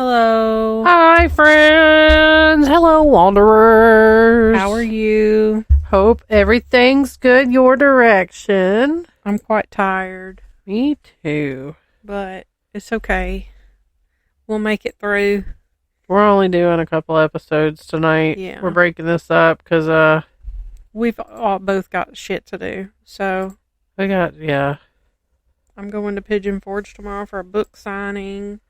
Hello. Hi, friends. Hello, wanderers. How are you? Hope everything's good your direction. I'm quite tired, Me too. but it's okay. We'll make it through. We're only doing a couple episodes tonight. Yeah. We're breaking this up because, We've all both got shit to do. So yeah. I'm going to Pigeon Forge tomorrow for a book signing.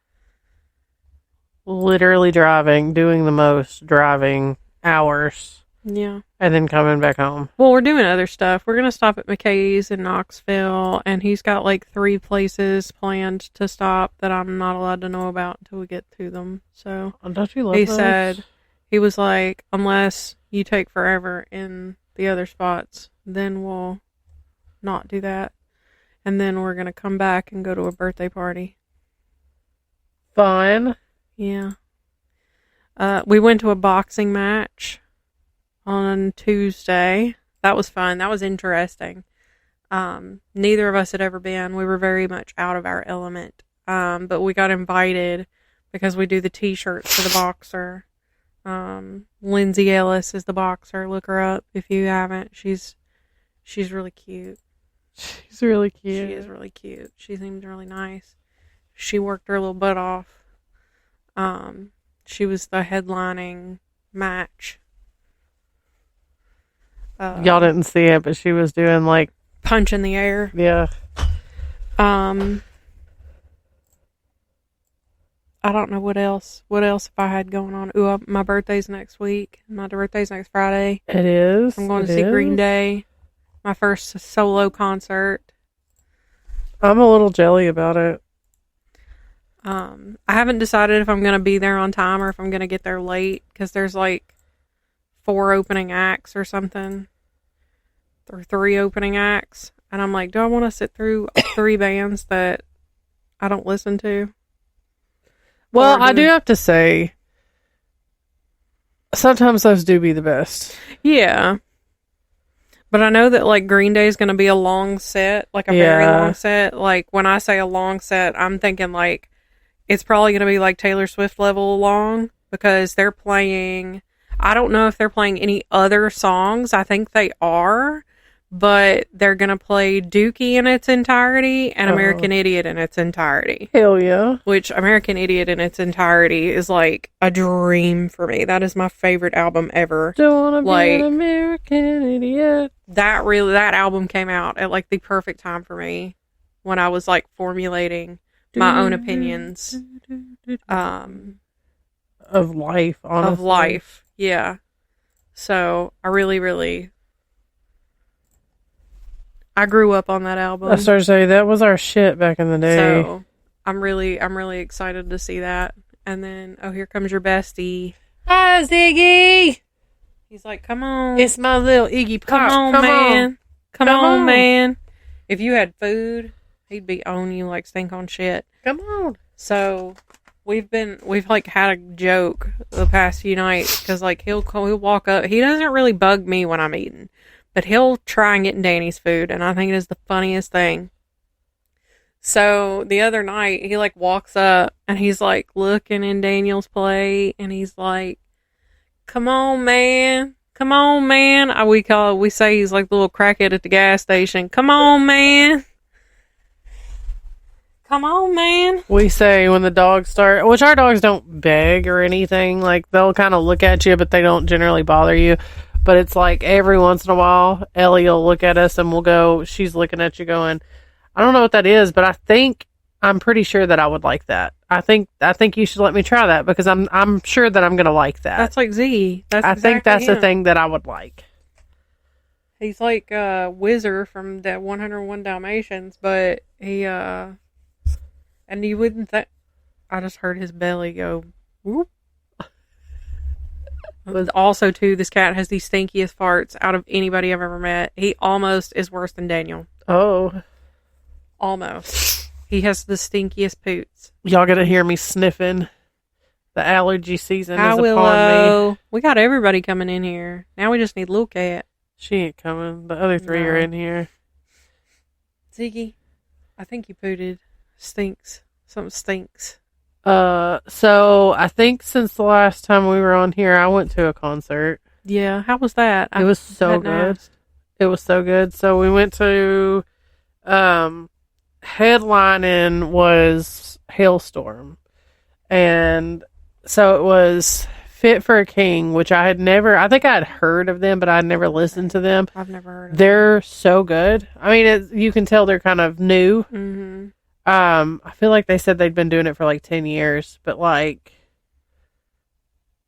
Literally doing the most driving hours, Yeah. and then coming back home. Well, we're doing other stuff. We're going to stop at McKay's in Knoxville, and he's got like 3 places planned to stop that I'm not allowed to know about until we get to them. So Don't you love he those? said, he was like, unless you take forever in the other spots, then we'll not do that. And then we're going to come back and go to a birthday party. Fun. Yeah. We went to a boxing match on Tuesday. That was fun. That was interesting. Neither of us had ever been. We were very much out of our element. But we got invited because we do the t-shirts for the boxer. Lindsay Ellis is the boxer. Look her up if you haven't. She's really cute. She's really cute. She is really cute. She seems really nice. She worked her little butt off. She was the headlining match. Y'all didn't see it, but she was doing like Punch in the air. Yeah. I don't know what else if I had going on. Ooh, my birthday's next week. My birthday's next Friday. It is. I'm going to see Green Day. My first solo concert. I'm a little jelly about it. I haven't decided if I'm going to be there on time or if I'm going to get there late because there's like 4 opening acts or something. Or 3 opening acts. And I'm like, do I want to sit through 3 bands that I don't listen to? Well, I do have to say, sometimes those do be the best. Yeah. But I know that like Green Day is going to be a long set, like a very long set. Like when I say a long set, I'm thinking like it's probably going to be like Taylor Swift level long because they're playing, I don't know if they're playing any other songs. I think they are, but they're going to play Dookie in its entirety and American Idiot in its entirety. Hell yeah. Which American Idiot in its entirety is like a dream for me. That is my favorite album ever. Don't wanna be an American Idiot. That album came out at like the perfect time for me when I was like formulating my own opinions of life, honestly. Of life, yeah. So I really I grew up on that album. I started to say that was our shit back in the day. So I'm really excited to see that. And then here comes your bestie. Hi, Ziggy. He's like, come on. It's my little Iggy Pop. Come on, man. Come on, man. If you had food, he'd be on you like stink on shit. Come on. So we've like had a joke the past few nights because like he'll walk up. He doesn't really bug me when I'm eating, but he'll try and get in Danny's food, and I think it is the funniest thing. So the other night he like walks up and he's like looking in Daniel's plate, and he's like, "Come on, man." Come on, man. We say he's like the little crackhead at the gas station. Come on, man. Come on, man. We say when the dogs start, which our dogs don't beg or anything, like they'll kind of look at you, but they don't generally bother you. But it's like every once in a while, Ellie will look at us and we'll go, she's looking at you going, I don't know what that is, but I'm pretty sure that I would like that. I think you should let me try that because I'm sure that I'm going to like that. That's like Z. I think that's the thing that I would like. He's like Whizzer from that 101 Dalmatians, but he and you wouldn't think. I just heard his belly go whoop. Also, too, this cat has the stinkiest farts out of anybody I've ever met. He almost is worse than Daniel. Oh. Almost. He has the stinkiest poots. Y'all gotta hear me sniffing. The allergy season is upon me. We got everybody coming in here. Now we just need Lil Cat. She ain't coming. The other 3 are in here. Ziggy, I think you pooted. Stinks. Something stinks. So I think since the last time we were on here, I went to a concert. Yeah, how was that? It was so good. It was so good. So we went to, headlining was Hailstorm. And so it was Fit for a King, which I think I had heard of them, but I had never listened to them. I've never heard of They're so good. I mean, you can tell they're kind of new. Mm-hmm. I feel like they said they'd been doing it for like 10 years, but like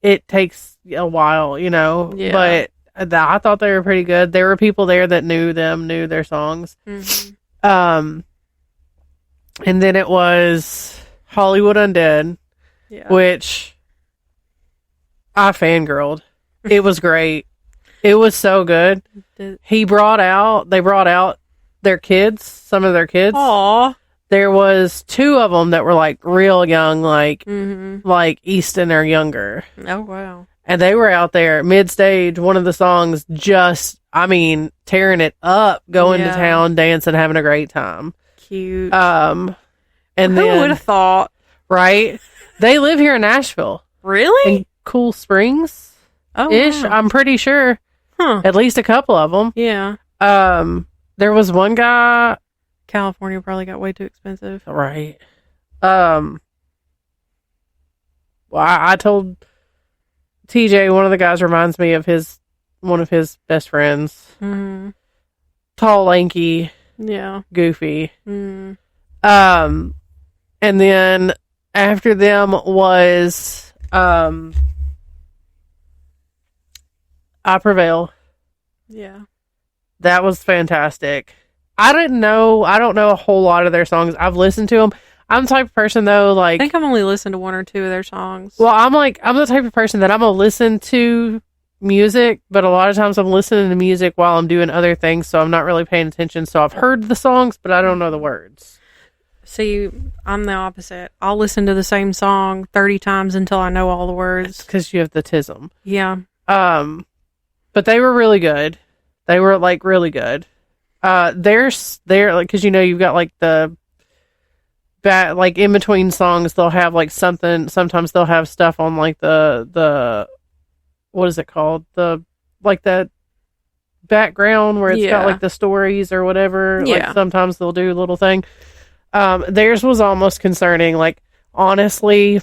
it takes a while, you know. Yeah. But I thought they were pretty good. There were people there that knew their songs. Mm-hmm. And then it was Hollywood Undead, which I fangirled. It was great. It was so good. They brought out their kids, some of their kids. Aw. There was 2 of them that were like real young, like like Easton or younger. Oh wow! And they were out there mid stage. One of the songs, tearing it up, going to town, dancing, having a great time. Cute. And who would have thought? Right? They live here in Nashville. Really? In Cool Springs. Oh, ish. Wow. I'm pretty sure. Huh? At least a couple of them. Yeah. There was one guy. California probably got way too expensive. Right. Well, I told TJ, one of the guys reminds me of one of his best friends. Mm-hmm. Tall, lanky, goofy. Mm. And then after them was I Prevail. Yeah. That was fantastic. I don't know a whole lot of their songs. I've listened to them. I'm the type of person though, like, I think I've only listened to 1 or 2 of their songs. Well, I'm the type of person that I'm gonna listen to music, but a lot of times I'm listening to music while I'm doing other things, so I'm not really paying attention. So I've heard the songs, but I don't know the words. See, I'm the opposite. I'll listen to the same song 30 times until I know all the words. Because you have the tism. Yeah. But they were really good. They were like really good. They're like, because you've got like the like in between songs they'll have like something. Sometimes they'll have stuff on like the what is it called, the like the background where it's got like the stories or whatever. Like sometimes they'll do a little thing. Theirs was almost concerning. Like honestly,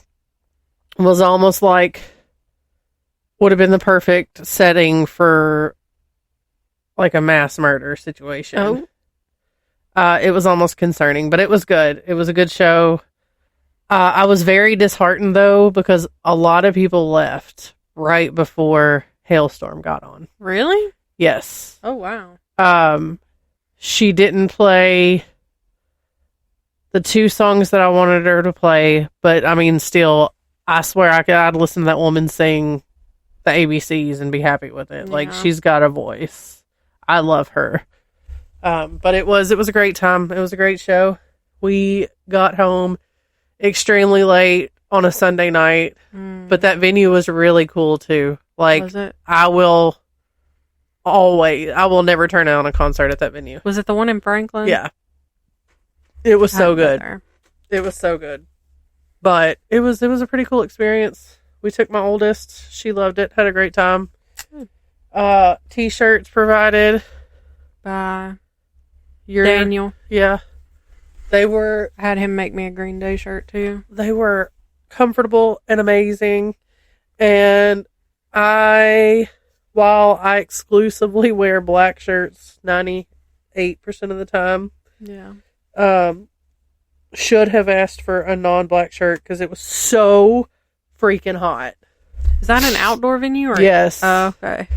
was almost like would have been the perfect setting for like a mass murder situation. Oh. It was almost concerning, but it was good. It was a good show. I was very disheartened though, because a lot of people left right before Hailstorm got on. Really? Yes. Oh, wow. She didn't play the 2 songs that I wanted her to play, but I mean, still, I swear I'd listen to that woman sing the ABCs and be happy with it. Yeah. Like, she's got a voice. I love her. But it was a great time. It was a great show. We got home extremely late on a Sunday night, but that venue was really cool too. Like, was it? I will never turn down a concert at that venue. Was it the one in Franklin? Yeah. It was so good. It was so good. But it was a pretty cool experience. We took my oldest. She loved it. Had a great time. T-shirts provided by Daniel. Yeah. They were... I had him make me a Green Day shirt, too. They were comfortable and amazing. And while I exclusively wear black shirts 98% of the time... Yeah. Should have asked for a non-black shirt because it was so freaking hot. Is that an outdoor venue? Or... Yes. Oh, okay.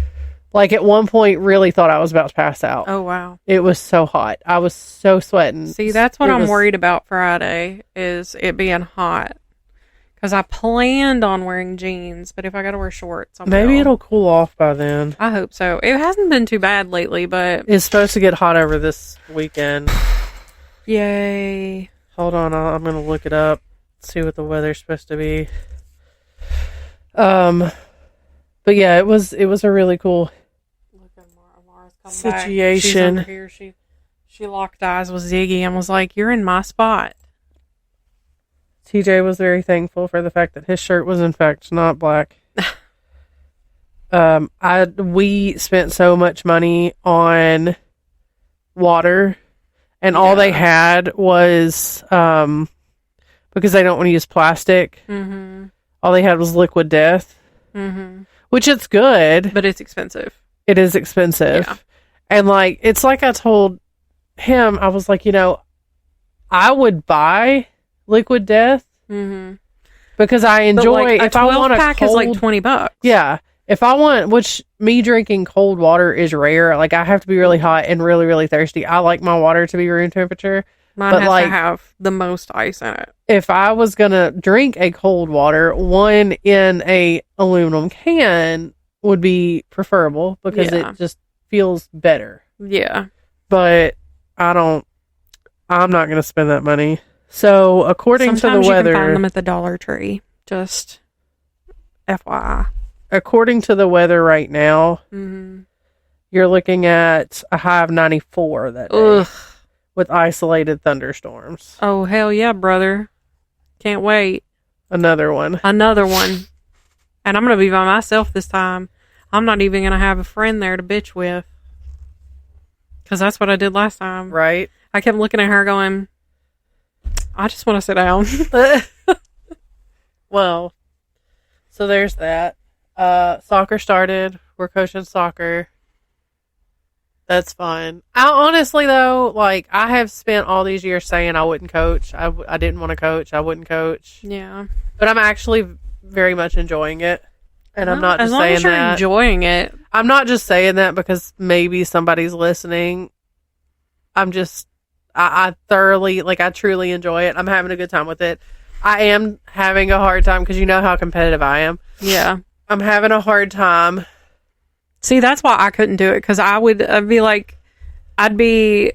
Like, at one point, really thought I was about to pass out. Oh, wow. It was so hot. I was so sweating. See, that's what I'm worried about Friday, is it being hot. Because I planned on wearing jeans, but if I got to wear shorts, maybe it'll cool off by then. I hope so. It hasn't been too bad lately, but... It's supposed to get hot over this weekend. Yay. Hold on, I'm going to look it up, see what the weather's supposed to be. But yeah, it was a really cool situation. She's over here. She locked eyes with Ziggy and was like, "You're in my spot." TJ was very thankful for the fact that his shirt was in fact not black. We spent so much money on water, and all they had was because they don't want to use plastic. Mm-hmm. All they had was Liquid Death, which it's good, but it's expensive. It is expensive, and like it's like I told him, I was like, I would buy Liquid Death because I enjoy. If I want a pack is like $20. Yeah. If I want, which me drinking cold water is rare. Like I have to be really hot and really, really thirsty. I like my water to be room temperature. Mine has to have the most ice in it. If I was gonna drink a cold water, one in a aluminum can would be preferable because it just feels better. Yeah. But I'm not gonna spend that money. So according to the weather, sometimes you can find them at the Dollar Tree. Just FYI. According to the weather right now, you're looking at a high of 94 that day with isolated thunderstorms. Oh, hell yeah, brother. Can't wait. Another one. And I'm going to be by myself this time. I'm not even going to have a friend there to bitch with. Because that's what I did last time. Right. I kept looking at her going, I just want to sit down. Well, so there's that. Soccer started. We're coaching soccer. That's fun. I honestly though, like I have spent all these years saying I wouldn't coach. I didn't want to coach. I wouldn't coach. Yeah. But I'm actually very much enjoying it. And I'm not just saying that. As long as you're enjoying it. I'm not just saying that because maybe somebody's listening. I thoroughly, like I truly enjoy it. I'm having a good time with it. I am having a hard time because you know how competitive I am. Yeah. I'm having a hard time. See, that's why I couldn't do it, because I'd be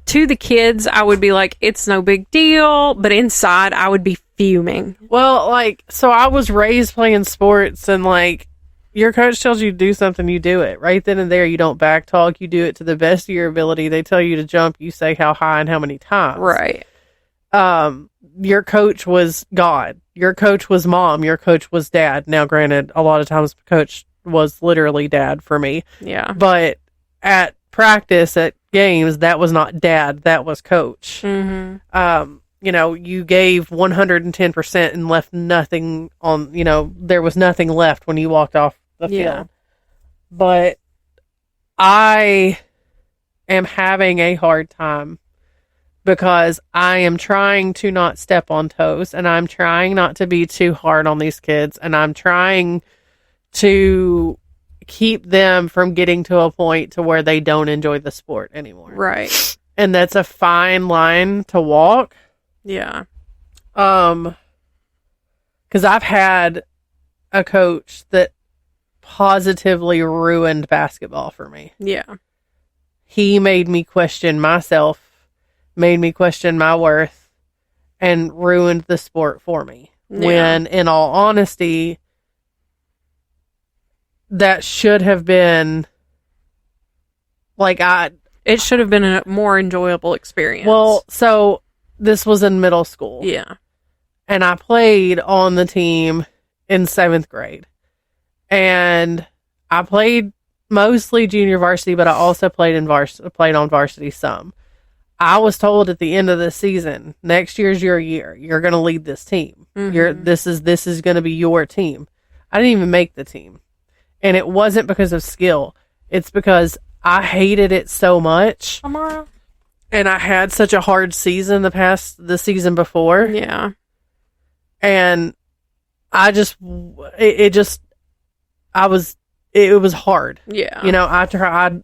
to the kids, I would be like, it's no big deal, but inside, I would be fuming. Well, like, so I was raised playing sports, and like, your coach tells you to do something, you do it. Right then and there, you don't backtalk, you do it to the best of your ability. They tell you to jump, you say how high and how many times. Right. Your coach was God. Your coach was mom. Your coach was dad. Now, granted, a lot of times coach was literally dad for me. Yeah. But at practice, at games, that was not dad. That was coach. Mm-hmm. You gave 110% and left nothing on, there was nothing left when you walked off the field. But I am having a hard time because I am trying to not step on toes, and I'm trying not to be too hard on these kids, and I'm trying to keep them from getting to a point to where they don't enjoy the sport anymore. Right. And that's a fine line to walk. Yeah. Because I've had a coach that positively ruined basketball for me. Yeah. He made me question myself, made me question my worth, and ruined the sport for me. Yeah. When, in all honesty, that should have been it should have been a more enjoyable experience. Well, so this was in middle school. Yeah. And I played on the team in 7th grade. And I played mostly junior varsity, but I also played on varsity some. I was told at the end of the season, next year's your year. You're going to lead this team. Mm-hmm. This is going to be your team. I didn't even make the team. And it wasn't because of skill. It's because I hated it so much. Amara. And I had such a hard season the season before. Yeah. And it was hard. Yeah.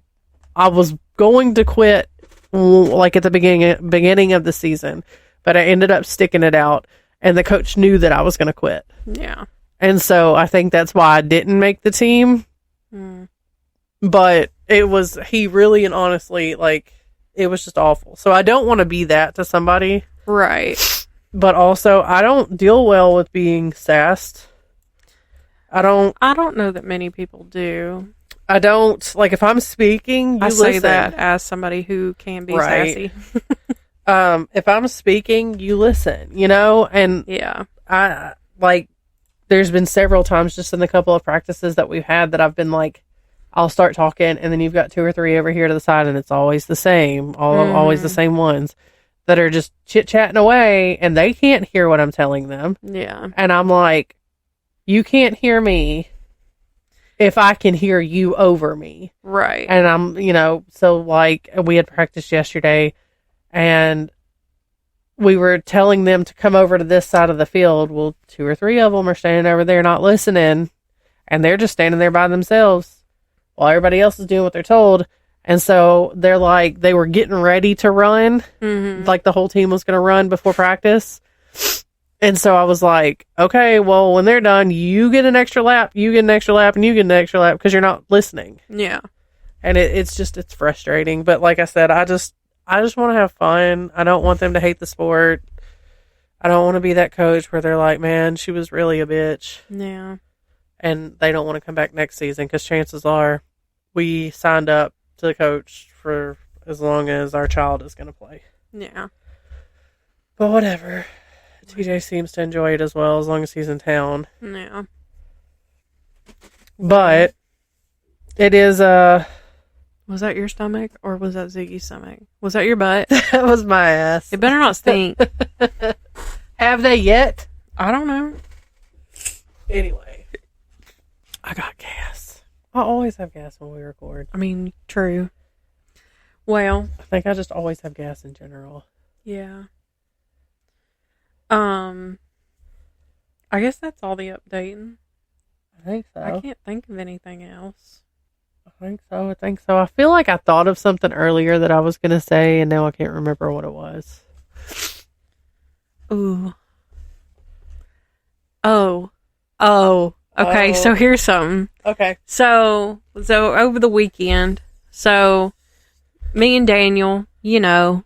I was going to quit like at the beginning of the season, but I ended up sticking it out, and the coach knew that I was going to quit. Yeah. And so I think that's why I didn't make the team. Mm. But he really and honestly, it was just awful. So I don't want to be that to somebody. Right. But also, I don't deal well with being sassed. I don't know that many people do. I don't, if I'm speaking, you I listen. say that as somebody who can be sassy. if I'm speaking, you listen, you know? And Yeah. I, like, there's been several times just in the couple of practices that we've had that I've been like, I'll start talking, and then you've got 2 or 3 over here to the side, and it's always the same, always the same ones that are just chit-chatting away, and they can't hear what I'm telling them. Yeah. And I'm like, you can't hear me if I can hear you over me. Right. And I'm, you know, so like we had practice yesterday and we were telling them to come over to this side of the field. Well, 2 or 3 of them are standing over there not listening, and they're just standing there by themselves while everybody else is doing what they're told. And so they're like, they were getting ready to run, like the whole team was going to run before practice. And so I was like, okay, well, when they're done, you get an extra lap, you get an extra lap, and you get an extra lap because you're not listening. Yeah. And it's frustrating. But like I said, I just want to have fun. I don't want them to hate the sport. I don't want to be that coach where they're like, man, she was really a bitch. Yeah. And they don't want to come back next season because chances are we signed up to the coach for as long as our child is going to play. Yeah. But whatever. TJ seems to enjoy it as well as long as he's in town. Yeah. But it is Was that your stomach or was that Ziggy's stomach? Was that your butt? that was my ass. It better not stink. Have they yet? I don't know. Anyway, I got gas. I always have gas when we record. I mean, true. Well, I think I just always have gas in general. yeah. I guess that's all the updating. I think so. I can't think of anything else. I think so. I feel like I thought of something earlier that I was going to say, and now I can't remember what it was. Ooh. Oh. Okay, so here's something. Okay. So over the weekend, me and Daniel, you know,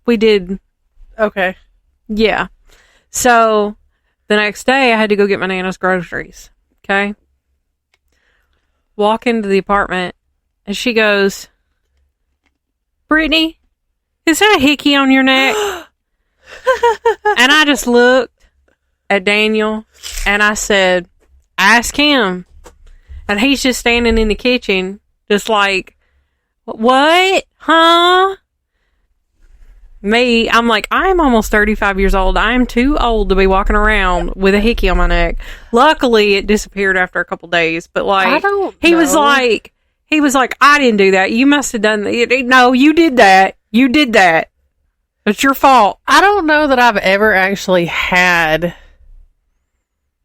we did. Okay. Yeah. So the next day I had to go get my Nana's groceries. Okay. Walk into the apartment and she goes, Brittany, is that a hickey on your neck? And I just looked at Daniel and I said, ask him. And he's just standing in the kitchen, just like, what? Huh? Me, I'm like, I'm almost 35 years old. I'm too old to be walking around with a hickey on my neck. Luckily, it disappeared after a couple days. But like, he was like, I didn't do that. You must have done that. No, you did that. You did that. It's your fault. I don't know that I've ever actually had.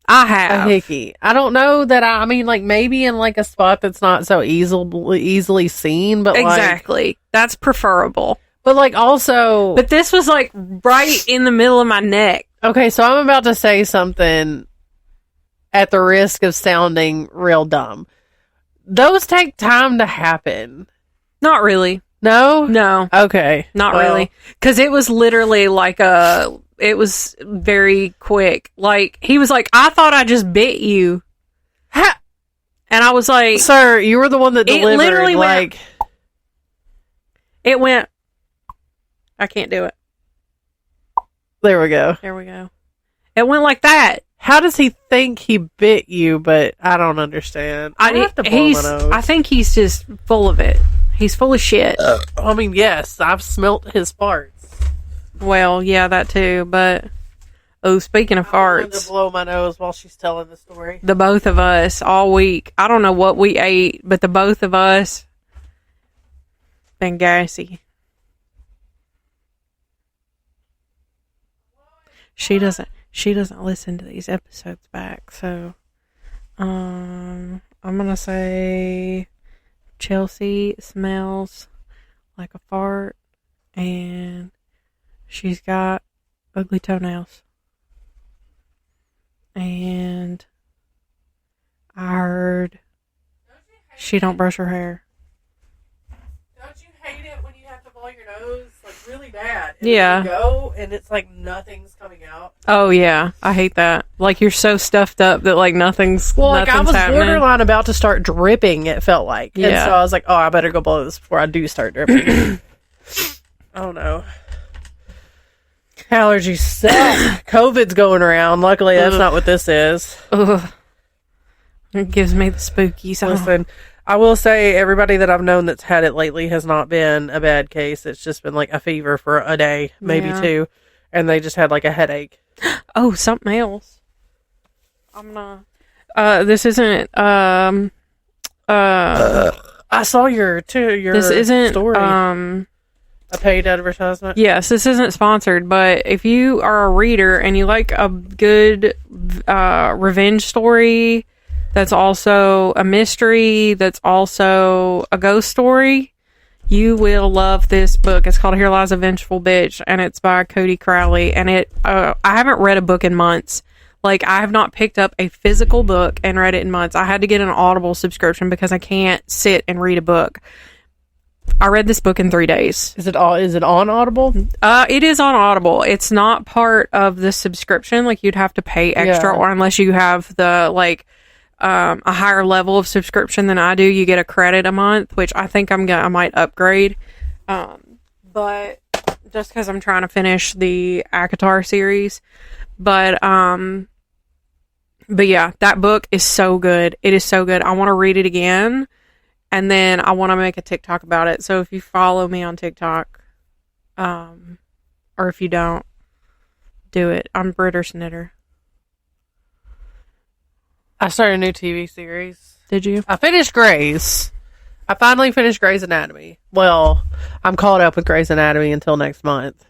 I have a hickey. I don't know that I mean, like maybe in like a spot that's not so easily seen, but exactly. Like, that's preferable. But like also, but this was like right in the middle of my neck. Okay, so I'm about to say something at the risk of sounding real dumb. Those take time to happen. Not really. No? Okay. Not really. Because it was literally like it was very quick. Like, he was like, I thought I just bit you. Ha! And I was like, sir, you were the one that delivered. It literally went. It went. I can't do it. There we go. It went like that. How does he think he bit you? But I don't understand. I have to blow my nose. I think he's just full of it. He's full of shit. I mean, yes, I've smelt his farts. Well, yeah, that too. But speaking of farts, I'm going to blow my nose while she's telling the story. The both of us all week. I don't know what we ate, but the both of us been gassy. She doesn't listen to these episodes back, so I'm gonna say Chelsea smells like a fart and she's got ugly toenails. And I heard she don't brush her hair. Don't you hate it when you have to blow your nose? Like, really bad. And yeah. You go, and it's like nothing's coming out. Oh, yeah. I hate that. Like, you're so stuffed up that, like, nothing's happening. Like, I was borderline about to start dripping, it felt like. Yeah. And so I was like, oh, I better go blow this before I do start dripping. I don't know. Allergies suck. COVID's going around. Luckily, that's not what this is. Ugh. It gives me the spookies. Listen, I will say everybody that I've known that's had it lately has not been a bad case. It's just been like a fever for a day, maybe two, and they just had like a headache. Oh, something else. I'm not. This isn't. I saw your This isn't story. A paid advertisement. Yes, this isn't sponsored, but if you are a reader and you like a good revenge story that's also a mystery, that's also a ghost story, you will love this book. It's called Here Lies a Vengeful Bitch, and it's by Cody Crowley. And I haven't read a book in months. Like, I have not picked up a physical book and read it in months. I had to get an Audible subscription because I can't sit and read a book. I read this book in 3 days. Is it on Audible? It is on Audible. It's not part of the subscription. Like, you'd have to pay extra, or unless you have the, like, a higher level of subscription than I do, you get a credit a month, which I think I might upgrade. But just because I'm trying to finish the ACOTAR series. But yeah, that book is so good. It is so good. I want to read it again. And then I want to make a TikTok about it. So if you follow me on TikTok, or if you don't, do it. I'm British Knitter. I started a new TV series. Did you? I finished Grey's. I finally finished Grey's Anatomy. Well, I'm caught up with Grey's Anatomy until next month.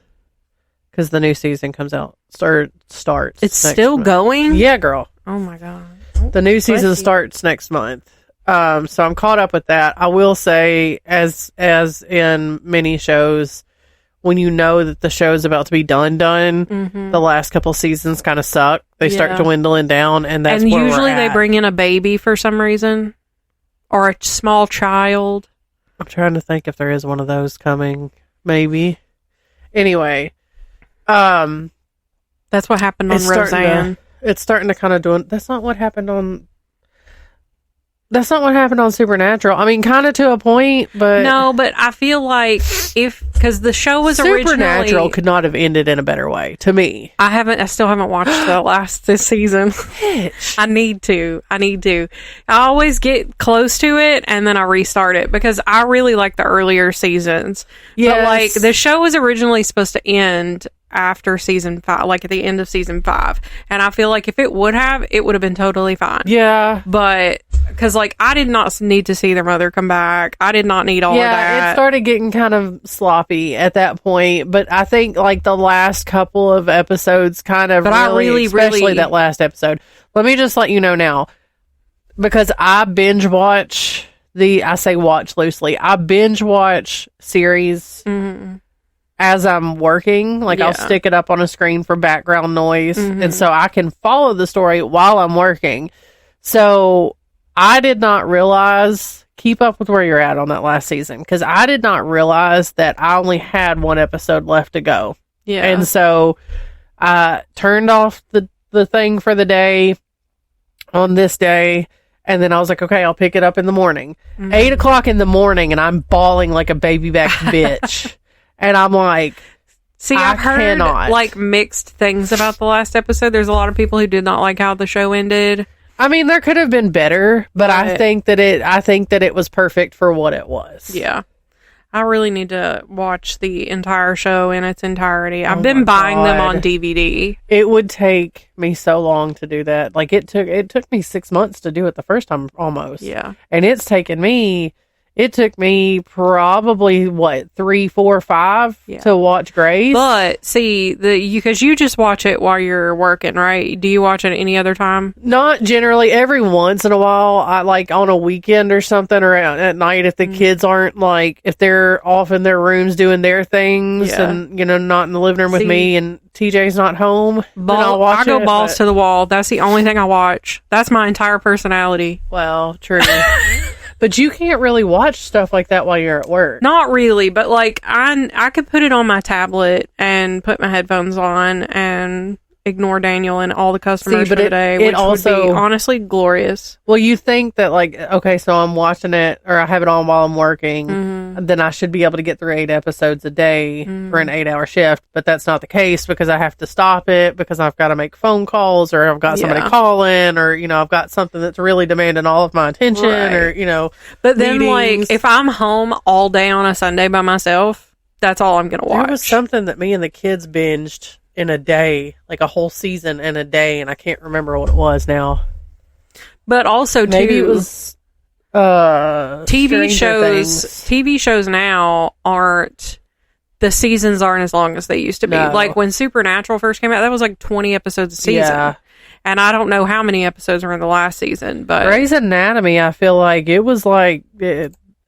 Because the new season comes out. Starts. It's still going? Yeah, girl. Oh my God. The new season starts next month. So I'm caught up with that. I will say, as in many shows, when you know that the show's about to be done, the last couple seasons kind of suck. They start dwindling down, and that's where usually we're at. they bring in a baby for some reason, or a small child. I'm trying to think if there is one of those coming. Maybe. Anyway, that's what happened on Roseanne. It's starting to kind of do. That's not what happened on Supernatural. I mean, kind of to a point, but... No, but I feel like because the show was Supernatural could not have ended in a better way, to me. I still haven't watched this season. Bitch. I need to. I always get close to it, and then I restart it, because I really like the earlier seasons. Yes. But, like, the show was originally supposed to end after season 5, like at the end of season 5, and I feel like if it would have been totally fine. Yeah, but because like I did not need to see their mother come back. I did not need all of that. It started getting kind of sloppy at that point, but I think like the last couple of episodes kind of especially that last episode. Let me just let you know now, because I binge watch I say watch loosely. I binge watch series as I'm working. Like, I'll stick it up on a screen for background noise, and so I can follow the story while I'm working. So I did not realize, keep up with where you're at on that last season, because I did not realize that I only had one episode left to go. Yeah. And so I turned off the thing for the day on this day, and then I was like, okay, I'll pick it up in the morning. 8 o'clock in the morning, and I'm bawling like a baby back bitch. And I'm like, see, I've heard like mixed things about the last episode. There's a lot of people who did not like how the show ended. I mean, there could have been better, but I think that it was perfect for what it was. Yeah. I really need to watch the entire show in its entirety. I've been buying them on DVD. It would take me so long to do that. Like, it took me 6 months to do it the first time, almost. Yeah. And it took me probably 3, 4, 5 to watch Grey's. But see, because you just watch it while you're working, right? Do you watch it any other time? Not generally. Every once in a while, I like on a weekend or something, or at night if the kids aren't if they're off in their rooms doing their things, and not in the living room with me, and TJ's not home. I go balls to the wall. That's the only thing I watch. That's my entire personality. Well, true. But you can't really watch stuff like that while you're at work. Not really, but like I could put it on my tablet and put my headphones on and ignore Daniel and all the customers for the day, which would be honestly glorious. Well, you think that okay, so I'm watching it, or I have it on while I'm working, then I should be able to get through 8 episodes a day for an 8-hour shift. But that's not the case because I have to stop it because I've got to make phone calls, or I've got somebody calling, or, I've got something that's really demanding all of my attention, or, But then, like, if I'm home all day on a Sunday by myself, that's all I'm going to watch. There was something that me and the kids binged in a day, like a whole season in a day, and I can't remember what it was now. But also, maybe it was TV shows now the seasons aren't as long as they used to be. No. Like when Supernatural first came out, that was like 20 episodes a season. Yeah. And I don't know how many episodes were in the last season, but Grey's Anatomy, I feel like it was like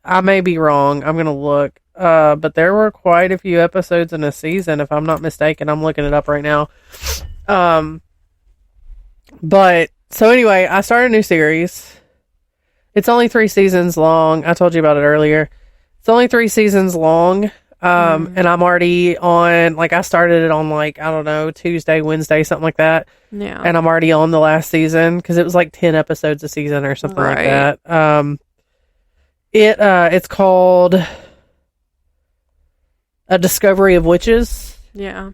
I may be wrong. I'm gonna look. But there were quite a few episodes in a season, if I'm not mistaken. I'm looking it up right now. But so anyway, I started a new series. It's only 3 seasons long. I told you about it earlier. It's only 3 seasons long. And I'm already on, like, I started it on, like, I don't know, Tuesday, Wednesday, something like that. Yeah. And I'm already on the last season because it was like 10 episodes a season or something like that. It's called A Discovery of Witches. Yeah.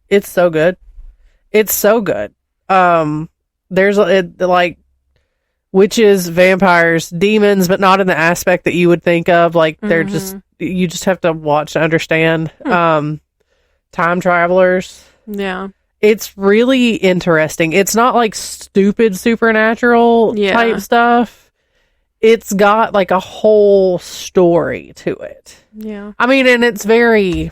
It's so good. It's so good. There's like witches, vampires, demons, but not in the aspect that you would think of. Like they're just, you just have to watch to understand. Time travelers. Yeah. It's really interesting. It's not like stupid supernatural type stuff. It's got like a whole story to it. Yeah. I mean, and it's very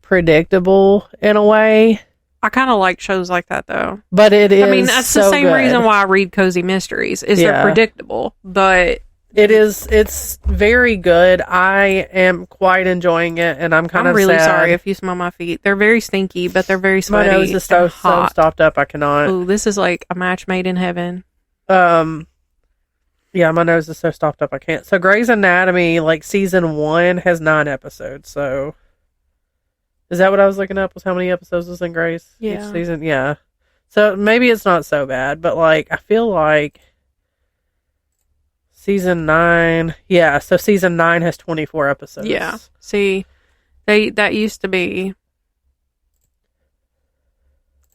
predictable in a way. I kind of like shows like that, though. But it is. I mean, that's the same reason why I read cozy mysteries. They're predictable, but it's very good. I am quite enjoying it, and I'm really sad. sorry if you smell my feet. They're very stinky, but they're very sweaty. My nose is so stopped up. I cannot. Ooh, this is like a match made in heaven. Yeah, my nose is so stopped up I can't. So Grey's Anatomy, like season 1 has 9 episodes. So is that what I was looking up? Was how many episodes was in Grey's each season? Yeah. So maybe it's not so bad, but like I feel like season 9. Yeah, so season 9 has 24 episodes. Yeah. See, that used to be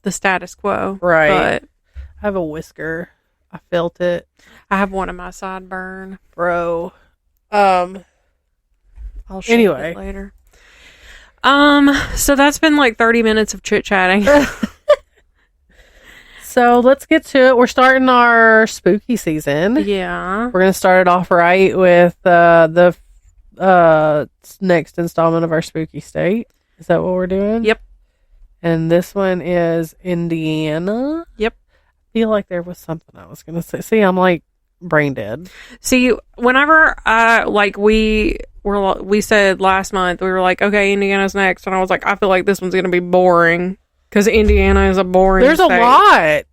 the status quo. Right. But I have a whisker. I felt it. I have one in my sideburn. Bro. I'll show you later. So that's been like 30 minutes of chit-chatting. So let's get to it. We're starting our spooky season. Yeah. We're going to start it off right with the next installment of our spooky state. Is that what we're doing? Yep. And this one is Indiana. Yep. I feel like there was something I was going to say. See, I'm like brain dead. See, whenever we said last month, we were like, okay, Indiana's next. And I was like, I feel like this one's going to be boring. Because Indiana is a boring There's state. A lot.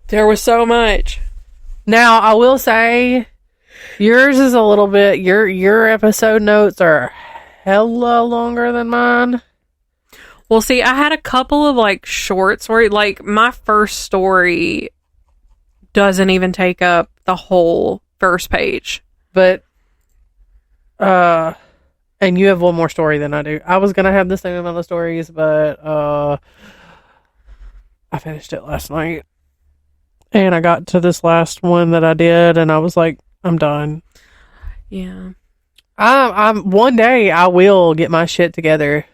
There was so much. Now, I will say, yours is a little bit, your episode notes are hella longer than mine. Well, see, I had a couple of, like, short stories. Like, my first story doesn't even take up the whole first page. But, and you have one more story than I do. I was going to have the same amount of stories, but, I finished it last night. And I got to this last one that I did, and I was like, I'm done. Yeah. I'm one day I will get my shit together.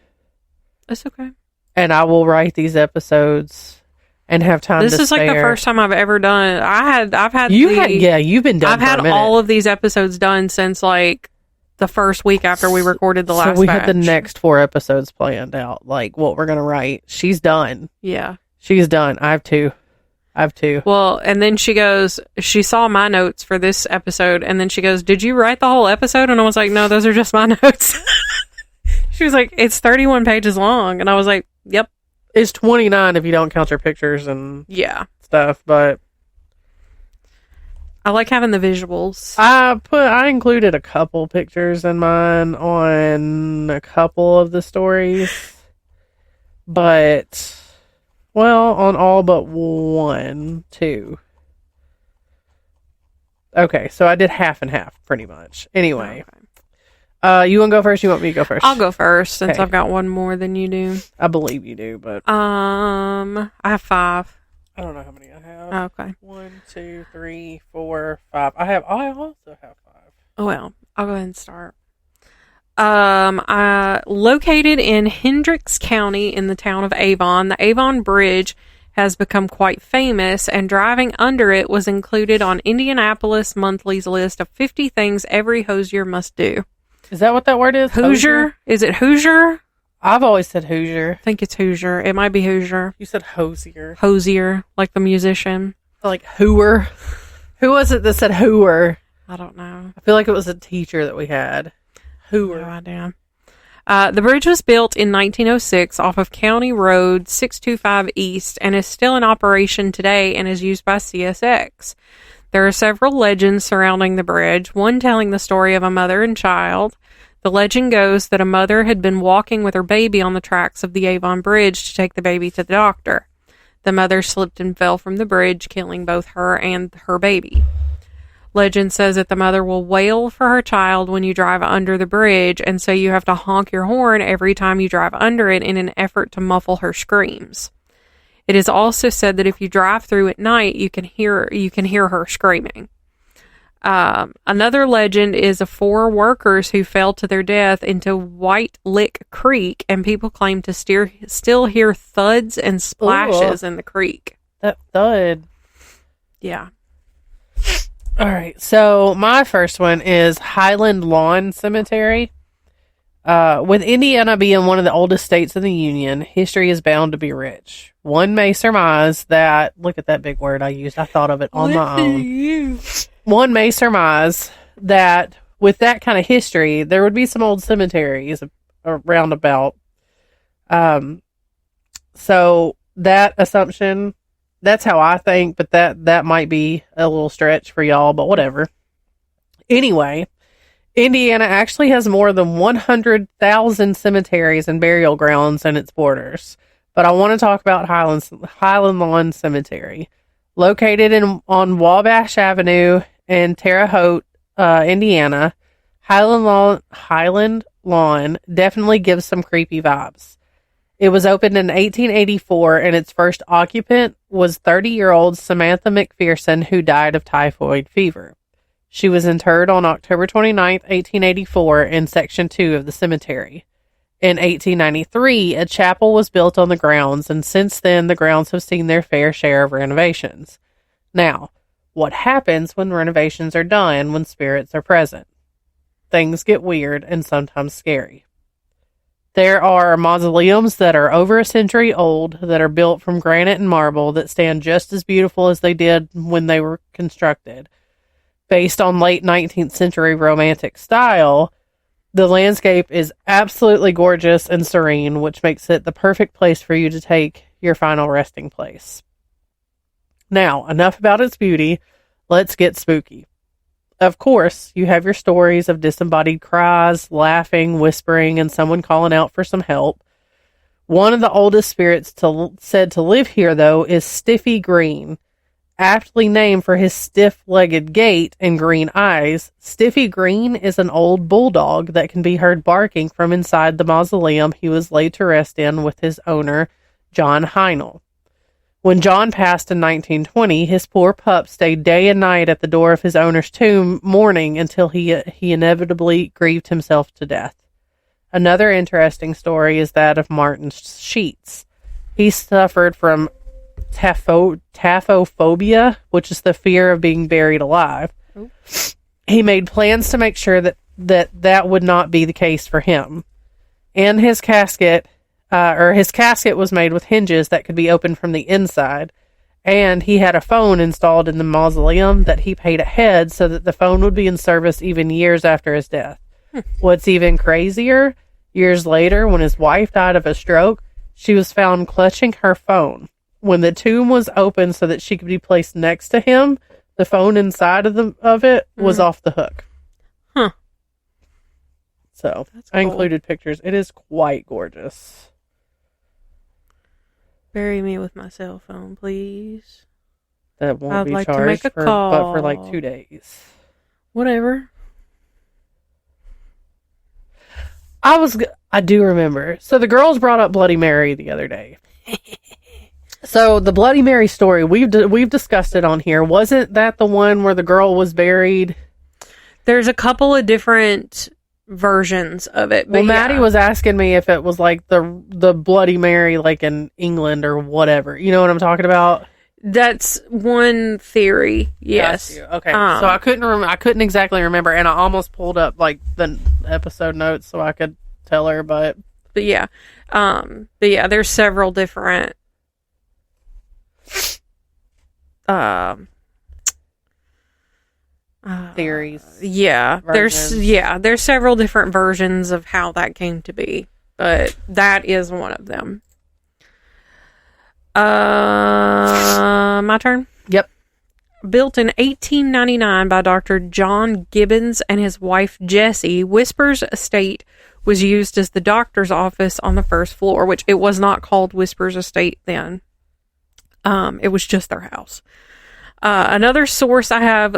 It's okay. And I will write these episodes and have time to spare. This is like the first time I've ever done it. You've been done. I've had all of these episodes done since like the first week after we recorded the last. So we had the next 4 episodes planned out, like what we're gonna write. She's done. Yeah, she's done. I have 2. Well, and then she saw my notes for this episode, and then she goes, "Did you write the whole episode?" And I was like, "No, those are just my notes." She was like, "It's 31 pages long," and I was like, "Yep." It's 29 if you don't count your pictures and stuff, but I like having the visuals. I included a couple pictures in mine on a couple of the stories, but on all but 1, 2. Okay, so I did half and half pretty much. Anyway, You want to go first? You want me to go first? I'll go first since Okay. I've got one more than you do. I believe you do, but I have 5. I don't know how many I have. Okay. 1, 2, 3, 4, 5. I also have 5. Oh, well, I'll go ahead and start. Located in Hendricks County in the town of Avon, the Avon Bridge has become quite famous, and driving under it was included on Indianapolis Monthly's list of 50 things every Hoosier must do. Is that what that word is? Hoosier? Is it Hoosier? I've always said Hoosier. I think it's Hoosier. It might be Hoosier. You said Hosier. Hosier, like the musician. Like Hooer. Who was it that said Hooer? I don't know. I feel like it was a teacher that we had. Hooer. No idea. The bridge was built in 1906 off of County Road 625 East and is still in operation today and is used by CSX. There are several legends surrounding the bridge, one telling the story of a mother and child. The legend goes that a mother had been walking with her baby on the tracks of the Avon Bridge to take the baby to the doctor. The mother slipped and fell from the bridge, killing both her and her baby. Legend says that the mother will wail for her child when you drive under the bridge, and so you have to honk your horn every time you drive under it in an effort to muffle her screams. It is also said that if you drive through at night, you can hear her screaming. Another legend is of 4 workers who fell to their death into White Lick Creek, and people claim to still hear thuds and splashes in the creek. That thud. Yeah. All right. So my first one is Highland Lawn Cemetery. With Indiana being one of the oldest states in the Union, history is bound to be rich. One may surmise that, look at that big word I used. I thought of it on my own. One may surmise that with that kind of history, there would be some old cemeteries around about. So that assumption, that's how I think, but that might be a little stretch for y'all, but whatever. Anyway, Indiana actually has more than 100,000 cemeteries and burial grounds in its borders. But I want to talk about Highland Lawn Cemetery. Located on Wabash Avenue in Terre Haute, Indiana, Highland Lawn definitely gives some creepy vibes. It was opened in 1884, and its first occupant was 30-year-old Samantha McPherson, who died of typhoid fever. She was interred on October 29th, 1884, in Section 2 of the cemetery. In 1893, a chapel was built on the grounds, and since then, the grounds have seen their fair share of renovations. Now, what happens when renovations are done when spirits are present? Things get weird and sometimes scary. There are mausoleums that are over a century old that are built from granite and marble that stand just as beautiful as they did when they were constructed. Based on late 19th century Romantic style, the landscape is absolutely gorgeous and serene, which makes it the perfect place for you to take your final resting place. Now, enough about its beauty. Let's get spooky. Of course, you have your stories of disembodied cries, laughing, whispering, and someone calling out for some help. One of the oldest spirits said to live here, though, is Stiffy Green. Aptly named for his stiff-legged gait and green eyes, Stiffy Green is an old bulldog that can be heard barking from inside the mausoleum he was laid to rest in with his owner, John Heinel. When John passed in 1920, his poor pup stayed day and night at the door of his owner's tomb, mourning until he inevitably grieved himself to death. Another interesting story is that of Martin Sheets. He suffered from taphophobia, which is the fear of being buried alive. Oops. He made plans to make sure that would not be the case for him. And his casket was made with hinges that could be opened from the inside. And he had a phone installed in the mausoleum that he paid ahead so that the phone would be in service even years after his death. What's even crazier, years later, when his wife died of a stroke, she was found clutching her phone. When the tomb was opened so that she could be placed next to him, the phone inside of it was off the hook. Huh. So, That's cool. I included pictures. It is quite gorgeous. Bury me with my cell phone, please. That won't I'd be like to charged make a but for like call. 2 days. Whatever. I do remember. So the girls brought up Bloody Mary the other day. So the Bloody Mary story, we've discussed it on here. Wasn't that the one where the girl was buried? There's a couple of different versions of it. But well, Maddie was asking me if it was like the Bloody Mary like in England or whatever. You know what I'm talking about? That's one theory. Yes. Okay. So I couldn't exactly remember, and I almost pulled up like the episode notes so I could tell her, but yeah. There's several different theories. There's several different versions of how that came to be, but that is one of them. My turn? Yep. Built in 1899 by Dr. John Gibbons and his wife Jessie, Whispers Estate was used as the doctor's office on the first floor, which it was not called Whispers Estate then. It was just their house. Another source I have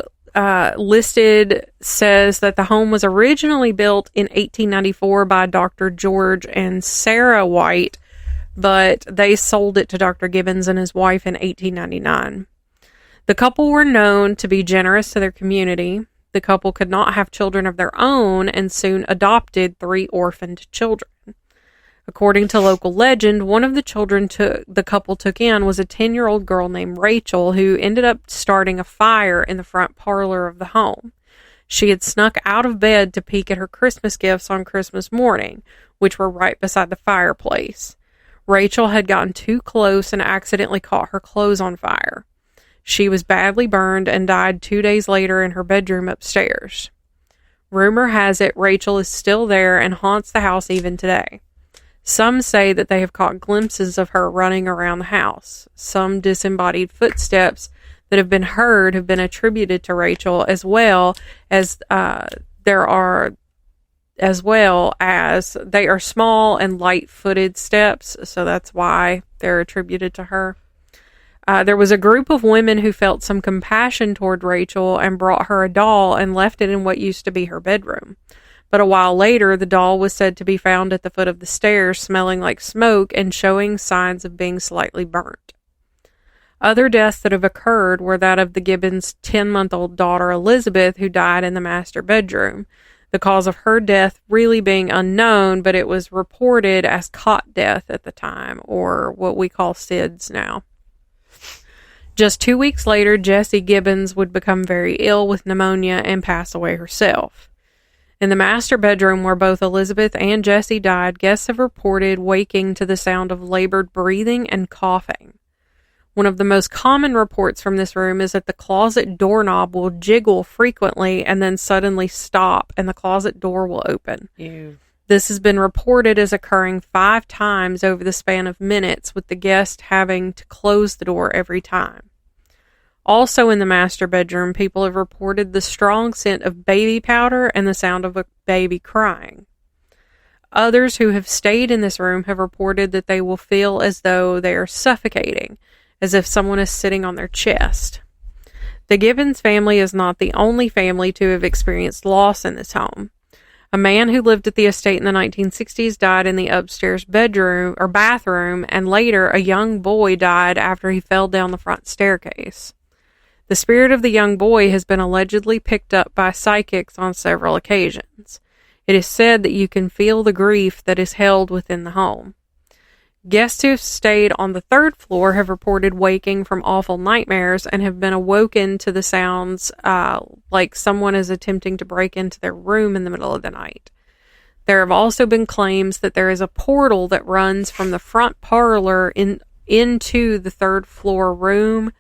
listed says that the home was originally built in 1894 by Dr. George and Sarah White, but they sold it to Dr. Gibbons and his wife in 1899. The couple were known to be generous to their community. The couple could not have children of their own and soon adopted 3 orphaned children. According to local legend, one of the children the couple took in was a 10-year-old girl named Rachel, who ended up starting a fire in the front parlor of the home. She had snuck out of bed to peek at her Christmas gifts on Christmas morning, which were right beside the fireplace. Rachel had gotten too close and accidentally caught her clothes on fire. She was badly burned and died 2 days later in her bedroom upstairs. Rumor has it Rachel is still there and haunts the house even today. Some say that they have caught glimpses of her running around the house. Some disembodied footsteps that have been heard have been attributed to Rachel, as well as they are small and light-footed steps, so that's why they're attributed to her. There was a group of women who felt some compassion toward Rachel and brought her a doll and left it in what used to be her bedroom. But a while later, the doll was said to be found at the foot of the stairs, smelling like smoke and showing signs of being slightly burnt. Other deaths that have occurred were that of the Gibbons' 10-month-old daughter Elizabeth, who died in the master bedroom. The cause of her death really being unknown, but it was reported as cot death at the time, or what we call SIDS now. Just 2 weeks later, Jessie Gibbons would become very ill with pneumonia and pass away herself. In the master bedroom where both Elizabeth and Jessie died, guests have reported waking to the sound of labored breathing and coughing. One of the most common reports from this room is that the closet doorknob will jiggle frequently and then suddenly stop, and the closet door will open. Ew. This has been reported as occurring 5 times over the span of minutes, with the guest having to close the door every time. Also in the master bedroom, people have reported the strong scent of baby powder and the sound of a baby crying. Others who have stayed in this room have reported that they will feel as though they are suffocating, as if someone is sitting on their chest. The Gibbons family is not the only family to have experienced loss in this home. A man who lived at the estate in the 1960s died in the upstairs bedroom or bathroom, and later a young boy died after he fell down the front staircase. The spirit of the young boy has been allegedly picked up by psychics on several occasions. It is said that you can feel the grief that is held within the home. Guests who have stayed on the 3rd floor have reported waking from awful nightmares and have been awoken to the sounds like someone is attempting to break into their room in the middle of the night. There have also been claims that there is a portal that runs from the front parlor into the 3rd floor room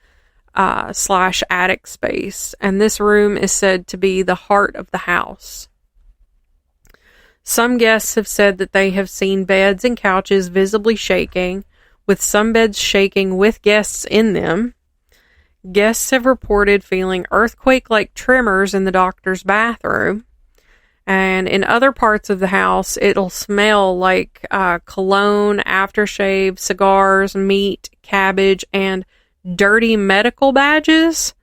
/ attic space, and this room is said to be the heart of the house. Some guests have said that they have seen beds and couches visibly shaking, with some beds shaking with guests in them. Guests have reported feeling earthquake-like tremors in the doctor's bathroom. And in other parts of the house, it'll smell like cologne, aftershave, cigars, meat, cabbage, and dirty medical bandages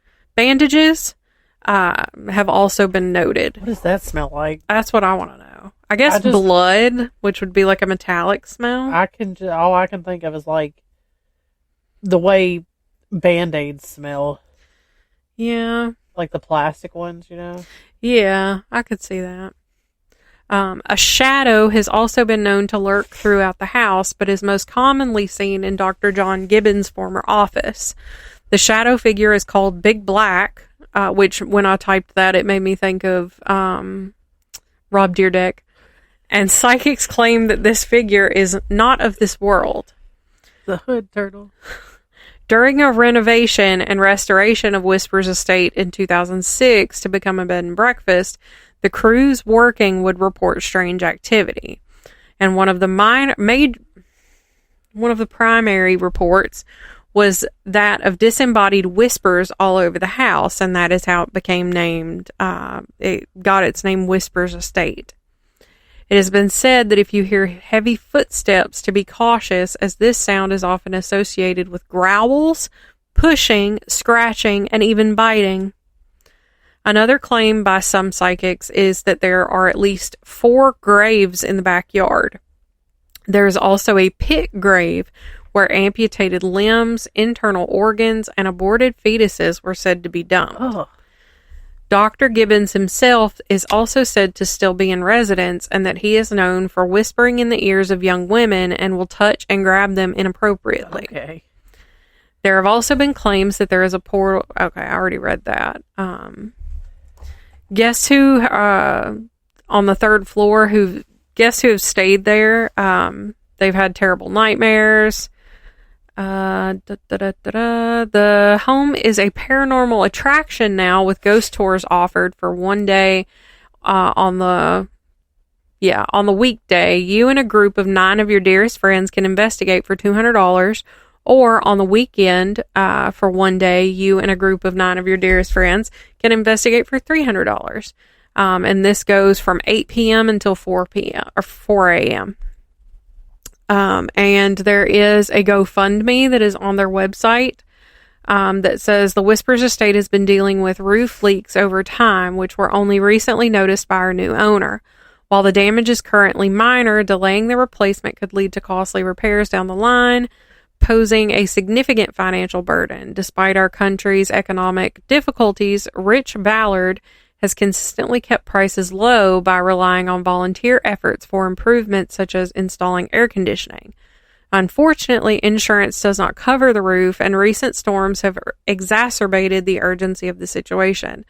have also been noted. What does that smell like? That's what I want to know. I guess blood, which would be like a metallic smell. All I can think of is like the way Band-Aids smell. Yeah. Like the plastic ones, you know? Yeah, I could see that. A shadow has also been known to lurk throughout the house, but is most commonly seen in Dr. John Gibbons' former office. The shadow figure is called Big Black, which when I typed that, it made me think of Rob Dyrdek. And psychics claim that this figure is not of this world. The hood turtle. During a renovation and restoration of Whispers Estate in 2006 to become a bed and breakfast, the crews working would report strange activity. And one of the primary reports was that of disembodied whispers all over the house, and that is how it became named. It got its name Whispers Estate. It has been said that if you hear heavy footsteps, to be cautious, as this sound is often associated with growls, pushing, scratching, and even biting. Another claim by some psychics is that there are at least 4 graves in the backyard. There is also a pit grave where amputated limbs, internal organs, and aborted fetuses were said to be dumped. Oh. Dr. Gibbons himself is also said to still be in residence, and that he is known for whispering in the ears of young women and will touch and grab them inappropriately. Okay. There have also been claims that there is a portal. Okay, I already read that. Guess who on the 3rd floor guess who have stayed there? They've had terrible nightmares. The home is a paranormal attraction now, with ghost tours offered for one day on the weekday. You and a group of 9 of your dearest friends can investigate for $200, or on the weekend for one day, you and a group of 9 of your dearest friends can investigate for $300. And this goes from 8 p.m. until 4 p.m. or 4 a.m. And there is a GoFundMe that is on their website that says the Whispers Estate has been dealing with roof leaks over time, which were only recently noticed by our new owner. While the damage is currently minor, delaying the replacement could lead to costly repairs down the line, posing a significant financial burden. Despite our country's economic difficulties, Rich Ballard has consistently kept prices low by relying on volunteer efforts for improvements such as installing air conditioning. Unfortunately, insurance does not cover the roof, and recent storms have exacerbated the urgency of the situation.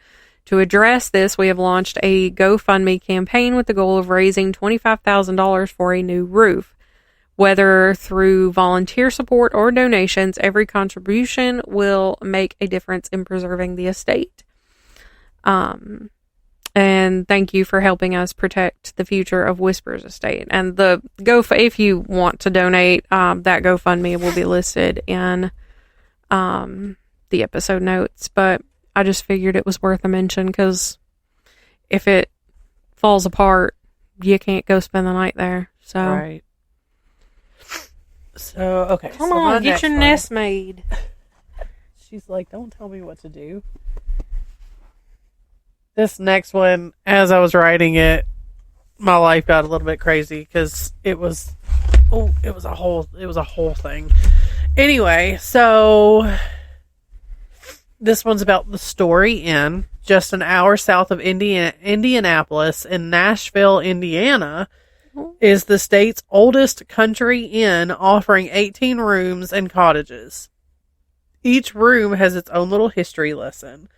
To address this, we have launched a GoFundMe campaign with the goal of raising $25,000 for a new roof. Whether through volunteer support or donations, every contribution will make a difference in preserving the estate. And thank you for helping us protect the future of Whispers Estate. And if you want to donate, that GoFundMe will be listed in the episode notes. But I just figured it was worth a mention, because if it falls apart, you can't go spend the night there. So, right. So, okay. Come on, get your nest made. She's like, don't tell me what to do. This next one, as I was writing it, my life got a little bit crazy because it was a whole thing. Anyway, so this one's about the Story Inn, just an hour south of Indianapolis in Nashville, Indiana, is the state's oldest country inn, offering 18 rooms and cottages. Each room has its own little history lesson.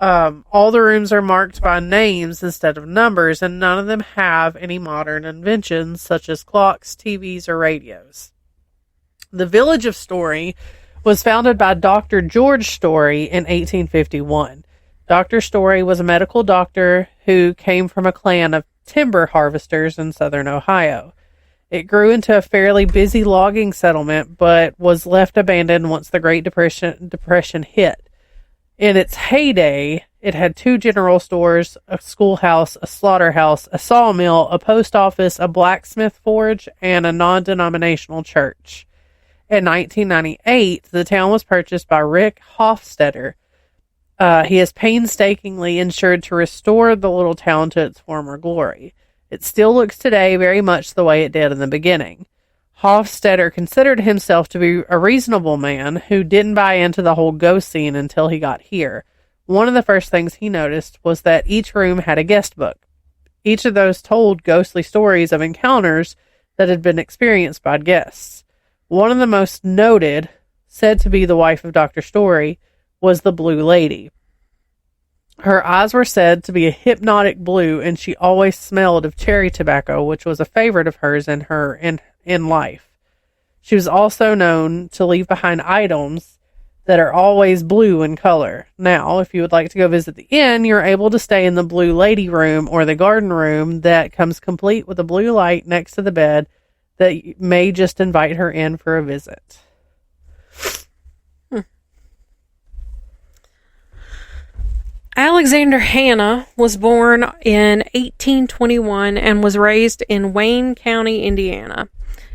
All the rooms are marked by names instead of numbers, and none of them have any modern inventions such as clocks, TVs, or radios. The village of Story was founded by Dr. George Story in 1851. Dr. Story was a medical doctor who came from a clan of timber harvesters in southern Ohio. It grew into a fairly busy logging settlement, but was left abandoned once the Great Depression hit. In its heyday, it had 2 general stores, a schoolhouse, a slaughterhouse, a sawmill, a post office, a blacksmith forge, and a non-denominational church. In 1998, the town was purchased by Rick Hofstetter. He has painstakingly ensured to restore the little town to its former glory. It still looks today very much the way it did in the beginning. Hofstadter considered himself to be a reasonable man who didn't buy into the whole ghost scene until he got here. One of the first things he noticed was that each room had a guest book. Each of those told ghostly stories of encounters that had been experienced by guests. One of the most noted, said to be the wife of Dr. Story, was the Blue Lady. Her eyes were said to be a hypnotic blue, and she always smelled of cherry tobacco, which was a favorite of hers in life. She was also known to leave behind items that are always blue in color. Now, if you would like to go visit the inn, you're able to stay in the Blue Lady room or the garden room that comes complete with a blue light next to the bed that may just invite her in for a visit. Alexander Hanna was born in 1821 and was raised in Wayne County, Indiana.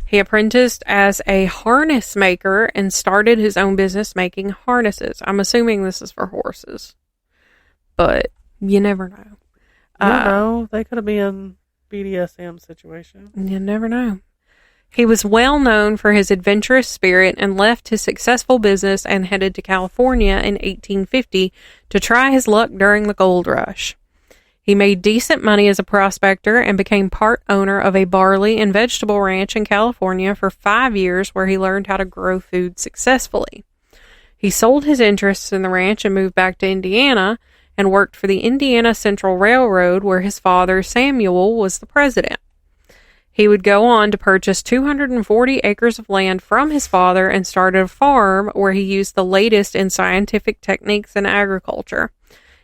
He apprenticed as a harness maker and started his own business making harnesses. I'm assuming this is for horses, but you never know. You don't know. They could have been BDSM situation. You never know. He was well known for his adventurous spirit and left his successful business and headed to California in 1850 to try his luck during the gold rush. He made decent money as a prospector and became part owner of a barley and vegetable ranch in California for 5 years, where he learned how to grow food successfully. He sold his interests in the ranch and moved back to Indiana and worked for the Indiana Central Railroad, where his father, Samuel, was the president. He would go on to purchase 240 acres of land from his father and started a farm where he used the latest in scientific techniques in agriculture.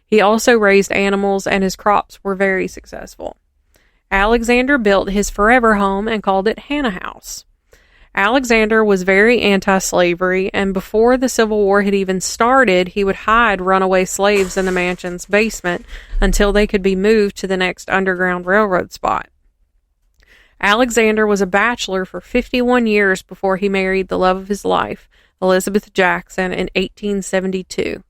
He also raised animals, and his crops were very successful. Alexander built his forever home and called it Hanna House. Alexander was very anti-slavery, and before the Civil War had even started, he would hide runaway slaves in the mansion's basement until they could be moved to the next Underground Railroad spot. Alexander was a bachelor for 51 years before he married the love of his life, Elizabeth Jackson, in 1872.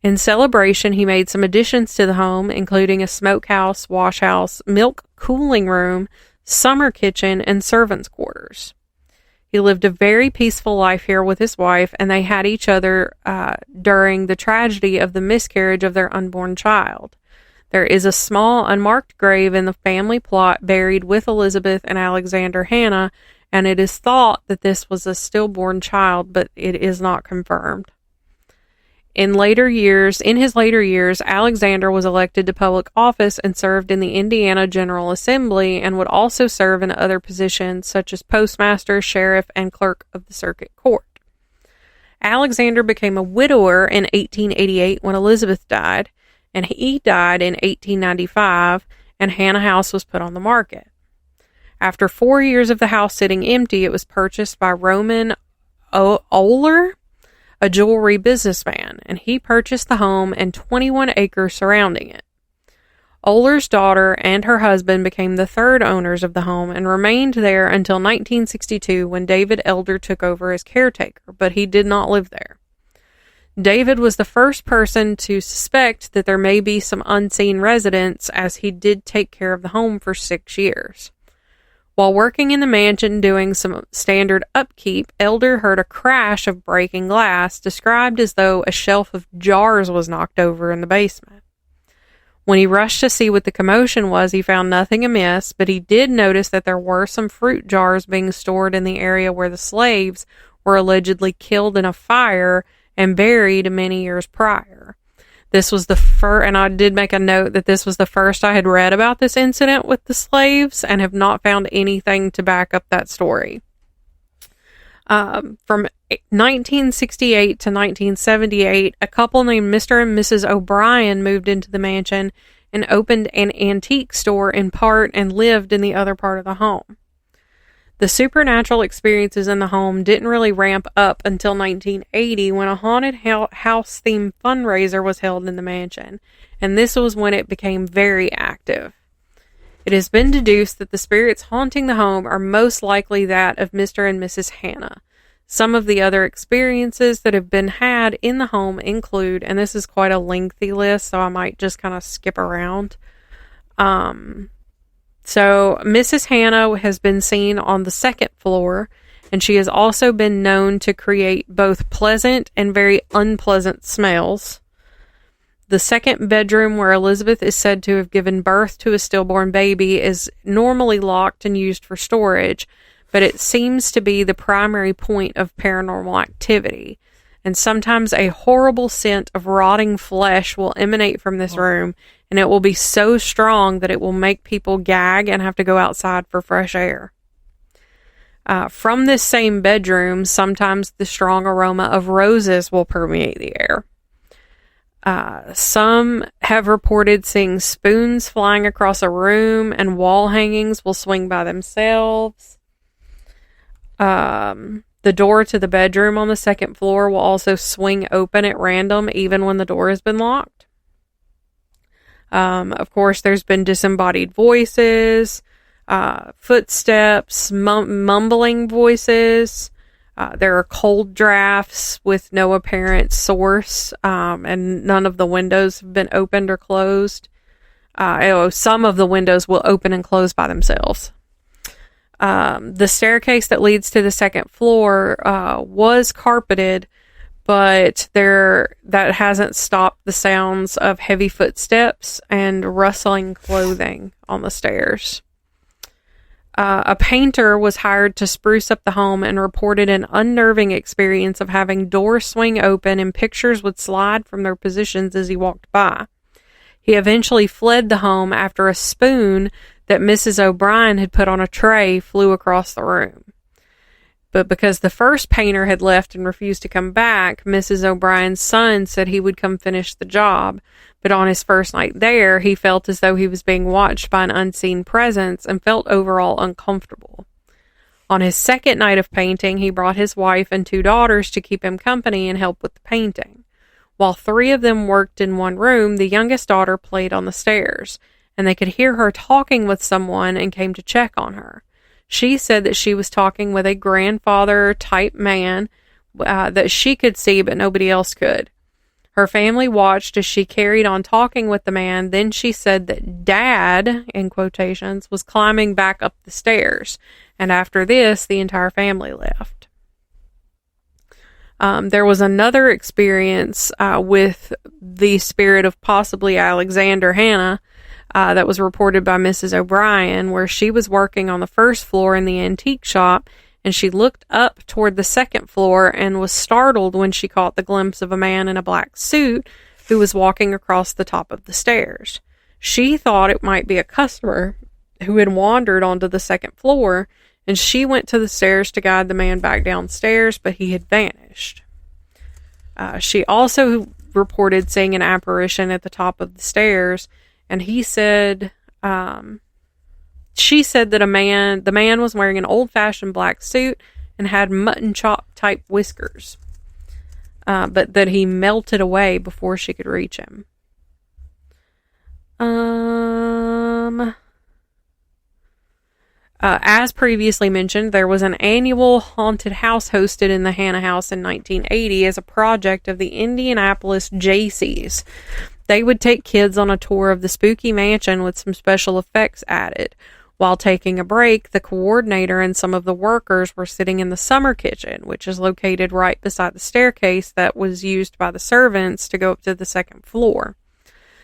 In celebration, he made some additions to the home, including a smokehouse, washhouse, milk cooling room, summer kitchen, and servants' quarters. He lived a very peaceful life here with his wife, and they had each other during the tragedy of the miscarriage of their unborn child. There is a small unmarked grave in the family plot buried with Elizabeth and Alexander Hanna, and it is thought that this was a stillborn child, but it is not confirmed. In his later years, Alexander was elected to public office and served in the Indiana General Assembly, and would also serve in other positions such as postmaster, sheriff, and clerk of the circuit court. Alexander became a widower in 1888 when Elizabeth died, and he died in 1895, and Hanna House was put on the market. After 4 years of the house sitting empty, it was purchased by Roman Oehler, a jewelry businessman, and he purchased the home and 21 acres surrounding it. Oehler's daughter and her husband became the third owners of the home and remained there until 1962, when David Elder took over as caretaker, but he did not live there. David was the first person to suspect that there may be some unseen residents, as he did take care of the home for 6 years. While working in the mansion doing some standard upkeep, Elder heard a crash of breaking glass, described as though a shelf of jars was knocked over in the basement. When he rushed to see what the commotion was, he found nothing amiss, but he did notice that there were some fruit jars being stored in the area where the slaves were allegedly killed in a fire and buried many years prior. This was the first, and I did make a note that this was the first I had read about this incident with the slaves, and have not found anything to back up that story. From 1968 to 1978, a couple named Mr. and Mrs. O'Brien moved into the mansion and opened an antique store in part and lived in the other part of the home. The supernatural experiences in the home didn't really ramp up until 1980, when a haunted house-themed fundraiser was held in the mansion, and this was when it became very active. It has been deduced that the spirits haunting the home are most likely that of Mr. and Mrs. Hanna. Some of the other experiences that have been had in the home include, and this is quite a lengthy list, so I might just kind of skip around. So Mrs. Hannah has been seen on the second floor, and she has also been known to create both pleasant and very unpleasant smells. The second bedroom, where Elizabeth is said to have given birth to a stillborn baby, is normally locked and used for storage, but it seems to be the primary point of paranormal activity. And sometimes a horrible scent of rotting flesh will emanate from this room, and it will be so strong that it will make people gag and have to go outside for fresh air. From this same bedroom, sometimes the strong aroma of roses will permeate the air. Some have reported seeing spoons flying across a room, and wall hangings will swing by themselves. The door to the bedroom on the second floor will also swing open at random, even when the door has been locked. Of course, there's been disembodied voices, footsteps, mumbling voices. There are cold drafts with no apparent source, and none of the windows have been opened or closed. Some of the windows will open and close by themselves. The staircase that leads to the second floor was carpeted, but that hasn't stopped the sounds of heavy footsteps and rustling clothing on the stairs. A painter was hired to spruce up the home and reported an unnerving experience of having doors swing open and pictures would slide from their positions as he walked by. He eventually fled the home after a spoon that Mrs. O'Brien had put on a tray flew across the room. But because the first painter had left and refused to come back, Mrs. O'Brien's son said he would come finish the job. But on his first night there, he felt as though he was being watched by an unseen presence and felt overall uncomfortable. On his second night of painting, he brought his wife and 2 daughters to keep him company and help with the painting. While 3 of them worked in one room, the youngest daughter played on the stairs, and they could hear her talking with someone and came to check on her. She said that she was talking with a grandfather-type man that she could see, but nobody else could. Her family watched as she carried on talking with the man. Then she said that Dad, in quotations, was climbing back up the stairs. And after this, the entire family left. There was another experience with the spirit of possibly Alexander Hannah that was reported by Mrs. O'Brien, where she was working on the first floor in the antique shop, and she looked up toward the second floor and was startled when she caught the glimpse of a man in a black suit who was walking across the top of the stairs. She thought it might be a customer who had wandered onto the second floor, and she went to the stairs to guide the man back downstairs, but he had vanished. She also reported seeing an apparition at the top of the stairs, and she said that the man was wearing an old-fashioned black suit and had mutton chop type whiskers, but that he melted away before she could reach him. As previously mentioned, there was an annual haunted house hosted in the Hannah House in 1980 as a project of the Indianapolis Jaycees. They would take kids on a tour of the spooky mansion with some special effects added. While taking a break, the coordinator and some of the workers were sitting in the summer kitchen, which is located right beside the staircase that was used by the servants to go up to the second floor.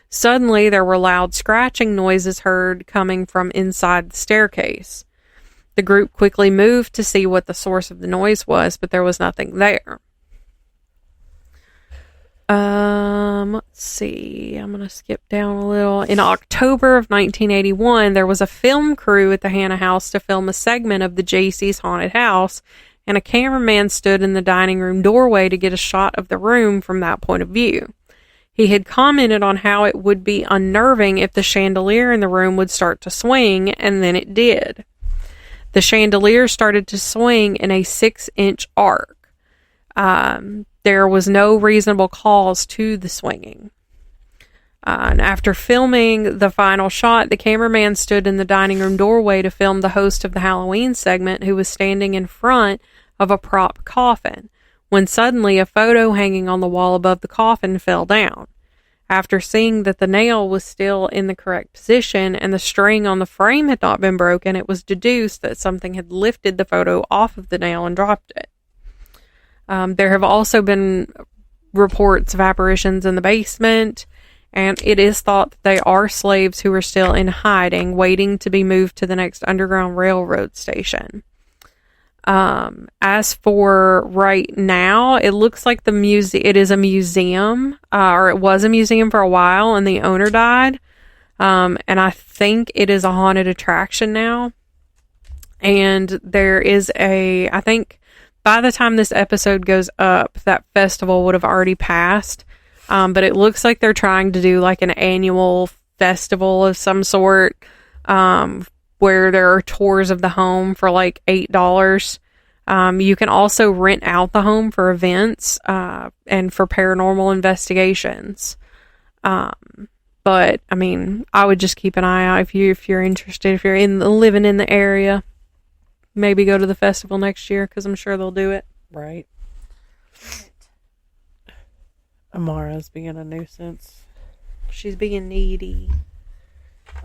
Suddenly, there were loud scratching noises heard coming from inside the staircase. The group quickly moved to see what the source of the noise was, but there was nothing there. Let's see. I'm going to skip down a little. In October of 1981, there was a film crew at the Hannah House to film a segment of the Jaycees haunted house, and a cameraman stood in the dining room doorway to get a shot of the room from that point of view. He had commented on how it would be unnerving if the chandelier in the room would start to swing, and then it did. The chandelier started to swing in a 6-inch arc. There was no reasonable cause to the swinging. And after filming the final shot, the cameraman stood in the dining room doorway to film the host of the Halloween segment, who was standing in front of a prop coffin, when suddenly a photo hanging on the wall above the coffin fell down. After seeing that the nail was still in the correct position and the string on the frame had not been broken, it was deduced that something had lifted the photo off of the nail and dropped it. There have also been reports of apparitions in the basement, and it is thought that they are slaves who are still in hiding, waiting to be moved to the next Underground Railroad station. As for right now, it looks like it is a museum, or it was a museum for a while, and the owner died. And I think it is a haunted attraction now. And there is I think by the time this episode goes up, that festival would have already passed. But it looks like they're trying to do like an annual festival of some sort, where there are tours of the home for like $8. You can also rent out the home for events, and for paranormal investigations. But I mean, I would just keep an eye out if you're interested, if you're living in the area. Maybe go to the festival next year, because I'm sure they'll do it. Right. Amara's being a nuisance. She's being needy.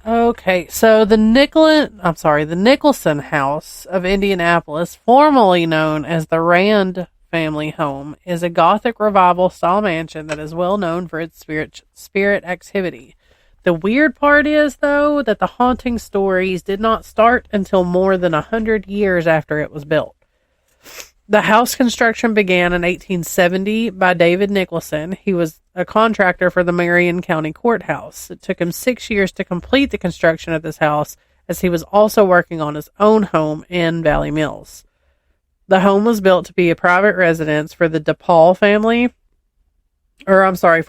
Okay, so the Nicholson House of Indianapolis, formerly known as the Rand family home, is a Gothic revival style mansion that is well known for its spirit activity. The weird part is, though, that the haunting stories did not start until more than 100 years after it was built. The house construction began in 1870 by David Nicholson. He was a contractor for the Marion County Courthouse. It took him 6 years to complete the construction of this house, as he was also working on his own home in Valley Mills. The home was built to be a private residence for the DePaul for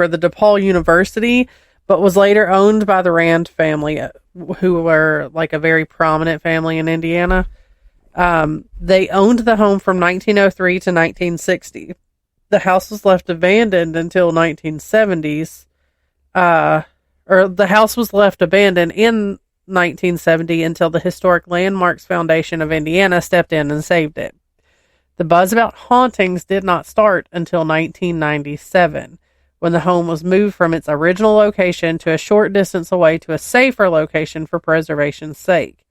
the DePaul University, but was later owned by the Rand family, who were like a very prominent family in Indiana. They owned the home from 1903 to 1960. The house was left abandoned until 1970s. The house was left abandoned in 1970 until the Historic Landmarks Foundation of Indiana stepped in and saved it. The buzz about hauntings did not start until 1997, when the home was moved from its original location to a short distance away to a safer location for preservation's sake.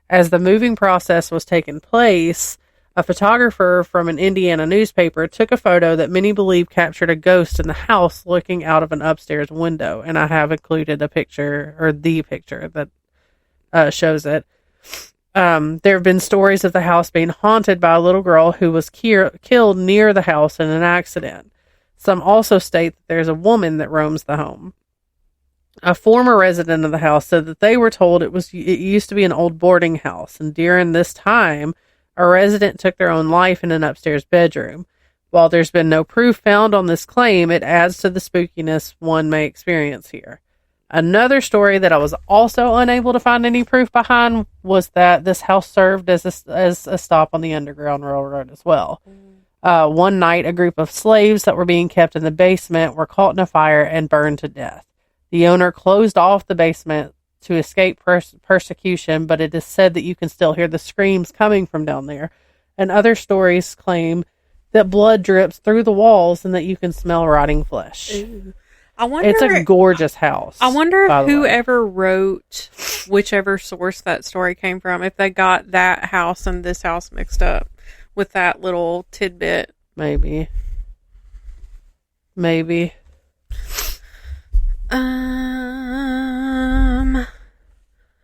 As the moving process was taking place, a photographer from an Indiana newspaper took a photo that many believe captured a ghost in the house looking out of an upstairs window, and I have included the picture that shows it. There have been stories of the house being haunted by a little girl who was killed near the house in an accident. Some also state that there's a woman that roams the home. A former resident of the house said that they were told it used to be an old boarding house, and during this time, a resident took their own life in an upstairs bedroom. While there's been no proof found on this claim, it adds to the spookiness one may experience here. Another story that I was also unable to find any proof behind was that this house served as a stop on the Underground Railroad as well. One night, a group of slaves that were being kept in the basement were caught in a fire and burned to death. The owner closed off the basement to escape persecution, but it is said that you can still hear the screams coming from down there. And other stories claim that blood drips through the walls and that you can smell rotting flesh. Ooh. It's a gorgeous house. I wonder if whoever wrote whichever source that story came from, if they got that house and this house mixed up with that little tidbit. Maybe.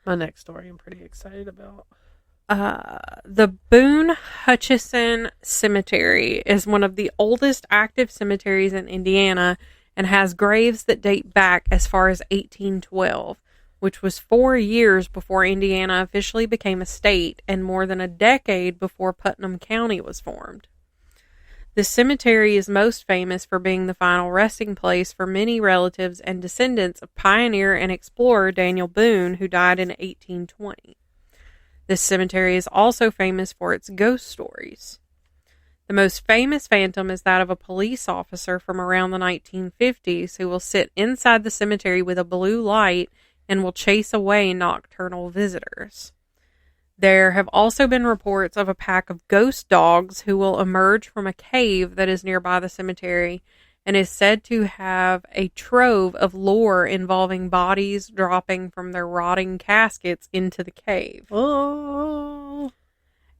My next story I'm pretty excited about. The Boone Hutchison Cemetery is one of the oldest active cemeteries in Indiana and has graves that date back as far as 1812, which was 4 years before Indiana officially became a state and more than a decade before Putnam County was formed. The cemetery is most famous for being the final resting place for many relatives and descendants of pioneer and explorer Daniel Boone, who died in 1820. This cemetery is also famous for its ghost stories. The most famous phantom is that of a police officer from around the 1950s who will sit inside the cemetery with a blue light and will chase away nocturnal visitors. There have also been reports of a pack of ghost dogs who will emerge from a cave that is nearby the cemetery and is said to have a trove of lore involving bodies dropping from their rotting caskets into the cave. Oh.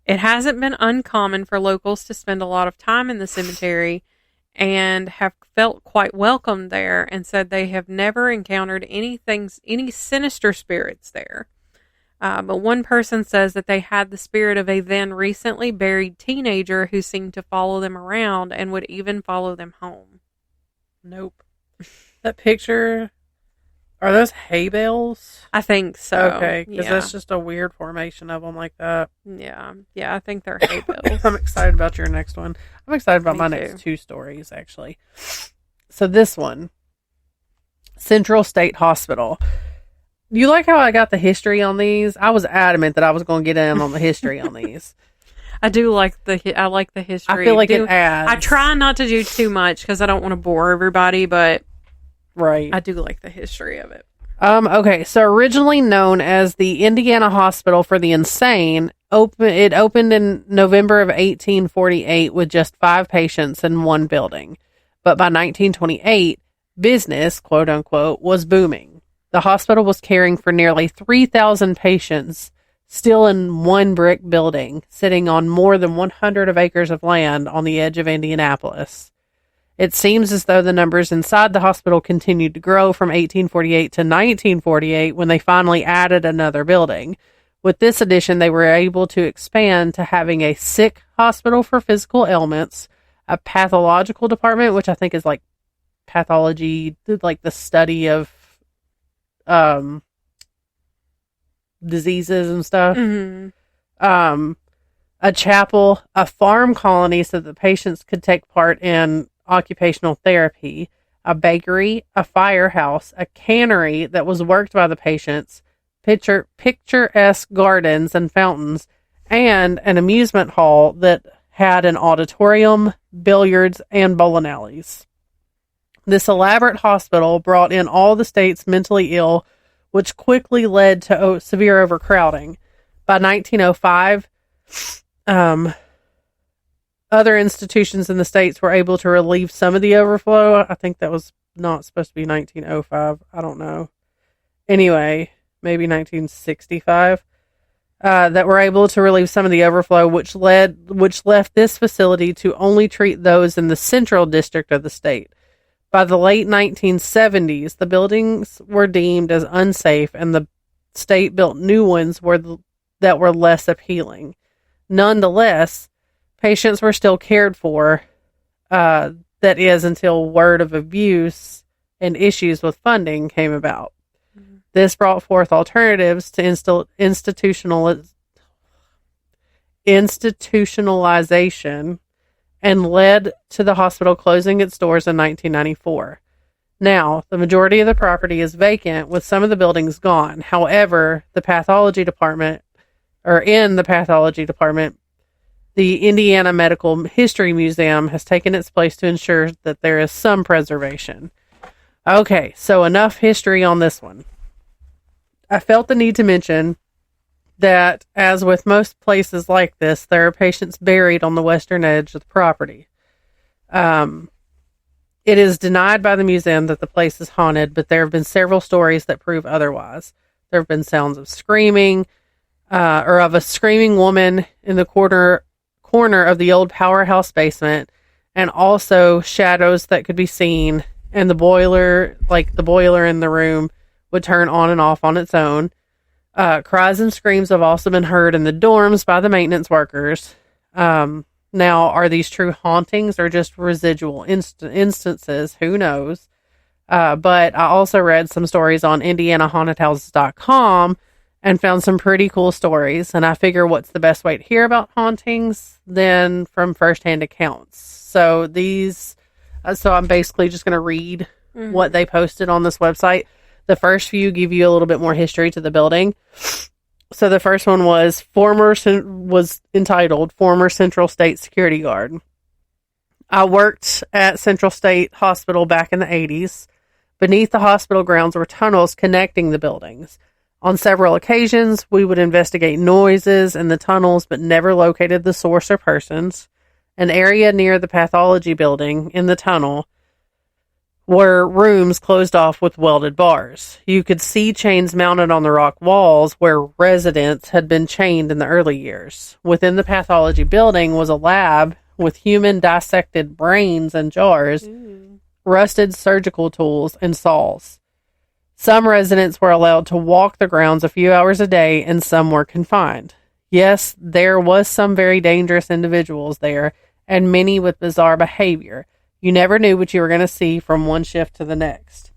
It hasn't been uncommon for locals to spend a lot of time in the cemetery and have felt quite welcome there, and said they have never encountered any sinister spirits there. But one person says that they had the spirit of a then recently buried teenager who seemed to follow them around and would even follow them home. Nope. That picture, are those hay bales? I think so. Okay, because that's just a weird formation of them like that. Yeah, I think they're hay bales. I'm excited about your next one. I'm excited about my next two stories, actually. So this one, Central State Hospital. You like how I got the history on these? I was adamant that I was going to get in on the history on these. I like the history. I feel like it adds. I try not to do too much because I don't want to bore everybody, but right, I do like the history of it. Okay, so originally known as the Indiana Hospital for the Insane, it opened in November of 1848 with just 5 patients in one building. But by 1928, business, quote unquote, was booming. The hospital was caring for nearly 3,000 patients, still in one brick building, sitting on more than 100 acres of land on the edge of Indianapolis. It seems as though the numbers inside the hospital continued to grow from 1848 to 1948 when they finally added another building. With this addition, they were able to expand to having a sick hospital for physical ailments, a pathological department, which I think is like pathology, like the study of diseases and stuff. Mm-hmm. A chapel, a farm colony so that the patients could take part in occupational therapy, a bakery, a firehouse, a cannery that was worked by the patients, picturesque gardens and fountains, and an amusement hall that had an auditorium, billiards, and bowling alleys. This elaborate hospital brought in all the state's mentally ill, which quickly led to severe overcrowding. By 1905, other institutions in the states were able to relieve some of the overflow. I think that was not supposed to be 1905. I don't know. Anyway, maybe 1965. That were able to relieve some of the overflow, which left this facility to only treat those in the central district of the state. By the late 1970s, the buildings were deemed as unsafe, and the state built new ones that were less appealing. Nonetheless, patients were still cared for, that is, until word of abuse and issues with funding came about. Mm-hmm. This brought forth alternatives to institutionalization and led to the hospital closing its doors in 1994. Now, the majority of the property is vacant, with some of the buildings gone. However, in the pathology department, the Indiana Medical History Museum has taken its place to ensure that there is some preservation. Okay, so enough history on this one. I felt the need to mention that, as with most places like this, there are patients buried on the western edge of the property. It is denied by the museum that the place is haunted, but there have been several stories that prove otherwise. There have been sounds of screaming, or of a screaming woman in the corner of the old powerhouse basement, and also shadows that could be seen, and the boiler in the room would turn on and off on its own. Cries and screams have also been heard in the dorms by the maintenance workers. Now, are these true hauntings or just residual instances? Who knows? But I also read some stories on IndianaHauntedHouses.com and found some pretty cool stories. And I figure, what's the best way to hear about hauntings than from firsthand accounts? So I'm basically just going to read what they posted on this website. The first few give you a little bit more history to the building. So the first one was entitled Former Central State Security Guard. I worked at Central State Hospital back in the 80s. Beneath the hospital grounds were tunnels connecting the buildings. On several occasions, we would investigate noises in the tunnels, but never located the source or persons. An area near the pathology building in the tunnel were rooms closed off with welded bars. You could see chains mounted on the rock walls where residents had been chained in the early years. Within the pathology building was a lab with human dissected brains in jars, rusted surgical tools, and saws. Some residents were allowed to walk the grounds a few hours a day, and some were confined. Yes, there was some very dangerous individuals there, and many with bizarre behavior. You never knew what you were going to see from one shift to the next.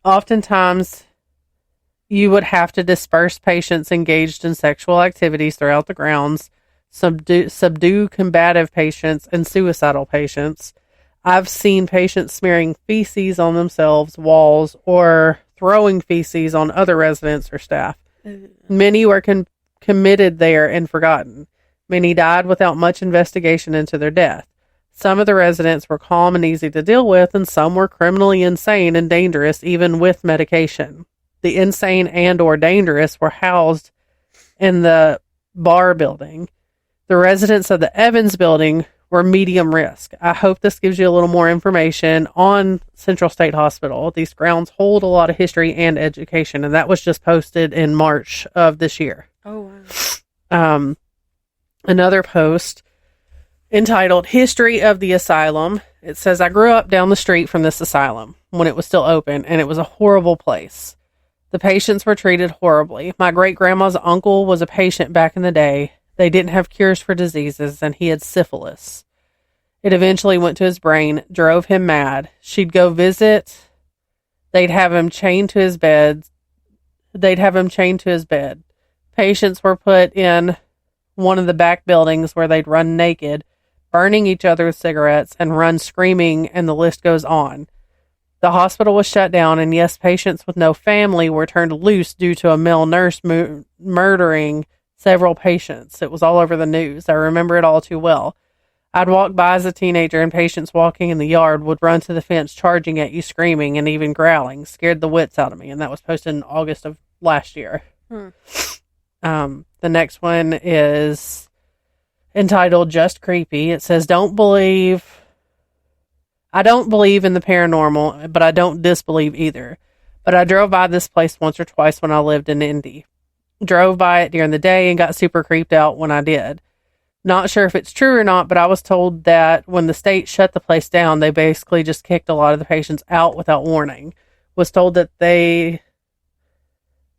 Oftentimes, you would have to disperse patients engaged in sexual activities throughout the grounds, subdue combative patients and suicidal patients. I've seen patients smearing feces on themselves, walls, or throwing feces on other residents or staff. Many were committed there and forgotten. Many died without much investigation into their death. Some of the residents were calm and easy to deal with, and some were criminally insane and dangerous even with medication. The insane and or dangerous were housed in the bar building. The residents of the Evans building were medium risk. I hope this gives you a little more information on Central State Hospital. These grounds hold a lot of history and education, and that was just posted in March of this year. Oh, wow. Another post entitled History of the Asylum. It says, I grew up down the street from this asylum when it was still open, and it was a horrible place. The patients were treated horribly. My great-grandma's uncle was a patient back in the day. They didn't have cures for diseases, and he had syphilis. It eventually went to his brain, drove him mad. She'd go visit. They'd have him chained to his bed. Patients were put in one of the back buildings where they'd run naked, burning each other with cigarettes and run screaming, and the list goes on. The hospital was shut down, and yes, patients with no family were turned loose due to a male nurse murdering several patients. It was all over the news. I remember it all too well. I'd walk by as a teenager, and patients walking in the yard would run to the fence, charging at you, screaming, and even growling. Scared the wits out of me, and that was posted in August of last year. The next one is entitled Just Creepy. It says, I don't believe in the paranormal, but I don't disbelieve either. But I drove by this place once or twice when I lived in Indy. Drove by it during the day and got super creeped out when I did. Not sure if it's true or not, but I was told that when the state shut the place down, they basically just kicked a lot of the patients out without warning. Was told that they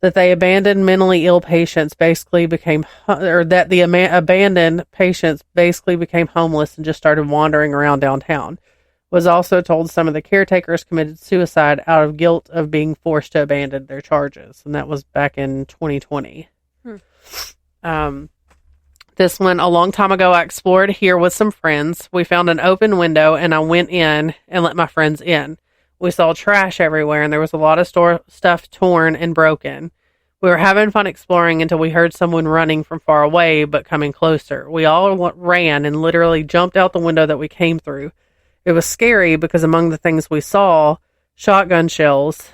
abandoned mentally ill patients that the abandoned patients basically became homeless and just started wandering around downtown. Was also told some of the caretakers committed suicide out of guilt of being forced to abandon their charges. And that was back in 2020. This one, a long time ago, I explored here with some friends. We found an open window and I went in and let my friends in. We saw trash everywhere, and there was a lot of stuff torn and broken. We were having fun exploring until we heard someone running from far away, but coming closer. We all ran and literally jumped out the window that we came through. It was scary because among the things we saw, shotgun shells,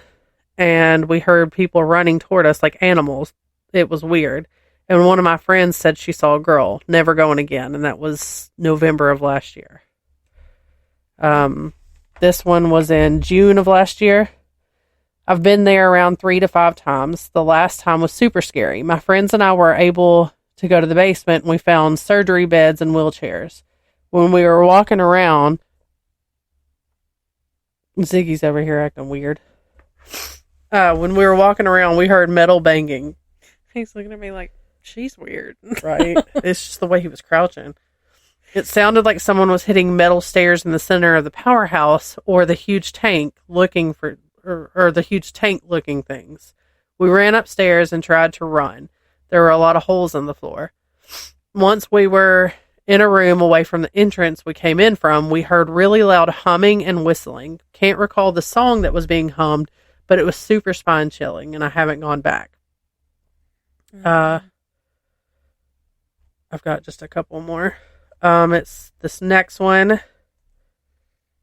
and we heard people running toward us like animals. It was weird. And one of my friends said she saw a girl. Never going again, and that was November of last year. This one was in June of last year. I've been there around 3 to 5 times. The last time was super scary. My friends and I were able to go to the basement, and we found surgery beds and wheelchairs. When we were walking around, Ziggy's over here acting weird. When we were walking around, we heard metal banging. He's looking at me like, she's weird. Right? It's just the way he was crouching. It sounded like someone was hitting metal stairs in the center of the powerhouse or the huge tank looking things. We ran upstairs and tried to run. There were a lot of holes in the floor. Once we were in a room away from the entrance we came in from, we heard really loud humming and whistling. Can't recall the song that was being hummed, but it was super spine chilling, and I haven't gone back. I've got just a couple more. It's this next one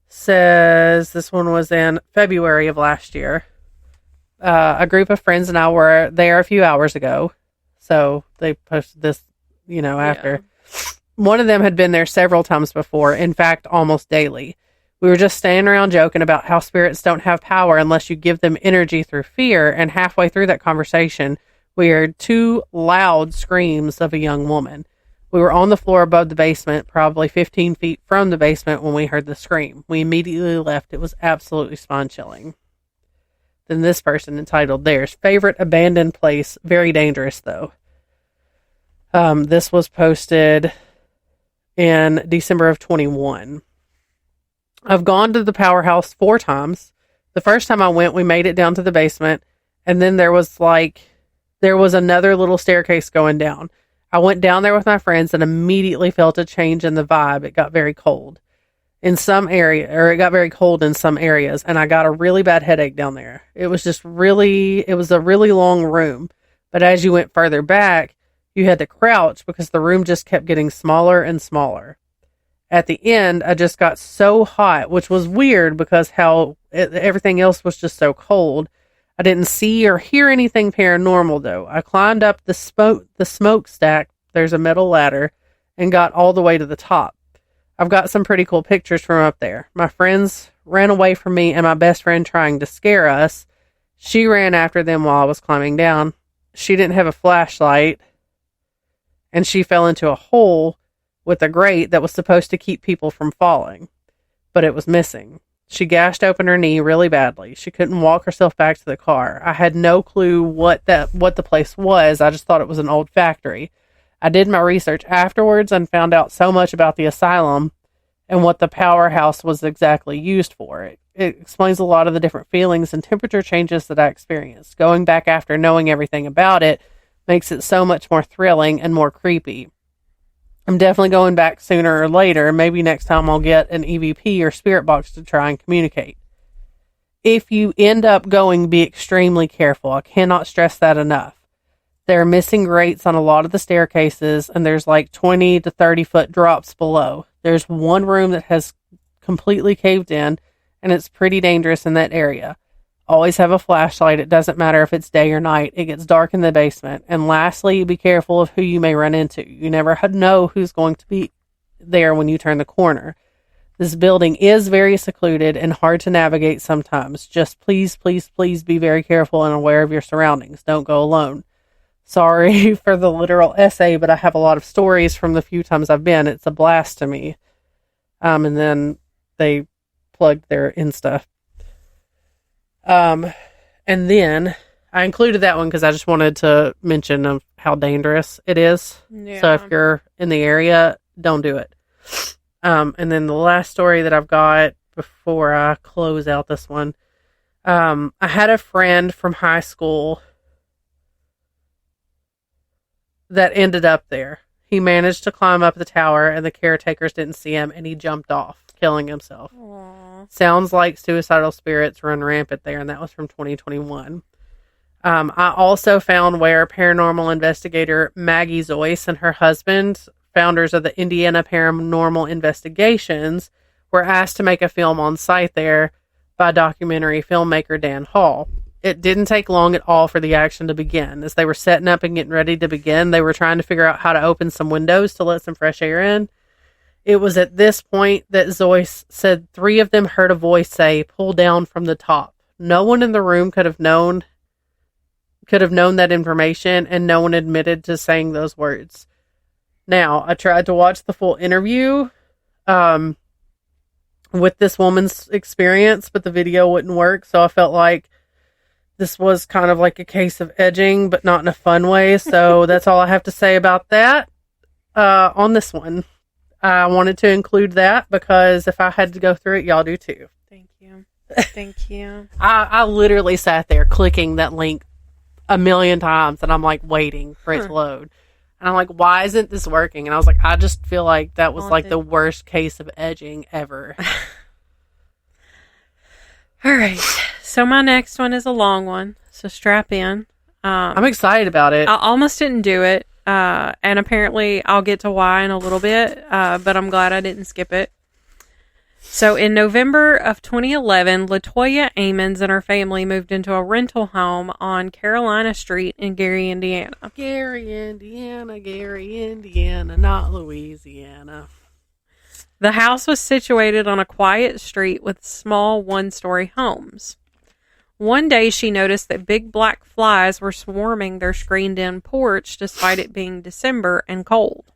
says this one was in February of last year. A group of friends and I were there a few hours ago. So they posted this, after. Yeah. One of them had been there several times before. In fact, almost daily. We were just standing around joking about how spirits don't have power unless you give them energy through fear, and halfway through that conversation, we heard 2 loud screams of a young woman. We were on the floor above the basement, probably 15 feet from the basement when we heard the scream. We immediately left. It was absolutely spine-chilling. Then this person entitled theirs, favorite abandoned place, very dangerous though. This was posted in December of 21. I've gone to the powerhouse 4 times. The first time I went, we made it down to the basement, and then there was another little staircase going down. I went down there with my friends and immediately felt a change in the vibe. It got very cold in some area, or it got very cold in some areas, and I got a really bad headache down there. It was a really long room, but as you went further back, you had to crouch because the room just kept getting smaller and smaller. At the end, I just got so hot, which was weird because everything else was just so cold. I didn't see or hear anything paranormal, though. I climbed up the smokestack, there's a metal ladder, and got all the way to the top. I've got some pretty cool pictures from up there. My friends ran away from me and my best friend trying to scare us. She ran after them while I was climbing down. She didn't have a flashlight, and she fell into a hole with a grate that was supposed to keep people from falling, but it was missing. She gashed open her knee really badly. She couldn't walk herself back to the car. I had no clue what the place was. I just thought it was an old factory. I did my research afterwards and found out so much about the asylum and what the powerhouse was exactly used for. It explains a lot of the different feelings and temperature changes that I experienced. Going back after knowing everything about it makes it so much more thrilling and more creepy. I'm definitely going back sooner or later. Maybe next time I'll get an EVP or spirit box to try and communicate. If you end up going, be extremely careful. I cannot stress that enough. There are missing grates on a lot of the staircases, and there's like 20 to 30 foot drops below. There's one room that has completely caved in, and it's pretty dangerous in that area. Always have a flashlight. It doesn't matter if it's day or night. It gets dark in the basement. And lastly, be careful of who you may run into. You never know who's going to be there when you turn the corner. This building is very secluded and hard to navigate sometimes. Just please, please, please be very careful and aware of your surroundings. Don't go alone. Sorry for the literal essay, but I have a lot of stories from the few times I've been. It's a blast to me. And then they plugged their Insta. And then I included that one because I just wanted to mention of how dangerous it is. Yeah. So if you're in the area, don't do it. And then the last story that I've got before I close out this one, I had a friend from high school that ended up there. He managed to climb up the tower and the caretakers didn't see him and he jumped off, killing himself. Aww. Sounds like suicidal spirits run rampant there, and that was from 2021. I also found where paranormal investigator Maggie Zoyce and her husband, founders of the Indiana Paranormal Investigations, were asked to make a film on site there by documentary filmmaker Dan Hall. It didn't take long at all for the action to begin. As they were setting up and getting ready to begin, they were trying to figure out how to open some windows to let some fresh air in. It was at this point that Zoyce said 3 of them heard a voice say, "Pull down from the top." No one in the room could have known that information, and no one admitted to saying those words. Now, I tried to watch the full interview with this woman's experience, but the video wouldn't work, so I felt like this was kind of like a case of edging, but not in a fun way, so that's all I have to say about that on this one. I wanted to include that because if I had to go through it, y'all do too. Thank you. Thank you. I literally sat there clicking that link a million times, and I'm like waiting for it to load. And I'm like, why isn't this working? And I was like, I just feel like that was like the worst case of edging ever. All right. So my next one is a long one. So strap in. I'm excited about it. I almost didn't do it. And apparently I'll get to why in a little bit. But I'm glad I didn't skip it. So in November of 2011, LaToya Amons and her family moved into a rental home on Carolina Street in Gary, Indiana. Gary, Indiana, not Louisiana. The house was situated on a quiet street with small one-story homes. One day she noticed that big black flies were swarming their screened-in porch despite it being December and cold.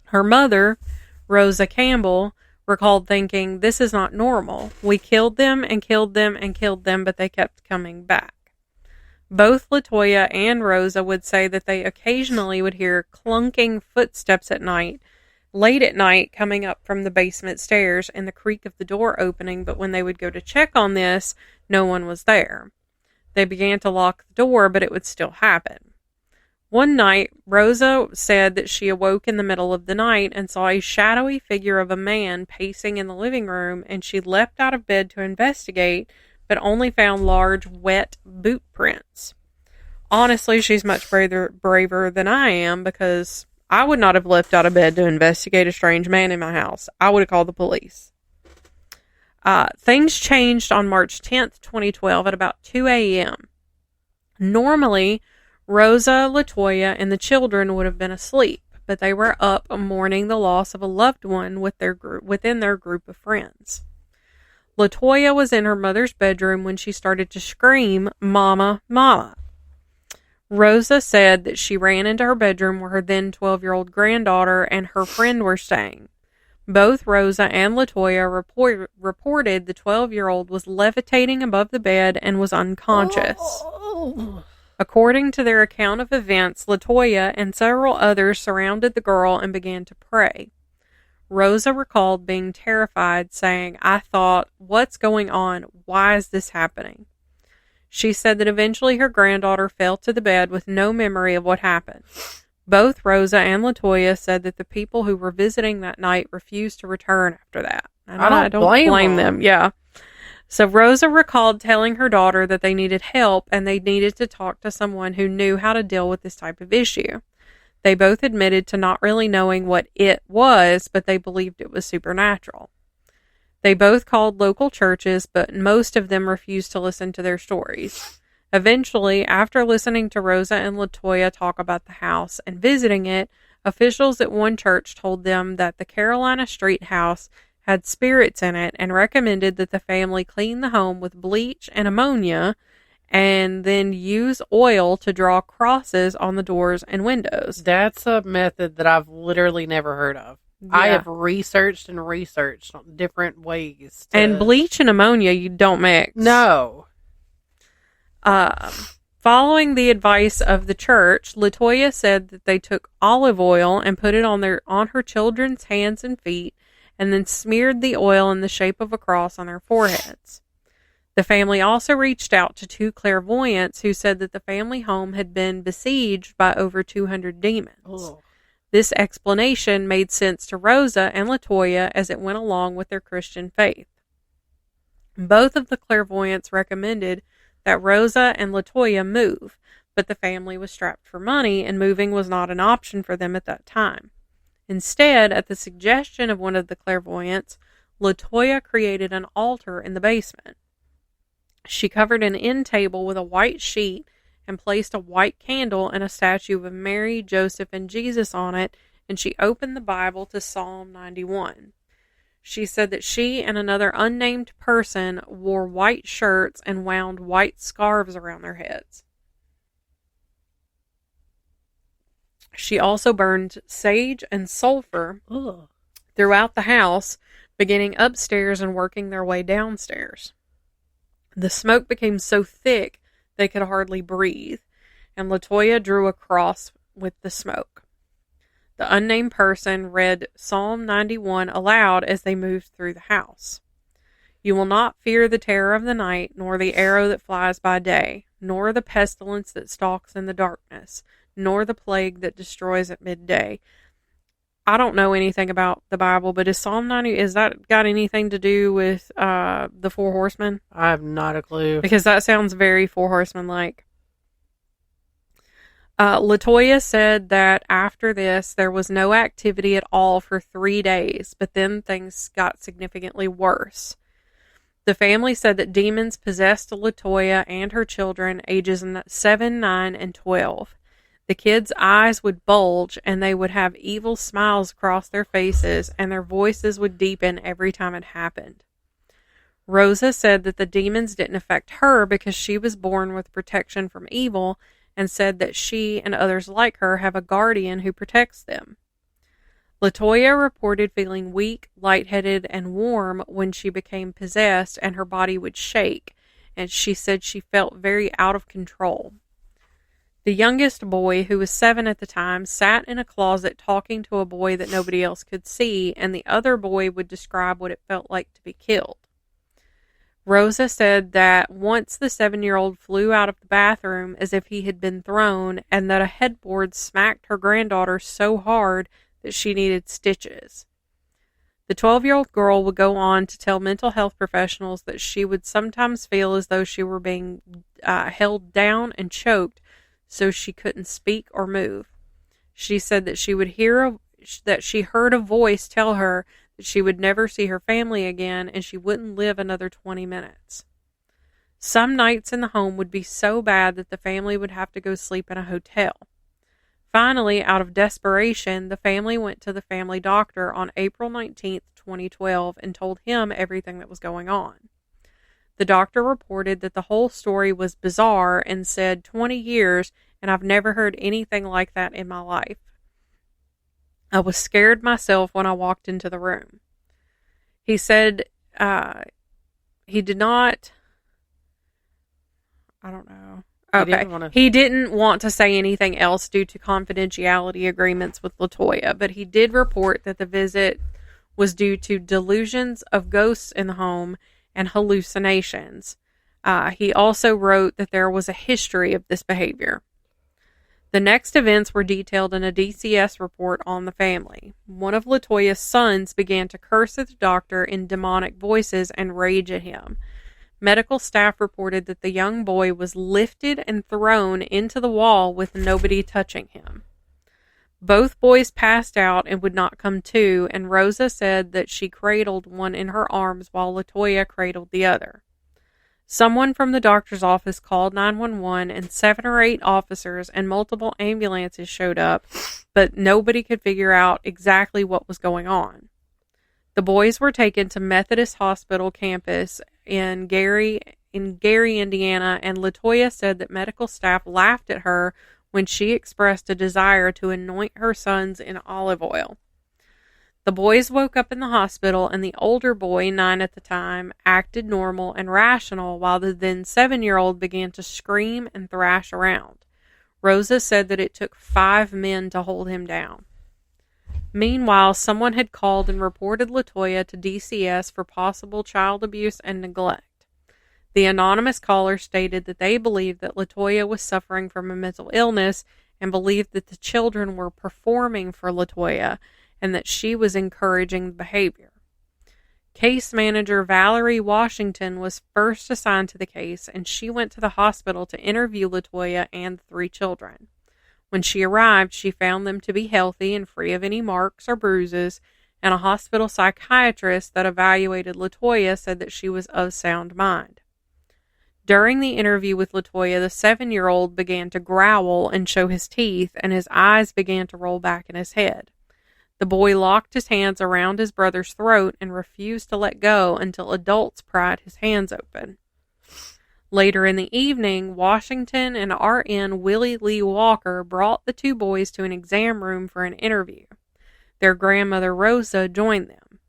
Her mother, Rosa Campbell, recalled thinking, "This is not normal. We killed them and killed them and killed them, but they kept coming back." Both LaToya and Rosa would say that they occasionally would hear clunking footsteps late at night, coming up from the basement stairs and the creak of the door opening, but when they would go to check on this, no one was there. They began to lock the door, but it would still happen. One night, Rosa said that she awoke in the middle of the night and saw a shadowy figure of a man pacing in the living room, and she leapt out of bed to investigate, but only found large, wet boot prints. Honestly, she's much braver than I am, because I would not have leapt out of bed to investigate a strange man in my house. I would have called the police. Things changed on March 10th, 2012 at about 2 a.m. Normally, Rosa, LaToya, and the children would have been asleep, but they were up mourning the loss of a loved one within their group of friends. LaToya was in her mother's bedroom when she started to scream, "Mama, Mama." Rosa said that she ran into her bedroom where her then 12-year-old granddaughter and her friend were staying. Both Rosa and LaToya reported the 12-year-old was levitating above the bed and was unconscious. Oh. According to their account of events, LaToya and several others surrounded the girl and began to pray. Rosa recalled being terrified, saying, "I thought, what's going on? Why is this happening?" She said that eventually her granddaughter fell to the bed with no memory of what happened. Both Rosa and LaToya said that the people who were visiting that night refused to return after that. And I don't blame them. Yeah. So Rosa recalled telling her daughter that they needed help and they needed to talk to someone who knew how to deal with this type of issue. They both admitted to not really knowing what it was, but they believed it was supernatural. They both called local churches, but most of them refused to listen to their stories. Eventually, after listening to Rosa and LaToya talk about the house and visiting it, officials at one church told them that the Carolina Street house had spirits in it and recommended that the family clean the home with bleach and ammonia and then use oil to draw crosses on the doors and windows. That's a method that I've literally never heard of. Yeah. I have researched on different ways. And bleach and ammonia you don't mix. No. Following the advice of the church, LaToya said that they took olive oil and put it on her children's hands and feet and then smeared the oil in the shape of a cross on their foreheads. The family also reached out to 2 clairvoyants who said that the family home had been besieged by over 200 demons. Oh. This explanation made sense to Rosa and LaToya as it went along with their Christian faith. Both of the clairvoyants recommended that Rosa and LaToya move, but the family was strapped for money and moving was not an option for them at that time. Instead, at the suggestion of one of the clairvoyants, LaToya created an altar in the basement. She covered an end table with a white sheet and placed a white candle and a statue of Mary, Joseph, and Jesus on it, and she opened the Bible to Psalm 91. She said that she and another unnamed person wore white shirts and wound white scarves around their heads. She also burned sage and sulfur throughout the house, beginning upstairs and working their way downstairs. The smoke became so thick they could hardly breathe, and LaToya drew a cross with the smoke. The unnamed person read Psalm 91 aloud as they moved through the house. "You will not fear the terror of the night, nor the arrow that flies by day, nor the pestilence that stalks in the darkness, nor the plague that destroys at midday." I don't know anything about the Bible, but is that got anything to do with the 4 horsemen? I have not a clue. Because that sounds very 4 horsemen-like. LaToya said that after this, there was no activity at all for 3 days, but then things got significantly worse. The family said that demons possessed LaToya and her children, ages 7, 9, and 12. The kids' eyes would bulge, and they would have evil smiles across their faces, and their voices would deepen every time it happened. Rosa said that the demons didn't affect her because she was born with protection from evil, and said that she and others like her have a guardian who protects them. LaToya reported feeling weak, lightheaded, and warm when she became possessed, and her body would shake, and she said she felt very out of control. The youngest boy, who was 7 at the time, sat in a closet talking to a boy that nobody else could see, and the other boy would describe what it felt like to be killed. Rosa said that once the 7-year-old flew out of the bathroom as if he had been thrown, and that a headboard smacked her granddaughter so hard that she needed stitches. The 12-year-old girl would go on to tell mental health professionals that she would sometimes feel as though she were being held down and choked so she couldn't speak or move. She said that she heard a voice tell her that she would never see her family again and she wouldn't live another 20 minutes. Some nights in the home would be so bad that the family would have to go sleep in a hotel. Finally, out of desperation, the family went to the family doctor on April 19th, 2012, and told him everything that was going on. The doctor reported that the whole story was bizarre and said, 20 years, and I've never heard anything like that in my life. I was scared myself when I walked into the room. He said he did not... I don't know. Okay. He didn't want to say anything else due to confidentiality agreements with LaToya, but he did report that the visit was due to delusions of ghosts in the home and hallucinations. He also wrote that there was a history of this behavior. The next events were detailed in a DCS report on the family. One of LaToya's sons began to curse at the doctor in demonic voices and rage at him. Medical staff reported that the young boy was lifted and thrown into the wall with nobody touching him. Both boys passed out and would not come to, and Rosa said that she cradled one in her arms while LaToya cradled the other. Someone from the doctor's office called 911, and 7 or 8 officers and multiple ambulances showed up, but nobody could figure out exactly what was going on. The boys were taken to Methodist Hospital campus in Gary, Indiana, and LaToya said that medical staff laughed at her when she expressed a desire to anoint her sons in olive oil. The boys woke up in the hospital, and the older boy, 9 at the time, acted normal and rational, while the then 7-year-old began to scream and thrash around. Rosa said that it took 5 men to hold him down. Meanwhile, someone had called and reported LaToya to DCS for possible child abuse and neglect. The anonymous caller stated that they believed that LaToya was suffering from a mental illness and believed that the children were performing for LaToya and that she was encouraging the behavior. Case manager Valerie Washington was first assigned to the case, and she went to the hospital to interview LaToya and the 3 children. When she arrived, she found them to be healthy and free of any marks or bruises, and a hospital psychiatrist that evaluated LaToya said that she was of sound mind. During the interview with LaToya, the 7-year-old began to growl and show his teeth, and his eyes began to roll back in his head. The boy locked his hands around his brother's throat and refused to let go until adults pried his hands open. Later in the evening, Washington and RN Willie Lee Walker brought the 2 boys to an exam room for an interview. Their grandmother Rosa joined them.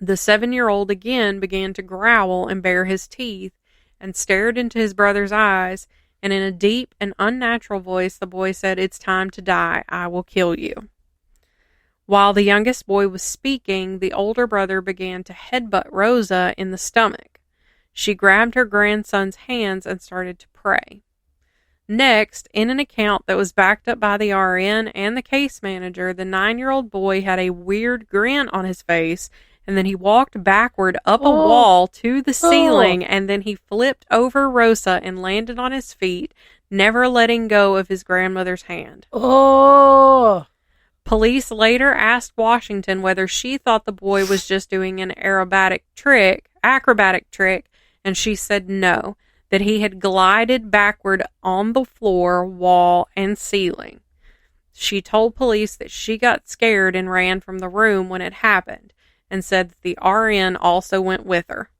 The 7-year-old again began to growl and bare his teeth and stared into his brother's eyes, and in a deep and unnatural voice the boy said, "It's time to die. I will kill you." While the youngest boy was speaking, the older brother began to headbutt Rosa in the stomach. She grabbed her grandson's hands and started to pray. Next, in an account that was backed up by the RN and the case manager, the 9-year-old boy had a weird grin on his face, and then he walked backward up a wall to the ceiling, and then he flipped over Rosa and landed on his feet, never letting go of his grandmother's hand. Police later asked Washington whether she thought the boy was just doing an acrobatic trick, and she said no. that he had glided backward on the floor, wall, and ceiling. She told police that she got scared and ran from the room when it happened, and said that the RN also went with her.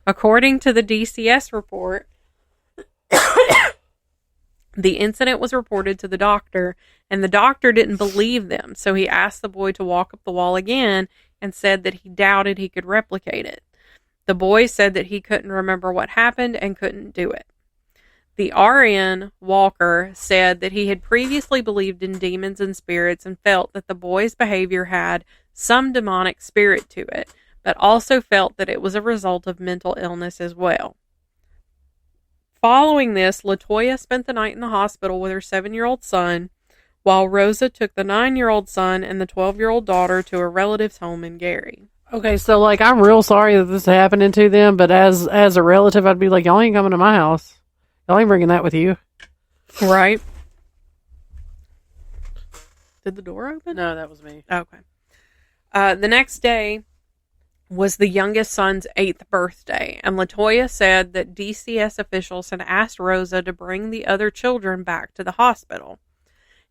According to the DCS report, the incident was reported to the doctor, and the doctor didn't believe them, so he asked the boy to walk up the wall again and said that he doubted he could replicate it. The boy said that he couldn't remember what happened and couldn't do it. The RN, Walker, said that he had previously believed in demons and spirits and felt that the boy's behavior had some demonic spirit to it, but also felt that it was a result of mental illness as well. Following this, LaToya spent the night in the hospital with her 7-year-old son, while Rosa took the 9-year-old son and the 12-year-old daughter to a relative's home in Gary. Okay, so, like, I'm real sorry that this is happening to them, but as a relative, I'd be like, y'all ain't coming to my house. Y'all ain't bringing that with you. Right. Did the door open? No, that was me. Okay. The next day was the youngest son's 8th birthday, and LaToya said that DCS officials had asked Rosa to bring the other children back to the hospital.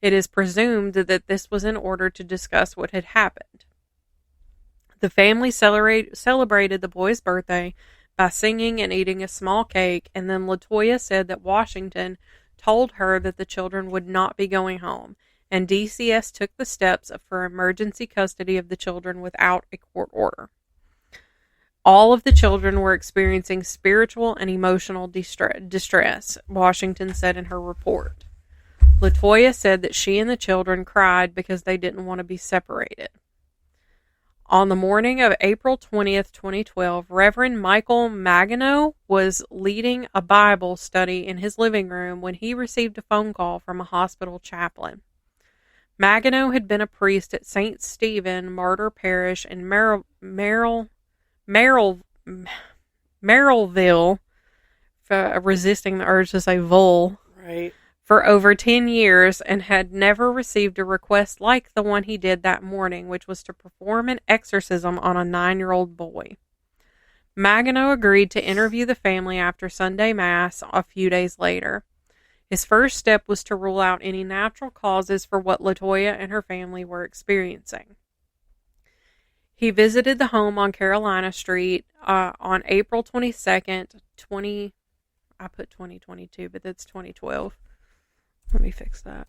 It is presumed that this was in order to discuss what had happened. The family celebrated the boy's birthday by singing and eating a small cake, and then LaToya said that Washington told her that the children would not be going home, and DCS took the steps for emergency custody of the children without a court order. All of the children were experiencing spiritual and emotional distress, Washington said in her report. LaToya said that she and the children cried because they didn't want to be separated. On the morning of April 20th, 2012, Reverend Michael Magano was leading a Bible study in his living room when he received a phone call from a hospital chaplain. Magano had been a priest at St. Stephen Martyr Parish in Merrillville, resisting the urge to say Vole, Right. for over 10 years and had never received a request like the one he did that morning, which was to perform an exorcism on a 9-year-old boy. Magano agreed to interview the family after Sunday Mass a few days later. His first step was to rule out any natural causes for what LaToya and her family were experiencing. He visited the home on Carolina Street on April 22nd, I put 2022, but that's 2012. Let me fix that.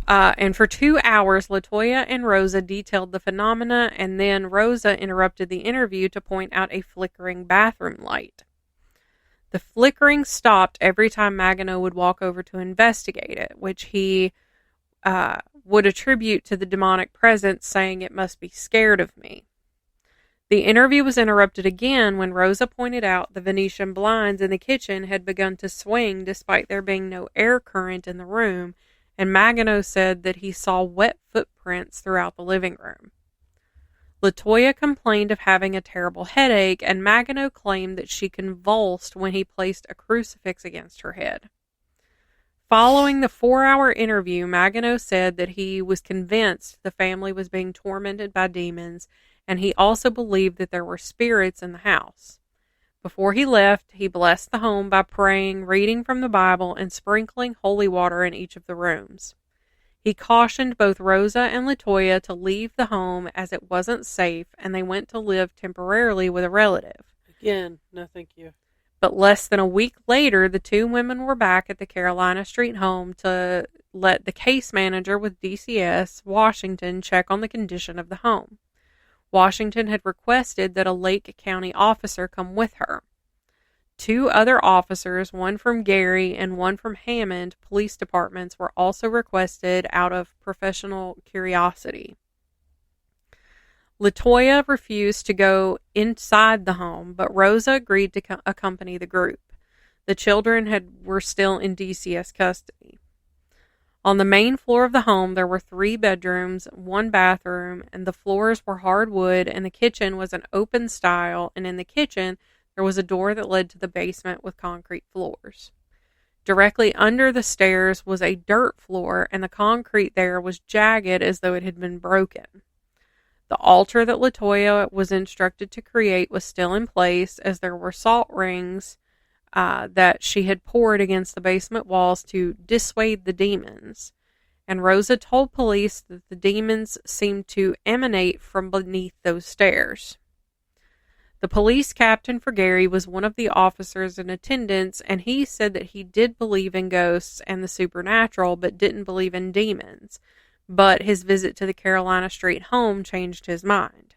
And for 2 hours, LaToya and Rosa detailed the phenomena, and then Rosa interrupted the interview to point out a flickering bathroom light. The flickering stopped every time Magano would walk over to investigate it, which he would attribute to the demonic presence, saying it must be scared of me. The interview was interrupted again when Rosa pointed out the Venetian blinds in the kitchen had begun to swing despite there being no air current in the room, and Magano said that he saw wet footprints throughout the living room. LaToya complained of having a terrible headache, and Magano claimed that she convulsed when he placed a crucifix against her head. Following the 4-hour interview, Magano said that he was convinced the family was being tormented by demons, and he also believed that there were spirits in the house. Before he left, he blessed the home by praying, reading from the Bible, and sprinkling holy water in each of the rooms. He cautioned both Rosa and LaToya to leave the home as it wasn't safe, and they went to live temporarily with a relative. Again, no thank you. But less than a week later, the two women were back at the Carolina Street home to let the case manager with DCS, Washington, check on the condition of the home. Washington had requested that a Lake County officer come with her. 2 other officers, one from Gary and one from Hammond police departments, were also requested out of professional curiosity. LaToya refused to go inside the home, but Rosa agreed to accompany the group. The children were still in DCS custody. On the main floor of the home, there were 3 bedrooms, 1 bathroom, and the floors were hardwood, and the kitchen was an open style, and in the kitchen, there was a door that led to the basement with concrete floors. Directly under the stairs was a dirt floor, and the concrete there was jagged as though it had been broken. The altar that LaToya was instructed to create was still in place, as there were salt rings that she had poured against the basement walls to dissuade the demons. And Rosa told police that the demons seemed to emanate from beneath those stairs. The police captain for Gary was one of the officers in attendance, and he said that he did believe in ghosts and the supernatural, but didn't believe in demons. But his visit to the Carolina Street home changed his mind.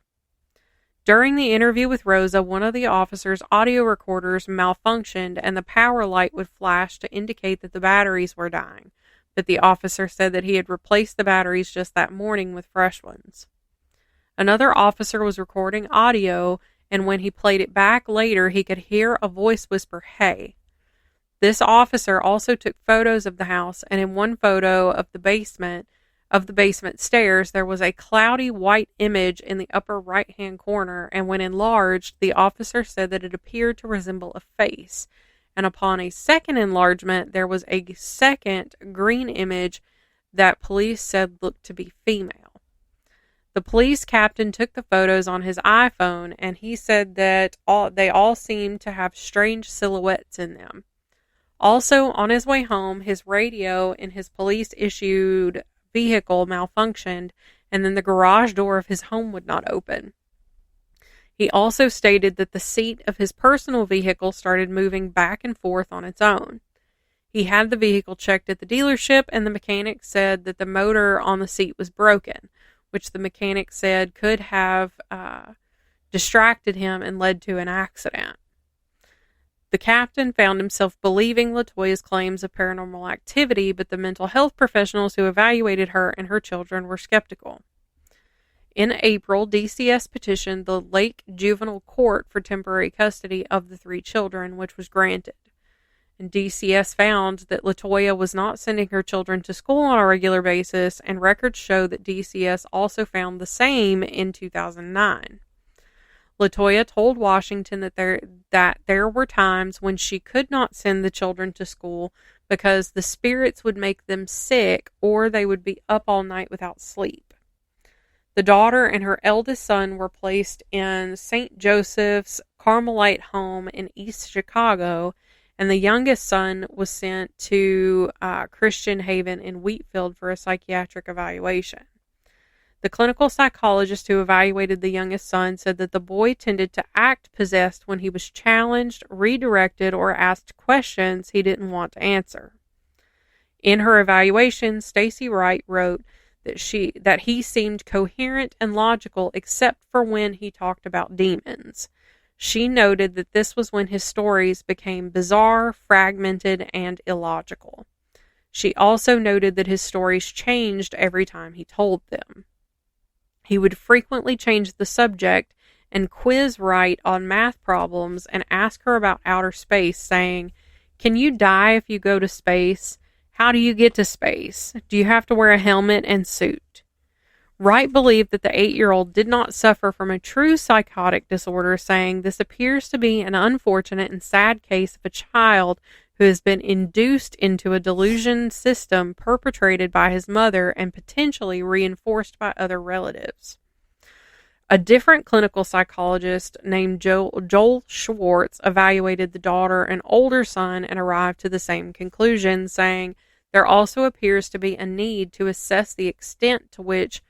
During the interview with Rosa, one of the officers' audio recorders malfunctioned and the power light would flash to indicate that the batteries were dying. But the officer said that he had replaced the batteries just that morning with fresh ones. Another officer was recording audio, and when he played it back later, he could hear a voice whisper, "Hey." This officer also took photos of the house, and in one photo of the basement stairs, there was a cloudy white image in the upper right-hand corner, and when enlarged, the officer said that it appeared to resemble a face. And upon a second enlargement, there was a second green image that police said looked to be female. The police captain took the photos on his iPhone, and he said that they all seemed to have strange silhouettes in them. Also, on his way home, his radio in his police-issued vehicle malfunctioned, and then the garage door of his home would not open. He also stated that the seat of his personal vehicle started moving back and forth on its own. He had the vehicle checked at the dealership, and the mechanic said that the motor on the seat was broken, which the mechanic said could have distracted him and led to an accident. The captain found himself believing LaToya's claims of paranormal activity, but the mental health professionals who evaluated her and her children were skeptical. In April, DCS petitioned the Lake Juvenile Court for temporary custody of the 3 children, which was granted. And DCS found that LaToya was not sending her children to school on a regular basis, and records show that DCS also found the same in 2009. LaToya told Washington that there were times when she could not send the children to school because the spirits would make them sick or they would be up all night without sleep. The daughter and her eldest son were placed in St. Joseph's Carmelite home in East Chicago, and the youngest son was sent to Christian Haven in Wheatfield for a psychiatric evaluation. The clinical psychologist who evaluated the youngest son said that the boy tended to act possessed when he was challenged, redirected, or asked questions he didn't want to answer. In her evaluation, Stacy Wright wrote that he seemed coherent and logical except for when he talked about demons. She noted that this was when his stories became bizarre, fragmented, and illogical. She also noted that his stories changed every time he told them. He would frequently change the subject and quiz Wright on math problems and ask her about outer space, saying, "Can you die if you go to space? How do you get to space? Do you have to wear a helmet and suit?" Wright believed that the 8-year-old did not suffer from a true psychotic disorder, saying, "This appears to be an unfortunate and sad case of a child who has been induced into a delusion system perpetrated by his mother and potentially reinforced by other relatives." A different clinical psychologist named Joel Schwartz evaluated the daughter and older son and arrived to the same conclusion, saying, "There also appears to be a need to assess the extent to which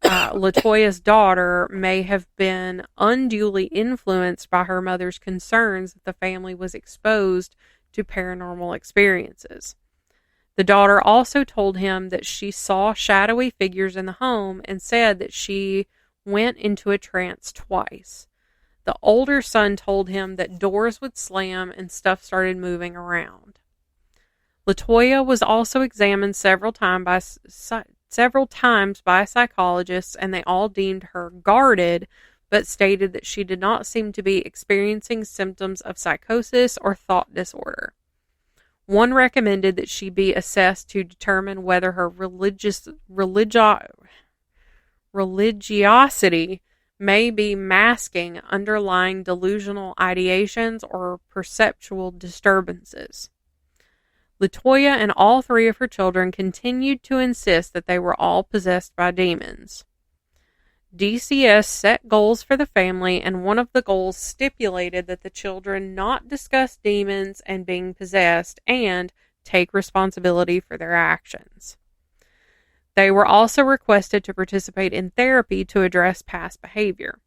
LaToya's daughter may have been unduly influenced by her mother's concerns that the family was exposed to paranormal experiences." The daughter also told him that she saw shadowy figures in the home and said that she went into a trance twice. The older son told him that doors would slam and stuff started moving around. LaToya was also examined several times by psychologists, and they all deemed her guarded, but stated that she did not seem to be experiencing symptoms of psychosis or thought disorder. One recommended that she be assessed to determine whether her religiosity may be masking underlying delusional ideations or perceptual disturbances. LaToya and all 3 of her children continued to insist that they were all possessed by demons. DCS set goals for the family, and one of the goals stipulated that the children not discuss demons and being possessed and take responsibility for their actions. They were also requested to participate in therapy to address past behavior.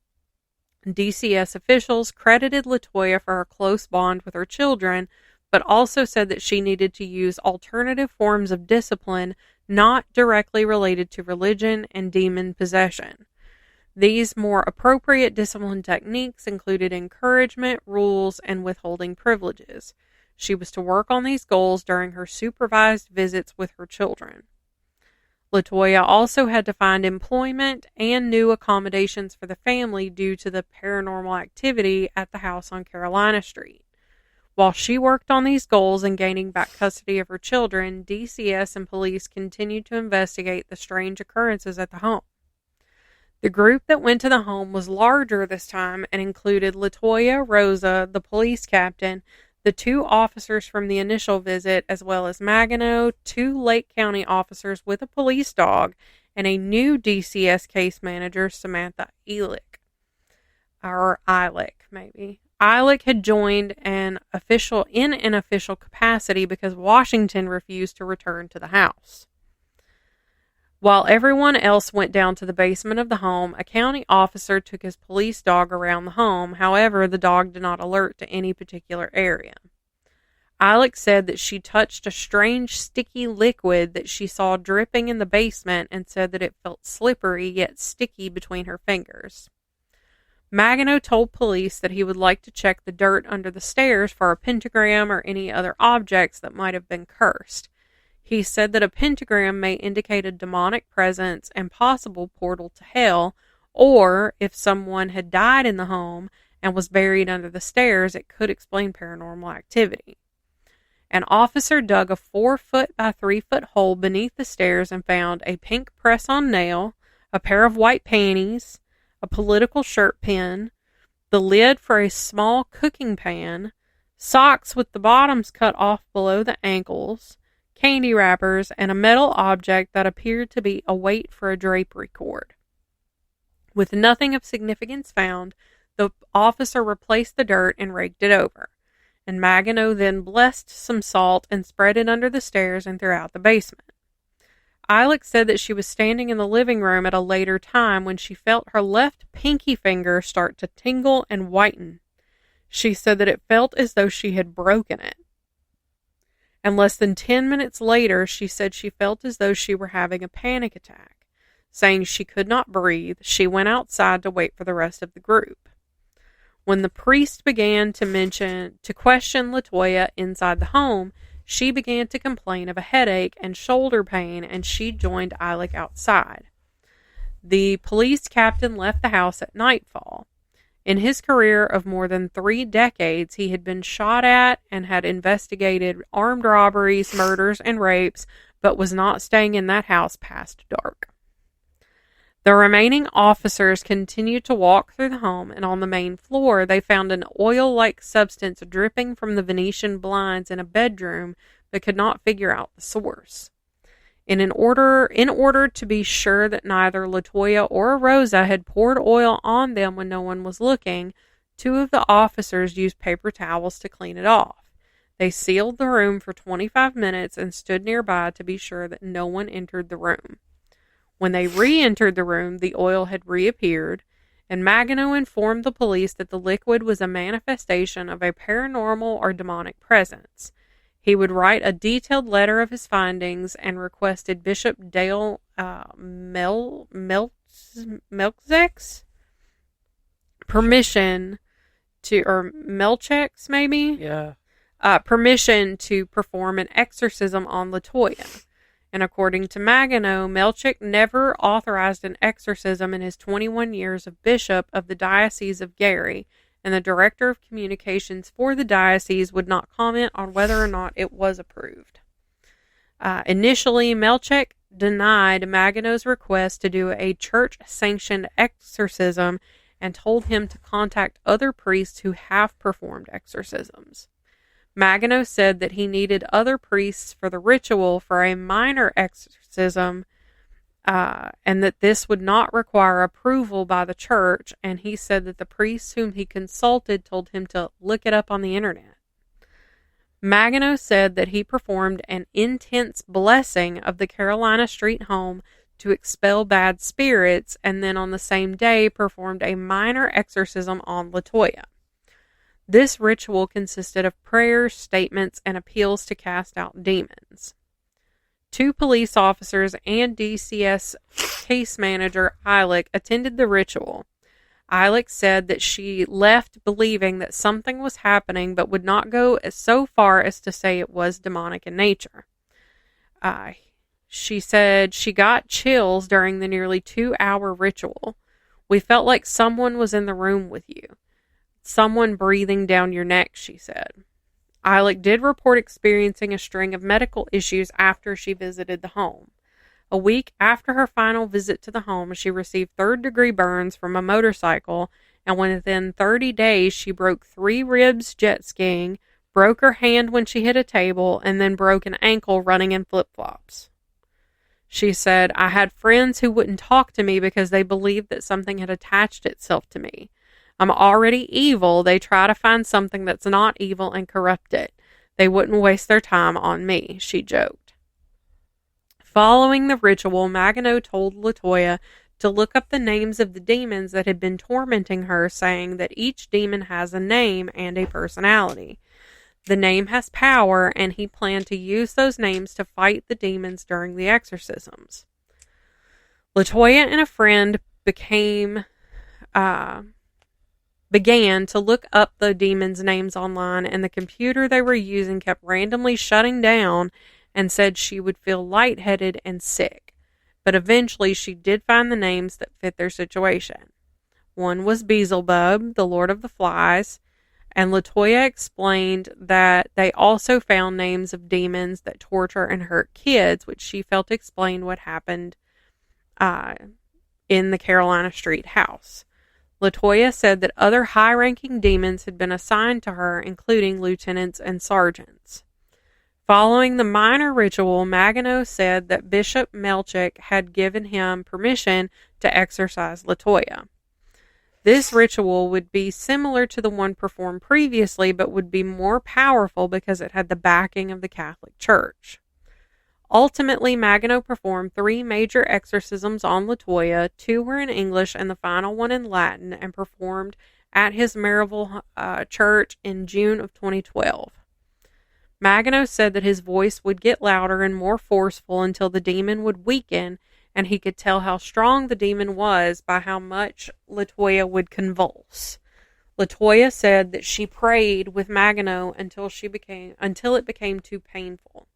DCS officials credited LaToya for her close bond with her children, but also said that she needed to use alternative forms of discipline not directly related to religion and demon possession. These more appropriate discipline techniques included encouragement, rules, and withholding privileges. She was to work on these goals during her supervised visits with her children. LaToya also had to find employment and new accommodations for the family due to the paranormal activity at the house on Carolina Street. While she worked on these goals and gaining back custody of her children, DCS and police continued to investigate the strange occurrences at the home. The group that went to the home was larger this time and included LaToya, Rosa, the police captain, the 2 officers from the initial visit, as well as Magano, 2 Lake County officers with a police dog, and a new DCS case manager, Samantha Ehrlich. Or Ehrlich, maybe. Ehrlich had joined in an official capacity because Washington refused to return to the house. While everyone else went down to the basement of the home, a county officer took his police dog around the home. However, the dog did not alert to any particular area. Alex said that she touched a strange sticky liquid that she saw dripping in the basement and said that it felt slippery yet sticky between her fingers. Magano told police that he would like to check the dirt under the stairs for a pentagram or any other objects that might have been cursed. He said that a pentagram may indicate a demonic presence and possible portal to hell, or if someone had died in the home and was buried under the stairs, it could explain paranormal activity. An officer dug a 4-foot by 3-foot hole beneath the stairs and found a pink press-on nail, a pair of white panties, a political shirt pin, the lid for a small cooking pan, socks with the bottoms cut off below the ankles, candy wrappers, and a metal object that appeared to be a weight for a drapery cord. With nothing of significance found, the officer replaced the dirt and raked it over, and Magano then blessed some salt and spread it under the stairs and throughout the basement. Alex said that she was standing in the living room at a later time when she felt her left pinky finger start to tingle and whiten. She said that it felt as though she had broken it. And less than 10 minutes later, she said she felt as though she were having a panic attack. Saying she could not breathe, she went outside to wait for the rest of the group. When the priest began to question LaToya inside the home, she began to complain of a headache and shoulder pain, and she joined Ehrlich outside. The police captain left the house at nightfall. In his career of more than 3 decades, he had been shot at and had investigated armed robberies, murders, and rapes, but was not staying in that house past dark. The remaining officers continued to walk through the home, and on the main floor, they found an oil-like substance dripping from the Venetian blinds in a bedroom, but could not figure out the source. In order to be sure that neither LaToya or Rosa had poured oil on them when no one was looking, 2 of the officers used paper towels to clean it off. They sealed the room for 25 minutes and stood nearby to be sure that no one entered the room. When they re-entered the room, the oil had reappeared, and Magano informed the police that the liquid was a manifestation of a paranormal or demonic presence. He would write a detailed letter of his findings and requested Bishop Dale Melchek's permission to, or Melchek's maybe? Yeah. Permission to perform an exorcism on LaToya. And according to Magano, Melchek never authorized an exorcism in his 21 years of bishop of the Diocese of Gary, and the director of communications for the diocese would not comment on whether or not it was approved. Initially, Melchek denied Magano's request to do a church-sanctioned exorcism and told him to contact other priests who have performed exorcisms. Magano said that he needed other priests for the ritual for a minor exorcism and that this would not require approval by the church, and he said that the priests whom he consulted told him to look it up on the internet. Magano said that he performed an intense blessing of the Carolina Street home to expel bad spirits, and then on the same day performed a minor exorcism on LaToya. This ritual consisted of prayers, statements, and appeals to cast out demons. 2 police officers and DCS case manager Eilick attended the ritual. Eilick said that she left believing that something was happening, but would not go so far as to say it was demonic in nature. She said she got chills during the nearly 2-hour ritual. We felt like someone was in the room with you. Someone breathing down your neck, she said. Eilick did report experiencing a string of medical issues after she visited the home. A week after her final visit to the home, she received third-degree burns from a motorcycle, and within 30 days, she broke 3 ribs jet skiing, broke her hand when she hit a table, and then broke an ankle running in flip-flops. She said, I had friends who wouldn't talk to me because they believed that something had attached itself to me. I'm already evil. They try to find something that's not evil and corrupt it. They wouldn't waste their time on me, she joked. Following the ritual, Magano told LaToya to look up the names of the demons that had been tormenting her, saying that each demon has a name and a personality. The name has power, and he planned to use those names to fight the demons during the exorcisms. LaToya and a friend began to look up the demons' names online, and the computer they were using kept randomly shutting down and said she would feel lightheaded and sick. But eventually she did find the names that fit their situation. One was Beelzebub, the Lord of the Flies, and LaToya explained that they also found names of demons that torture and hurt kids, which she felt explained what happened in the Carolina Street house. LaToya said that other high-ranking demons had been assigned to her, including lieutenants and sergeants. Following the minor ritual, Magano said that Bishop Melchick had given him permission to exorcise LaToya. This ritual would be similar to the one performed previously, but would be more powerful because it had the backing of the Catholic Church. Ultimately, Magano performed 3 major exorcisms on LaToya. 2 were in English and the final one in Latin, and performed at his Maryville church in June of 2012. Magano said that his voice would get louder and more forceful until the demon would weaken, and he could tell how strong the demon was by how much LaToya would convulse. LaToya said that she prayed with Magano until it became too painful.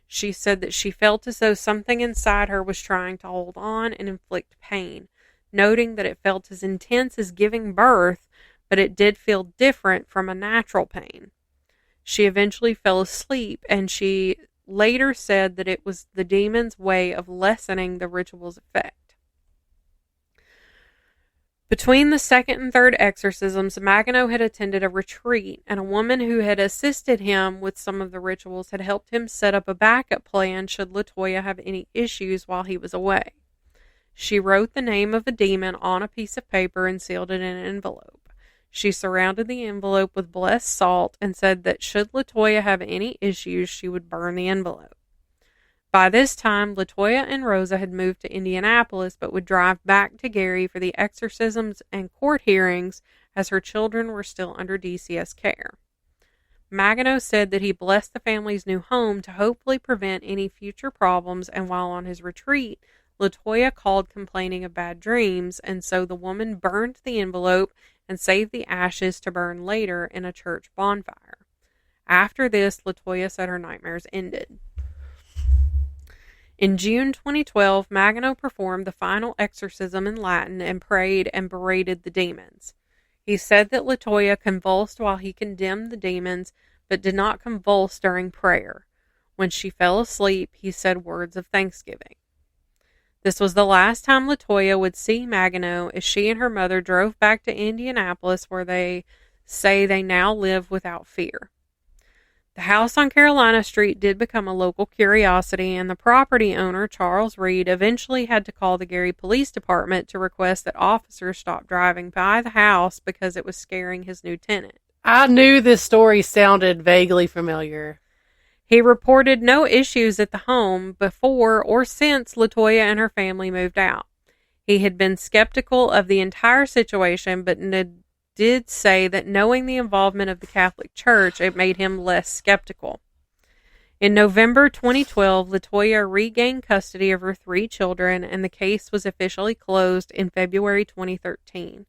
She said that she felt as though something inside her was trying to hold on and inflict pain, noting that it felt as intense as giving birth, but it did feel different from a natural pain. She eventually fell asleep, and she later said that it was the demon's way of lessening the ritual's effect. Between the second and third exorcisms, Magano had attended a retreat, and a woman who had assisted him with some of the rituals had helped him set up a backup plan should LaToya have any issues while he was away. She wrote the name of a demon on a piece of paper and sealed it in an envelope. She surrounded the envelope with blessed salt and said that should LaToya have any issues, she would burn the envelope. By this time, LaToya and Rosa had moved to Indianapolis, but would drive back to Gary for the exorcisms and court hearings as her children were still under DCS care. Magano said that he blessed the family's new home to hopefully prevent any future problems, and while on his retreat, LaToya called complaining of bad dreams, and so the woman burned the envelope and saved the ashes to burn later in a church bonfire. After this, LaToya said her nightmares ended. In June 2012, Magano performed the final exorcism in Latin and prayed and berated the demons. He said that LaToya convulsed while he condemned the demons, but did not convulse during prayer. When she fell asleep, he said words of thanksgiving. This was the last time LaToya would see Magano as she and her mother drove back to Indianapolis, where they say they now live without fear. The house on Carolina Street did become a local curiosity, and the property owner, Charles Reed, eventually had to call the Gary Police Department to request that officers stop driving by the house because it was scaring his new tenant. I knew this story sounded vaguely familiar. He reported no issues at the home before or since LaToya and her family moved out. He had been skeptical of the entire situation, but did say that knowing the involvement of the Catholic Church, it made him less skeptical. In November 2012, LaToya regained custody of her 3 children, and the case was officially closed in February 2013.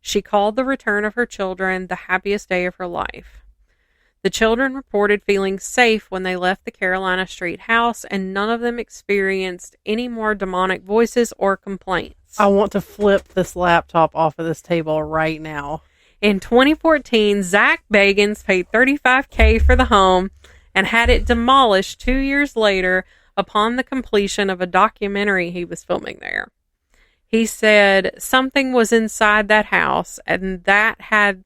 She called the return of her children the happiest day of her life. The children reported feeling safe when they left the Carolina Street house, and none of them experienced any more demonic voices or complaints. I want to flip this laptop off of this table right now. In 2014, Zach Bagans paid $35,000 for the home and had it demolished 2 years later upon the completion of a documentary he was filming there. He said something was inside that house and that had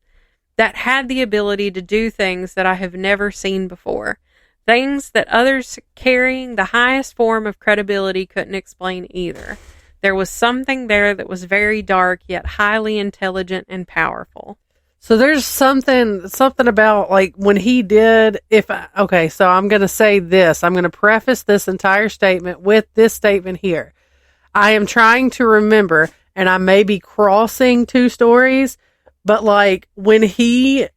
the ability to do things that I have never seen before. Things that others carrying the highest form of credibility couldn't explain either. There was something there that was very dark, yet highly intelligent and powerful. So there's something about, like, when he did, so I'm going to say this. I'm going to preface this entire statement with this statement here. I am trying to remember, and I may be crossing 2 stories, but, like, when he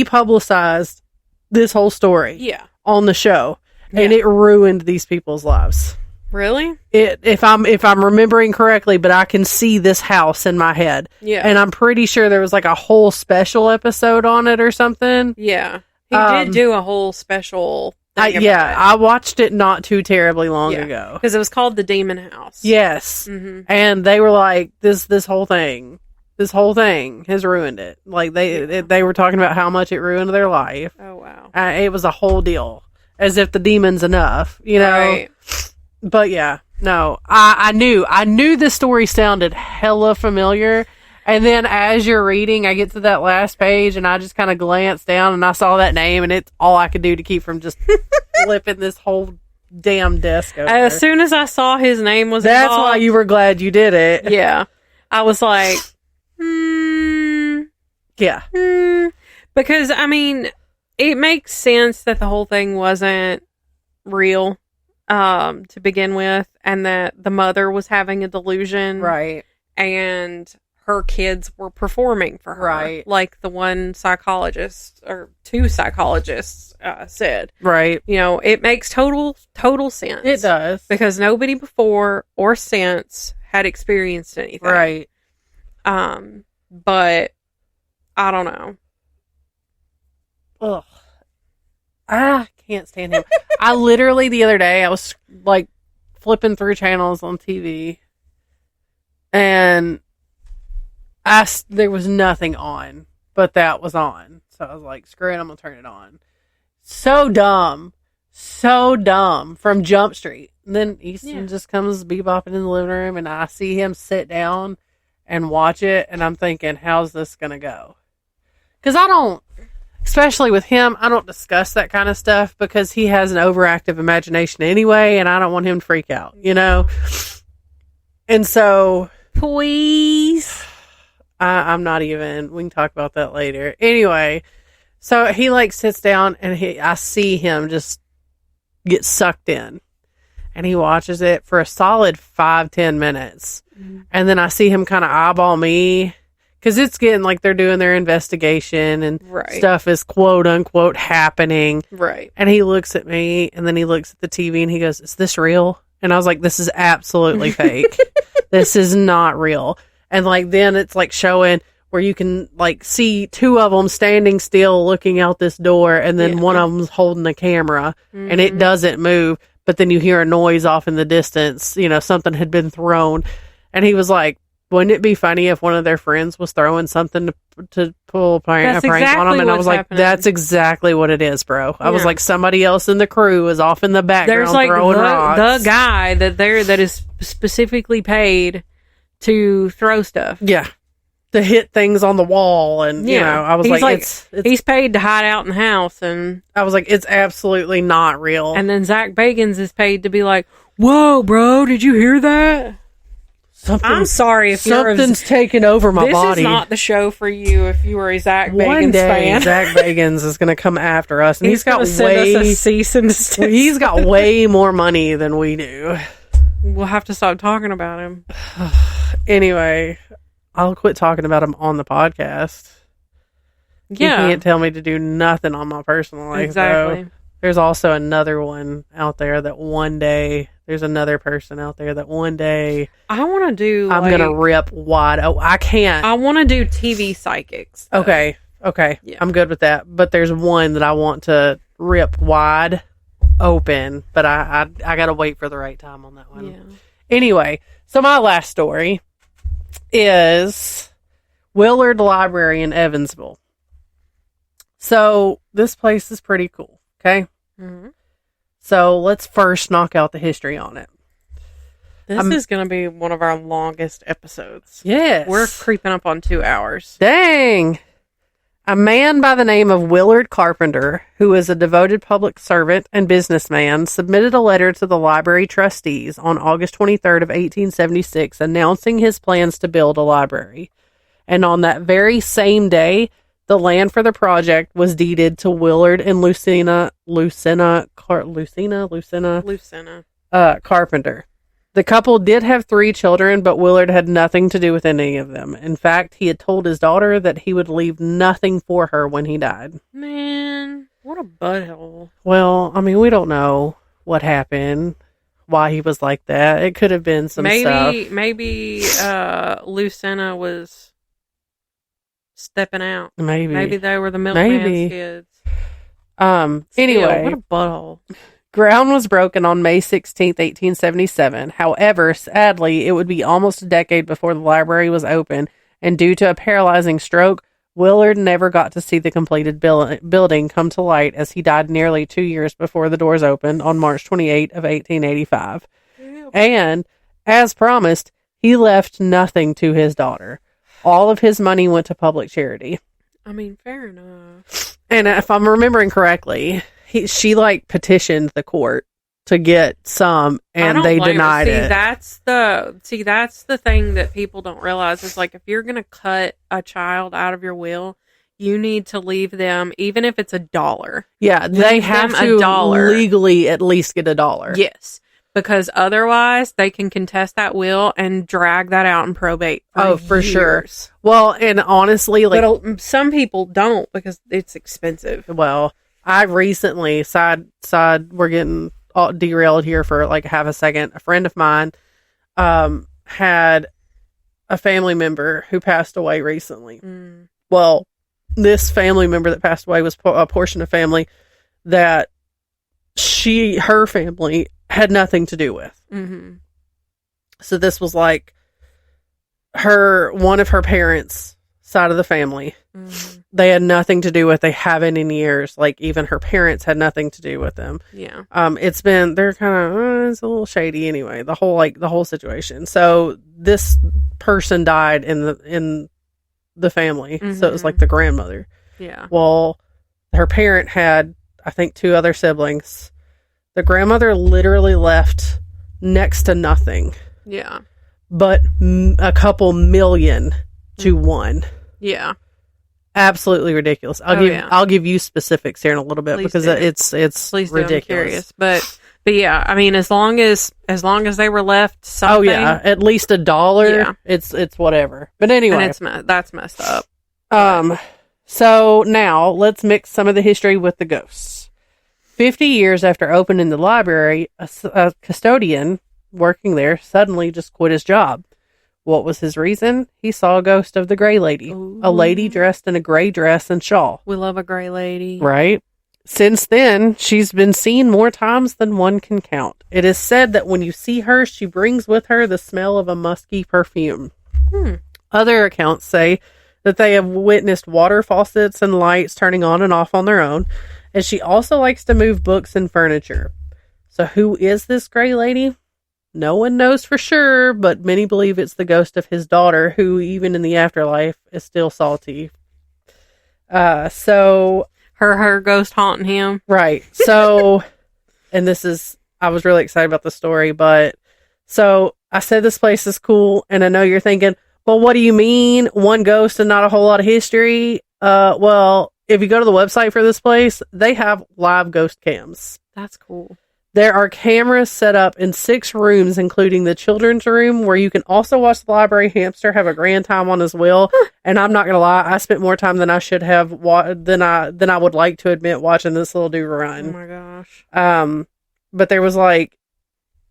publicized this whole story on the show, and it ruined these people's lives. Really? If I'm remembering correctly, but I can see this house in my head. Yeah. And I'm pretty sure there was like a whole special episode on it or something. Yeah. He did do a whole special thing about it. I watched it not too terribly long ago. Because it was called The Demon House. Yes. Mm-hmm. And they were like, this whole thing has ruined it. Like they were talking about how much it ruined their life. Oh, wow. It was a whole deal. As if the demon's enough, you know? Right. But yeah, no, I knew this story sounded hella familiar. And then as you're reading, I get to that last page and I just kind of glanced down and I saw that name and it's all I could do to keep from just flipping this whole damn desk over. As soon as I saw his name was That's involved, why you were glad you did it. Yeah. I was like, Yeah. Because, I mean, it makes sense that the whole thing wasn't real. To begin with, and that the mother was having a delusion, Right, and her kids were performing for her, right, like the one psychologist or 2 psychologists said, right. You know, it makes total sense. It does, because nobody before or since had experienced anything, right. But I don't know. Ugh. I can't stand him. I literally, the other day, I was, like, flipping through channels on TV, and there was nothing on, but that was on. So I was like, screw it, I'm going to turn it on. So dumb from Jump Street. And then Easton just comes bebopping in the living room, and I see him sit down and watch it, and I'm thinking, how's this going to go? Because especially with him, I don't discuss that kind of stuff because he has an overactive imagination anyway, and I don't want him to freak out, you know? And so... Please. I'm not even... We can talk about that later. Anyway, so he, like, sits down, and I see him just get sucked in. And he watches it for a solid 5-10 minutes. Mm-hmm. And then I see him kind of eyeball me... Because it's getting like they're doing their investigation and stuff is quote unquote happening. Right. And he looks at me and then he looks at the TV and he goes, "Is this real?" And I was like, "This is absolutely fake. This is not real." And like then it's like showing where you can like see 2 of them standing still looking out this door and then one of them's holding the camera and it doesn't move. But then you hear a noise off in the distance. You know, something had been thrown. And he was like, wouldn't it be funny if one of their friends was throwing something to pull a prank on them? And I was like, that's exactly what it is, bro. I was like, somebody else in the crew is off in the background throwing rocks. The guy that is specifically paid to throw stuff. Yeah. to hit things on the wall, and you know, I was it's he's paid to hide out in the house, and I was like, it's absolutely not real. And then Zach Bagans is paid to be like, "Whoa, bro, did you hear that?" I'm sorry if something's taken over my body. This is not the show for you if you were a Zach Bagans One day, fan. Zach Bagans is going to come after us, and he's got send us a cease and desist. He's got way more money than we do. We'll have to stop talking about him. Anyway, I'll quit talking about him on the podcast. Yeah. You can't tell me to do nothing on my personal life. Exactly. Though. There's also another one out there that one day, there's another person out there that one day I want to do. I'm going to rip wide. Oh, I can't. I want to do TV psychics. Though. Okay. Yeah. I'm good with that. But there's one that I want to rip wide open, but I got to wait for the right time on that one. Yeah. Anyway, so my last story is Willard Library in Evansville. So this place is pretty cool. Okay. Mm-hmm. So let's first knock out the history on it. This is going to be one of our longest episodes. Yes. We're creeping up on 2 hours. Dang. A man by the name of Willard Carpenter, who is a devoted public servant and businessman, submitted a letter to the library trustees on August 23rd of 1876 announcing his plans to build a library. And on that very same day, the land for the project was deeded to Willard and Lucina Carpenter. The couple did have 3 children, but Willard had nothing to do with any of them. In fact, he had told his daughter that he would leave nothing for her when he died. Man, what a butthole. Well, I mean, we don't know what happened, why he was like that. It could have been some stuff. Maybe Lucina was stepping out. Maybe they were the milkman's kids. Anyway, what a butthole. Ground was broken on May 16th, 1877. However, sadly, it would be almost a decade before the library was open, and due to a paralyzing stroke, Willard never got to see the completed building come to light, as he died nearly 2 years before the doors opened on March 28 of 1885. Ew. And, as promised, he left nothing to his daughter. All of his money went to public charity. I mean, fair enough. And if I'm remembering correctly, she petitioned the court to get some, and they denied it. That's the thing that people don't realize is if you're going to cut a child out of your will, you need to leave them, even if it's $1. Yeah, they have to legally at least get $1. Yes. Because otherwise, they can contest that will and drag that out in probate. For years. Sure. Well, and honestly, but some people don't because it's expensive. Well, I recently we're getting derailed here for half a second. A friend of mine had a family member who passed away recently. Mm. Well, this family member that passed away was a portion of family that her family had nothing to do with. Mm-hmm. So this was one of her parents' side of the family. Mm-hmm. They had nothing to do with. They haven't in years. Even her parents had nothing to do with them. Yeah. They're kind of it's a little shady anyway. The whole situation. So this person died in the family. Mm-hmm. So it was the grandmother. Yeah. Well, her parent had, I think, 2 other siblings. The grandmother literally left next to nothing. Yeah. But a couple million to one. Yeah. Absolutely ridiculous. I'll give you specifics here in a little bit. Please because do. It's Please ridiculous. Do. I'm curious. But yeah, I mean, as long as they were left something. Oh yeah, at least $1. Yeah. It's whatever. But anyway, and that's messed up. So now let's mix some of the history with the ghosts. 50 years after opening the library, a custodian working there suddenly just quit his job. What was his reason? He saw a ghost of the Gray Lady. Ooh. A lady dressed in a gray dress and shawl. We love a gray lady. Right? Since then, she's been seen more times than one can count. It is said that when you see her, she brings with her the smell of a musky perfume. Other accounts say that they have witnessed water faucets and lights turning on and off on their own. And she also likes to move books and furniture. So who is this Gray Lady? No one knows for sure, but many believe it's the ghost of his daughter, who even in the afterlife is still salty. So Her ghost haunting him. right. So, and I was really excited about the story, but so I said this place is cool, and I know you're thinking, well, what do you mean? One ghost and not a whole lot of history? Well, if you go to the website for this place, they have live ghost cams. That's cool. There are cameras set up in 6 rooms, including the children's room, where you can also watch the library hamster have a grand time on his wheel. And I'm not gonna lie, I spent more time than I should have than I would like to admit watching this little dude run. Oh my gosh. But there was like,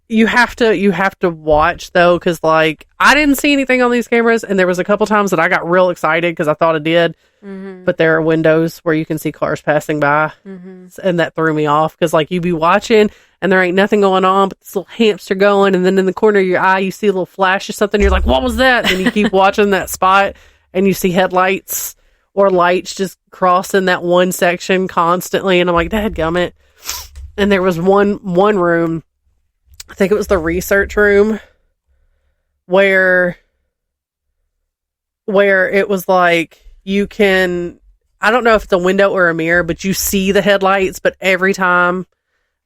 you have to watch though, because like I didn't see anything on these cameras, and there was a couple times that I got real excited because I thought it did. Mm-hmm. But there are windows where you can see cars passing by, and that threw me off because like you be watching and there ain't nothing going on, but this little hamster going, and then in the corner of your eye you see a little flash or something. You're like, what was that? And you keep watching that spot, and you see headlights or lights just crossing that one section constantly, and I'm like, dadgummit. And there was one room, I think it was the research room, where it was like you can, I don't know if it's a window or a mirror, but you see the headlights, but every time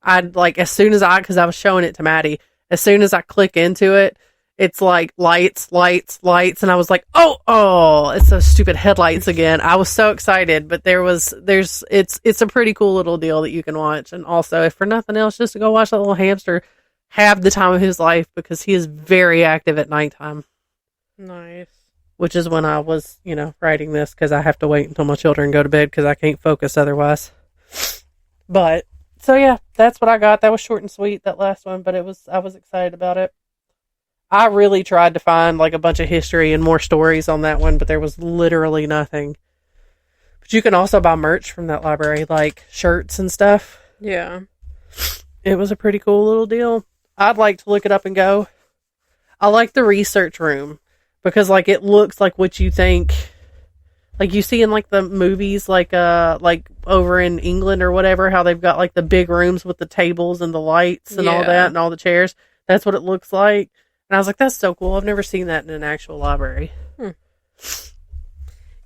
because I was showing it to Maddie, as soon as I click into it, it's like lights, and I was like, oh, it's those stupid headlights again. I was so excited, but it's a pretty cool little deal that you can watch. And also, if for nothing else, just to go watch that little hamster have the time of his life, because he is very active at nighttime. Nice. Which is when I was, writing this, because I have to wait until my children go to bed because I can't focus otherwise. But, so yeah, that's what I got. That was short and sweet, that last one, but I was excited about it. I really tried to find like a bunch of history and more stories on that one, but there was literally nothing. But you can also buy merch from that library, like shirts and stuff. Yeah. It was a pretty cool little deal. I'd like to look it up and go. I like the research room because like it looks like what you think, like you see in like the movies, like over in England or whatever, how they've got like the big rooms with the tables and the lights and all that and all the chairs. That's what it looks like. And I was like, that's so cool. I've never seen that in an actual library.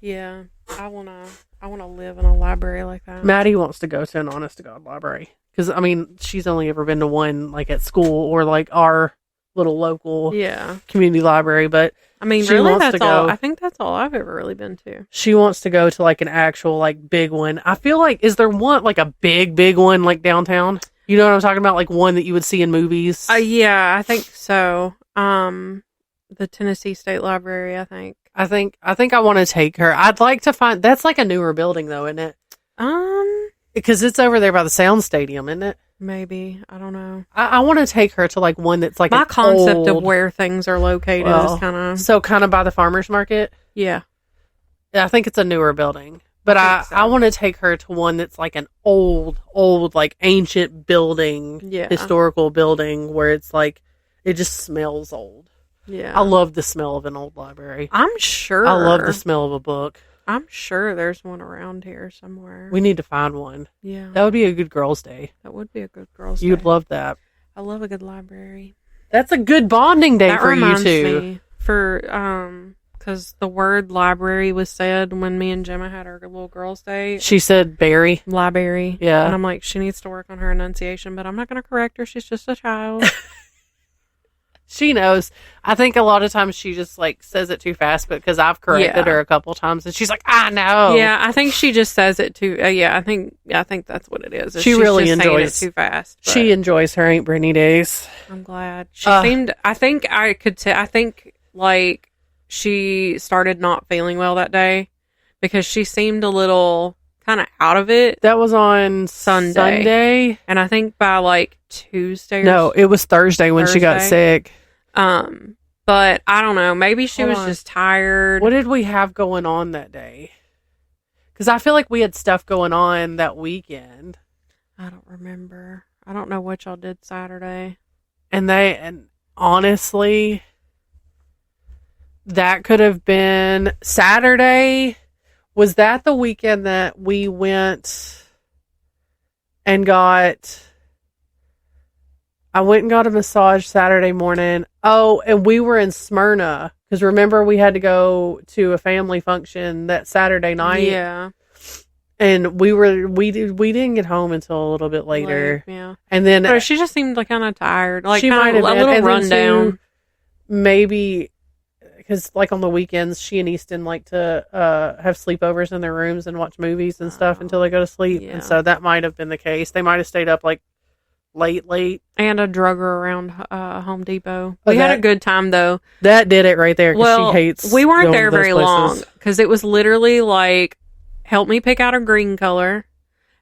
Yeah, I wanna live in a library like that. Maddie wants to go to an honest to God library. Because, I mean, she's only ever been to one, like, at school or, like, our little local community library. But, I mean, really, that's all. I think that's all I've ever really been to. She wants to go to, like, an actual, like, big one. I feel like, is there one, like, a big one, like, downtown? You know what I'm talking about? Like, one that you would see in movies? Yeah, I think so. The Tennessee State Library, I think. I think I want to take her. I'd like to find, that's, like, a newer building, though, isn't it? Because it's over there by the Sound Stadium, isn't it? Maybe. I don't know. I want to take her to, like, one that's, like, my concept of where things are located is kind of... So, kind of by the farmer's market? Yeah. I think it's a newer building. But I want to take her to one that's, like, an old, like, ancient building, historical building, where it's, like, it just smells old. Yeah. I love the smell of an old library. I'm sure. I love the smell of a book. I'm sure there's one around here somewhere. We need to find one. Yeah. That would be a good girls' day. That would be a good girls' day. You'd love that. I love a good library. That's a good bonding day for you two. That reminds me, because the word library was said when me and Gemma had our little girls' day. She said berry. Library. Yeah. And I'm like, she needs to work on her enunciation, but I'm not going to correct her. She's just a child. She knows. I think a lot of times she just like says it too fast, but because I've corrected her a couple times, and she's like, "I know." Yeah, I think she just says it too. I think that's what it is. She really enjoys it too fast. She enjoys her Ain't Brittany days. I'm glad she seemed. I think I could say. I think like she started not feeling well that day because she seemed a little kind of out of it. That was on Sunday. And I think by like Tuesday. No, it was Thursday when she got sick. But I don't know. Maybe she was just tired. What did we have going on that day? Because I feel like we had stuff going on that weekend. I don't remember. I don't know what y'all did Saturday. And honestly, that could have been Saturday. Was that the weekend that we went and got I went and got a massage Saturday morning. Oh, and we were in Smyrna because remember we had to go to a family function that Saturday night. Yeah. And we didn't get home until a little bit later. Yeah. And then but she just seemed like kind of tired. Like she might have a been. little And rundown. Maybe because like on the weekends, she and Easton like to have sleepovers in their rooms and watch movies and stuff until they go to sleep. Yeah. And so that might have been the case. They might have stayed up like late. And I drug her around Home Depot. We had a good time though. That did it right there because she hates. We weren't going there to those very places. long because it was literally like, help me pick out a green color,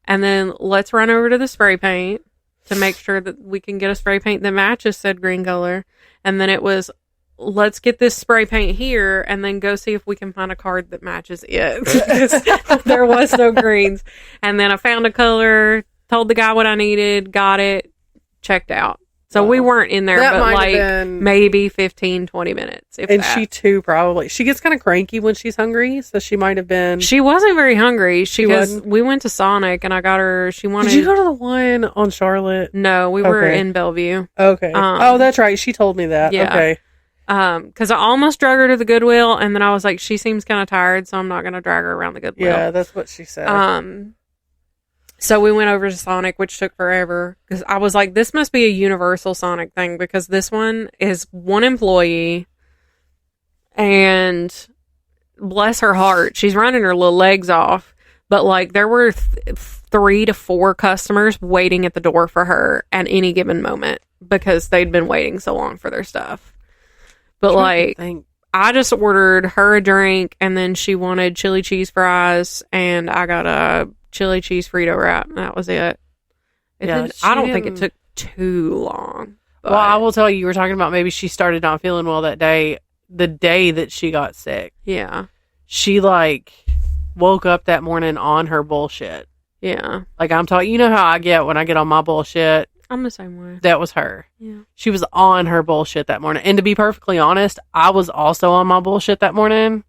and then let's run over to the spray paint to make sure that we can get a spray paint that matches said green color. And then it was, let's get this spray paint here and then go see if we can find a card that matches it. There was no greens. And then I found a color, told the guy what I needed, got it, checked out. So we weren't in there, but like maybe 15, 20 minutes. And that. She too, probably. She gets kind of cranky when she's hungry, so she might have been. She wasn't very hungry because we went to Sonic and I got her. She wanted. Did you go to the one on Charlotte? No, we were in Bellevue. Okay. Oh, that's right. She told me that. Yeah. Okay. Because I almost drug her to the Goodwill, and then I was like, she seems kind of tired, so I'm not going to drag her around the Goodwill. Yeah, that's what she said. So we went over to Sonic, which took forever because I was like, this must be a universal Sonic thing because this one is one employee and bless her heart, she's running her little legs off. But like there were 3 to 4 customers waiting at the door for her at any given moment because they'd been waiting so long for their stuff. But like, I just ordered her a drink and then she wanted chili cheese fries and I got a chili cheese Frito wrap. And that was it. I don't think it took too long. But. Well, I will tell you, you were talking about maybe she started not feeling well that day. The day that she got sick. Yeah. She like woke up that morning on her bullshit. Yeah. Like I'm talking, you know how I get when I get on my bullshit. I'm the same way. That was her. Yeah. She was on her bullshit that morning. And to be perfectly honest, I was also on my bullshit that morning.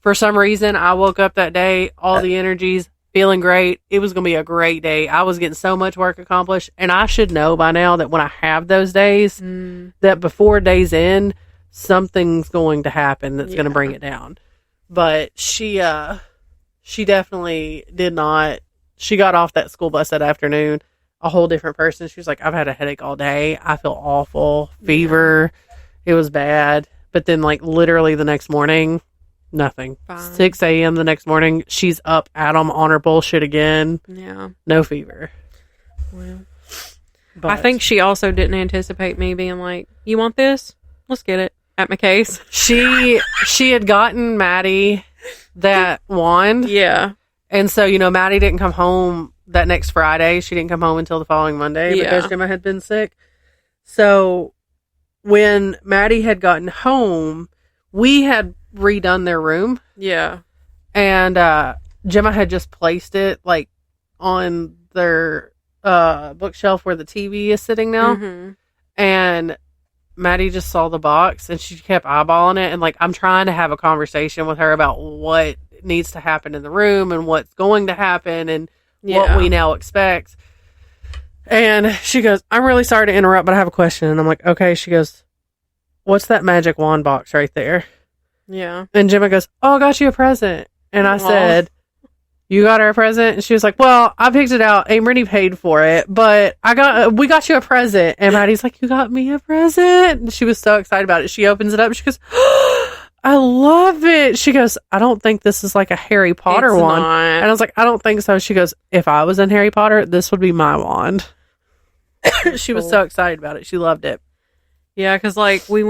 For some reason, I woke up that day, all the energies, feeling great. It was going to be a great day. I was getting so much work accomplished. And I should know by now that when I have those days, that before days end, something's going to happen that's going to bring it down. But she definitely did not. She got off that school bus that afternoon a whole different person. She was like, I've had a headache all day. I feel awful. Fever. It was bad. But then like literally the next morning, nothing. Fine. 6 a.m. the next morning, she's up at 'em on her bullshit again. Yeah. No fever. Well, but I think she also didn't anticipate me being like, you want this? Let's get it at McKay's. She had gotten Maddie that wand. Yeah. And so, you know, Maddie didn't come home that next Friday. She didn't come home until the following Monday because Gemma had been sick. So when Maddie had gotten home, we had redone their room. Yeah. And Gemma had just placed it like on their bookshelf where the TV is sitting now. Mm-hmm. And Maddie just saw the box and she kept eyeballing it. And like, I'm trying to have a conversation with her about what needs to happen in the room and what's going to happen and what we now expect. And she goes, I'm really sorry to interrupt, but I have a question. And I'm like, okay. She goes, what's that magic wand box right there? Yeah. And Gemma goes, oh, I got you a present. And I said, you got her a present? And she was like, well, I picked it out. Brittany paid for it, but we got you a present. And Maddie's like, you got me a present? And she was so excited about it. She opens it up. She goes, oh, I love it. She goes, I don't think this is like a Harry Potter wand. Not. And I was like, I don't think so. She goes, if I was in Harry Potter, this would be my wand. She was so excited about it. She loved it. Yeah, because like we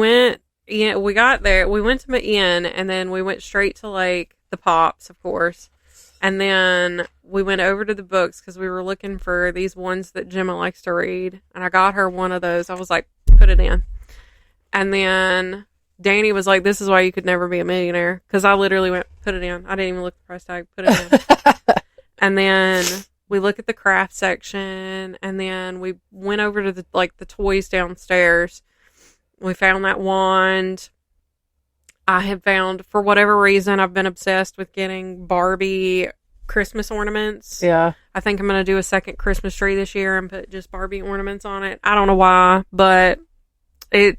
got there, we went to the inn, and then we went straight to like the Pops, of course. And then we went over to the books because we were looking for these ones that Gemma likes to read. And I got her one of those. I was like, put it in. And then Danny was like, this is why you could never be a millionaire. Because I literally went, put it in. I didn't even look at the price tag. Put it in. And then we look at the craft section. And then we went over to the toys downstairs. We found that wand. I have found, for whatever reason, I've been obsessed with getting Barbie Christmas ornaments. Yeah. I think I'm going to do a second Christmas tree this year and put just Barbie ornaments on it. I don't know why, but it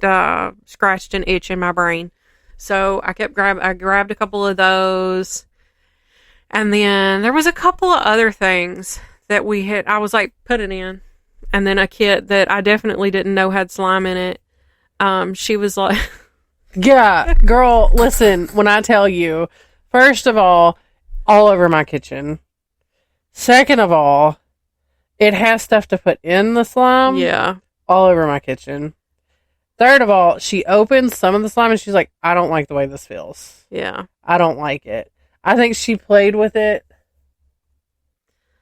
scratched an itch in my brain. So I grabbed a couple of those. And then there was a couple of other things that I was like, put it in. And then a kit that I definitely didn't know had slime in it. She was like... Yeah, girl, listen, when I tell you, first of all over my kitchen. Second of all, it has stuff to put in the slime. Yeah. All over my kitchen. Third of all, she opened some of the slime and she's like, I don't like the way this feels. Yeah. I don't like it. I think she played with it.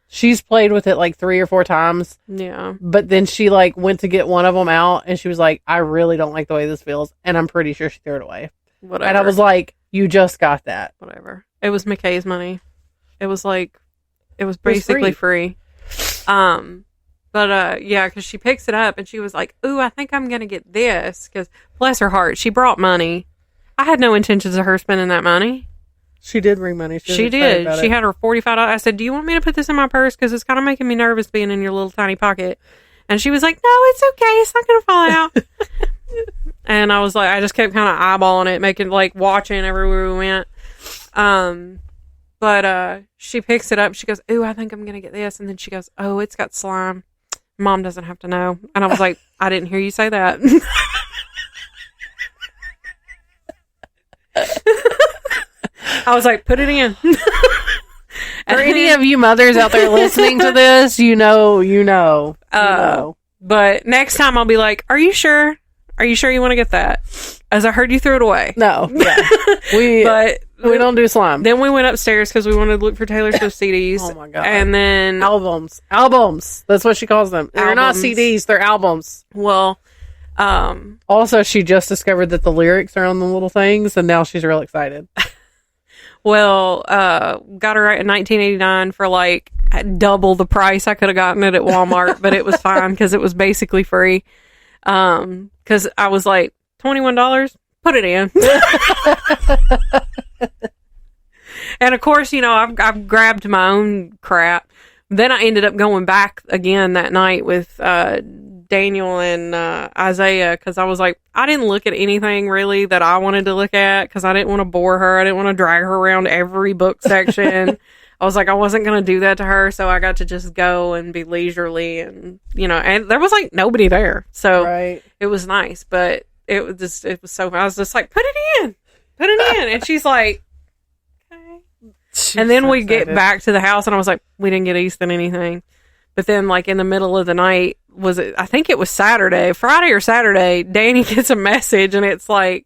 She's played with it like 3 or 4 times. Yeah. But then she like went to get one of them out and she was like, I really don't like the way this feels. And I'm pretty sure she threw it away. Whatever. And I was like, you just got that. Whatever. It was McKay's money. It was basically free. But yeah, because she picks it up and she was like, ooh, I think I'm going to get this. Because bless her heart, she brought money. I had no intentions of her spending that money. She did bring money. She did. She had her $45. I said, do you want me to put this in my purse? Because it's kind of making me nervous being in your little tiny pocket. And she was like, no, it's okay. It's not going to fall out. And I was like, I just kept kind of eyeballing it, making like watching everywhere we went. But she picks it up. She goes, ooh, I think I'm going to get this. And then she goes, oh, it's got slime. Mom doesn't have to know. And I was like, I didn't hear you say that. I was like, put it in. For any of you mothers out there listening to this, you know. But next time I'll be like, are you sure? Are you sure you want to get that? As I heard you threw it away. No. Yeah. We don't do slime. Then we went upstairs because we wanted to look for Taylor Swift CDs. Oh my God. And then... Albums. That's what she calls them. They're not CDs, they're albums. Well... Also, she just discovered that the lyrics are on the little things, and now she's real excited. Well, got her in 1989 for like double the price. I could have gotten it at Walmart, but it was fine because it was basically free. Because I was like, $21, put it in. And of course, I've grabbed my own crap. Then I ended up going back again that night with Daniel and Isaiah because I was like, I didn't look at anything really that I wanted to look at because I didn't want to bore her. I didn't want to drag her around every book section. I was like, I wasn't going to do that to her, so I got to just go and be leisurely and, and there was like nobody there. So It was nice, but it was so, I was just like, put it in. And she's like, okay. And then we get back to the house and I was like, we didn't get Easton anything. But then, like, in the middle of the night, I think it was Friday or Saturday, Danny gets a message, and it's like,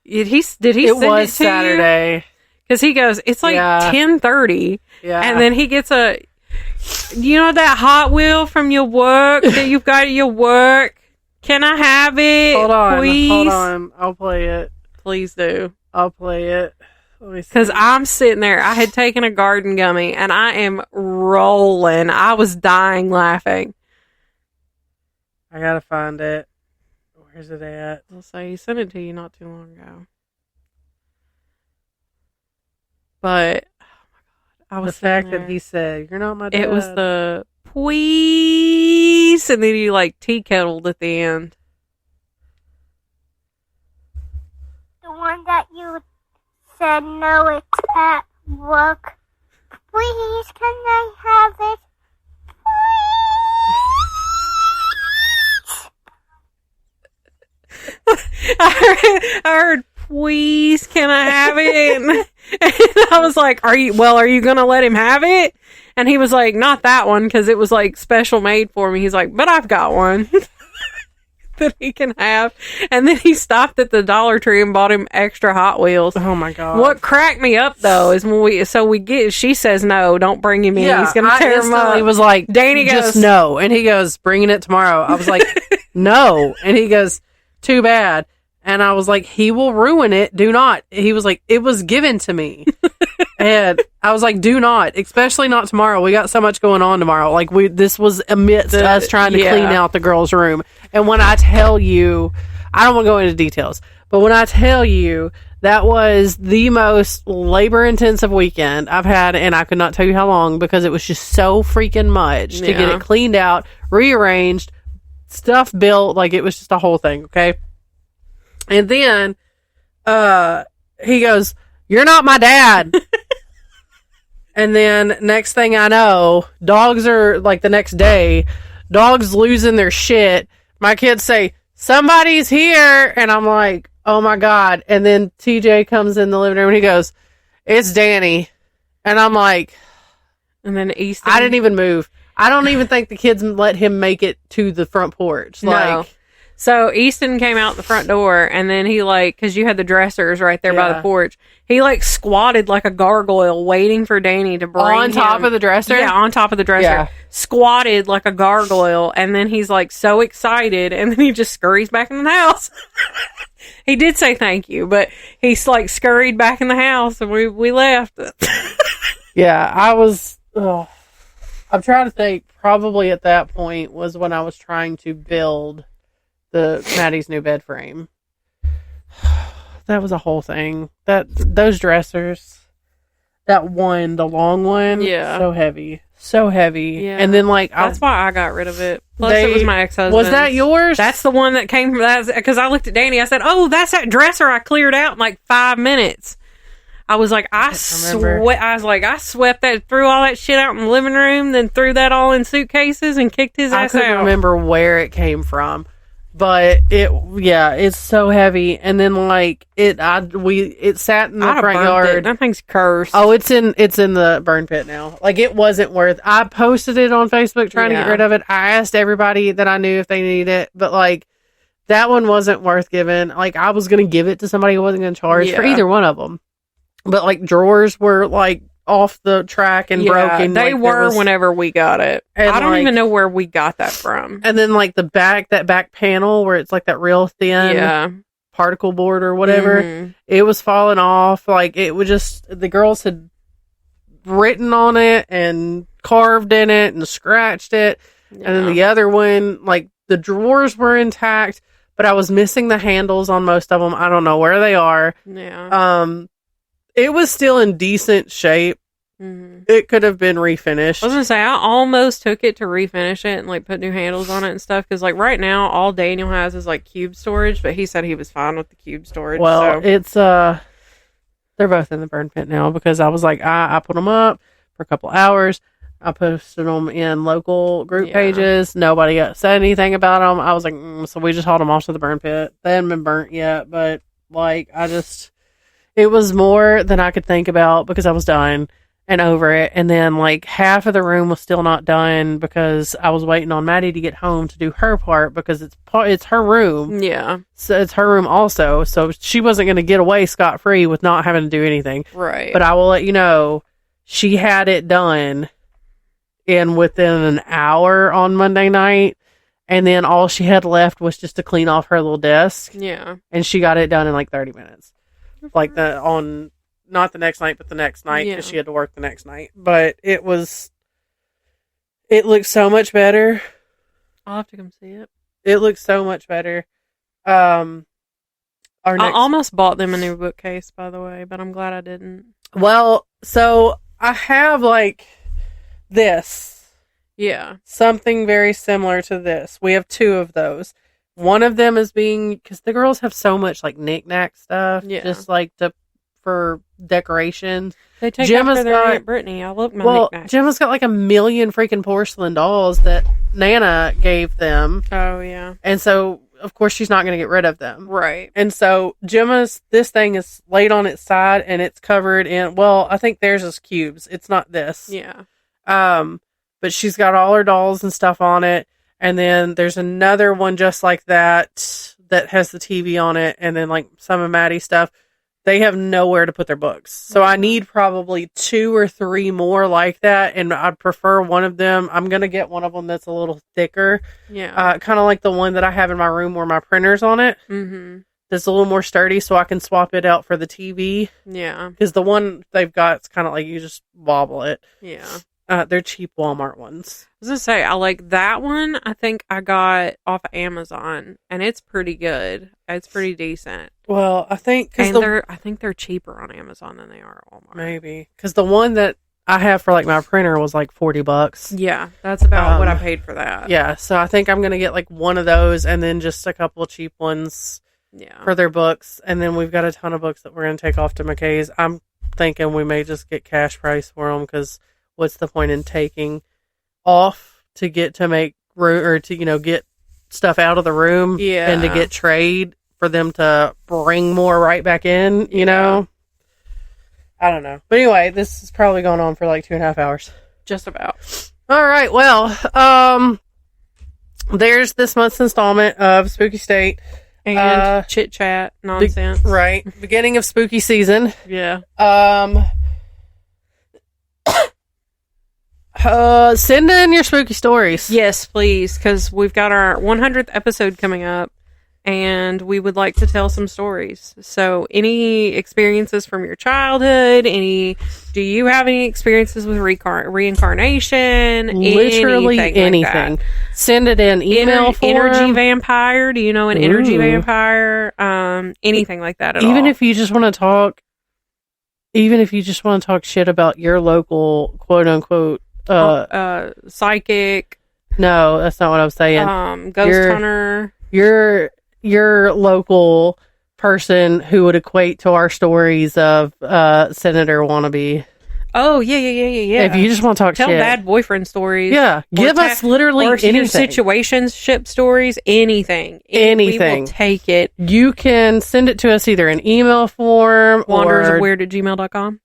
did he send it to Saturday. Because he goes, it's like 10:30. Yeah. And then he gets that Hot Wheel from your work that you've got at your work? Can I have it? Hold please? on. I'll play it. Please do. I'll play it. Because I'm sitting there. I had taken a garden gummy and I am rolling. I was dying laughing. I gotta find it. Where's it at? I'll say he sent it to you not too long ago. But oh my God, I was the fact that he said, "You're not my dad." It was the please, and then he like tea kettled at the end. The one that you said no, it's at work. Please, can I have it? Please. I heard, please, can I have it? And I was like, are you going to let him have it? And he was like, not that one, because it was like special made for me. He's like, but I've got one. That he can have. And then he stopped at the Dollar Tree and bought him extra Hot Wheels. Oh my God. What cracked me up though is when she says no, don't bring him in. Yeah, he's gonna tear him up. He was like, Danny goes, just no. And he goes, bringing it tomorrow. I was like, no. And he goes, too bad. And I was like, he will ruin it. Do not. He was like, it was given to me. And I was like, do not, especially not tomorrow. We got so much going on tomorrow. Like this was amidst us trying to clean out the girls' room. And when I tell you, I don't want to go into details, But when I tell you, that was the most labor-intensive weekend I've had, and I could not tell you how long, because it was just so freaking much to get it cleaned out, rearranged, stuff built. Like, it was just a whole thing, okay? And then he goes, "You're not my dad." And then next thing I know, dogs are, like, the next day, dogs losing their shit. My kids say, "Somebody's here." And I'm like, oh my God. And then TJ comes in the living room and he goes, "It's Danny." And I'm like, and then Easton. I didn't even move. I don't even think the kids let him make it to the front porch. No. So Easton came out the front door, and then he, like, because you had the dressers right there by the porch, he, like, squatted like a gargoyle waiting for Danny to bring on top of the dresser? Yeah, on top of the dresser. Yeah. Squatted like a gargoyle, and then he's, like, so excited, and then he just scurries back in the house. He did say thank you, but he's, like, scurried back in the house, and we left. Yeah, I was... I'm trying to think, probably at that point was when I was trying to build Maddie's new bed frame. That was a whole thing. Those dressers, that one, the long one, so heavy, Yeah, and then, like, that's why I got rid of it. Plus, it was my ex-husband. Was that yours? That's the one that came from that, because I looked at Danny. I said, "Oh, that's that dresser I cleared out in like 5 minutes." I was like, I swept that, threw all that shit out in the living room, then threw that all in suitcases and kicked his ass out. I couldn't remember where it came from. But it's so heavy, and then, like, it sat in the front yard. That thing's cursed. Oh, it's in the burn pit now. Like, it wasn't worth. I posted it on Facebook trying to get rid of it. I asked everybody that I knew if they needed it, but, like, that one wasn't worth giving. Like, I was gonna give it to somebody who wasn't gonna charge for either one of them. But, like, drawers were, like, off the track and broken. They were whenever we got it. I don't even know where we got that from. And then, like, that back panel where it's like that real thin particle board or whatever, it was falling off. Like, it was just, the girls had written on it and carved in it and scratched it. And then the other one, like, the drawers were intact, but I was missing the handles on most of them. I don't know where they are. It was still in decent shape. It could have been refinished. I was gonna say, I almost took it to refinish it and, like, put new handles on it and stuff, because, like, right now all Daniel has is, like, cube storage, but he said he was fine with the cube storage. Well, it's they're both in the burn pit now, because I was like, I put them up for a couple hours. I posted them in local group pages. Nobody said anything about them. I was like, so we just hauled them off to the burn pit. They hadn't been burnt yet, but, like, it was more than I could think about, because I was done and over it. And then, like, half of the room was still not done because I was waiting on Maddie to get home to do her part, because it's her room. Yeah. So it's her room also. So she wasn't going to get away scot-free with not having to do anything. Right. But I will let you know, she had it done within an hour on Monday night. And then all she had left was just to clean off her little desk. Yeah. And she got it done in like 30 minutes. Like, not the next night, but the next night, because she had to work the next night. But it looked so much better. I'll have to come see it. It looks so much better. I almost bought them a new bookcase, by the way, but I'm glad I didn't. Well, so I have, like, this. Yeah. Something very similar to this. We have 2 of those. One of them is because the girls have so much, like, knick-knack stuff. Yeah. Just, like, for decorations. They take after their Aunt Brittany. I love my knick-knacks. Gemma's got, like, a million freaking porcelain dolls that Nana gave them. Oh, yeah. And so, of course, she's not going to get rid of them. Right. And so, this thing is laid on its side, and it's covered in, well, I think theirs is cubes. It's not this. Yeah. But she's got all her dolls and stuff on it. And then there's another one just like that has the TV on it. And then, like, some of Maddie's stuff. They have nowhere to put their books. So I need probably 2 or 3 more like that. And I'd prefer one of them. I'm going to get one of them that's a little thicker. Yeah. Kind of like the one that I have in my room where my printer's on it. Mm-hmm. That's a little more sturdy, so I can swap it out for the TV. Yeah. Because the one they've got, it's kind of like you just wobble it. Yeah. They're cheap Walmart ones. I was gonna say, I like that one. I think I got off of Amazon, and it's pretty good. It's pretty decent. Well, I think I think they're cheaper on Amazon than they are at Walmart. maybe because the one that I have for like my printer was like $40. Yeah, that's about what I paid for that. Yeah, so I think I'm gonna get like one of those, and then just a couple of cheap ones. Yeah. For their books, and then we've got a ton of books that we're gonna take off to McKay's. I'm thinking we may just get cash price for them because what's the point in taking off to get to make room or to get stuff out of the room and to get trade for them to bring more right back in, you know? I don't know. But anyway, this is probably going on for like 2.5 hours. Just about. All right. Well, there's this month's installment of Spooky State. And chit chat nonsense. Right. Beginning of spooky season. Yeah. Send in your spooky stories. Yes, please, because we've got our 100th episode coming up, and we would like to tell some stories. So, any experiences from your childhood? Do you have any experiences with reincarnation? Literally anything. Like Send it in email form. Energy vampire. Do you know an energy vampire? Anything like that at all. Even if you just want to talk shit about your local quote unquote psychic. No, that's not what I'm saying. Ghost hunter. Your local person who would equate to our stories of senator wannabe. Oh, yeah. If you just want to talk Tell shit. bad boyfriend stories. Yeah. Give us literally anything. Situationship stories. Anything. We will take it. You can send it to us either in email form wanderersofweird@gmail.com.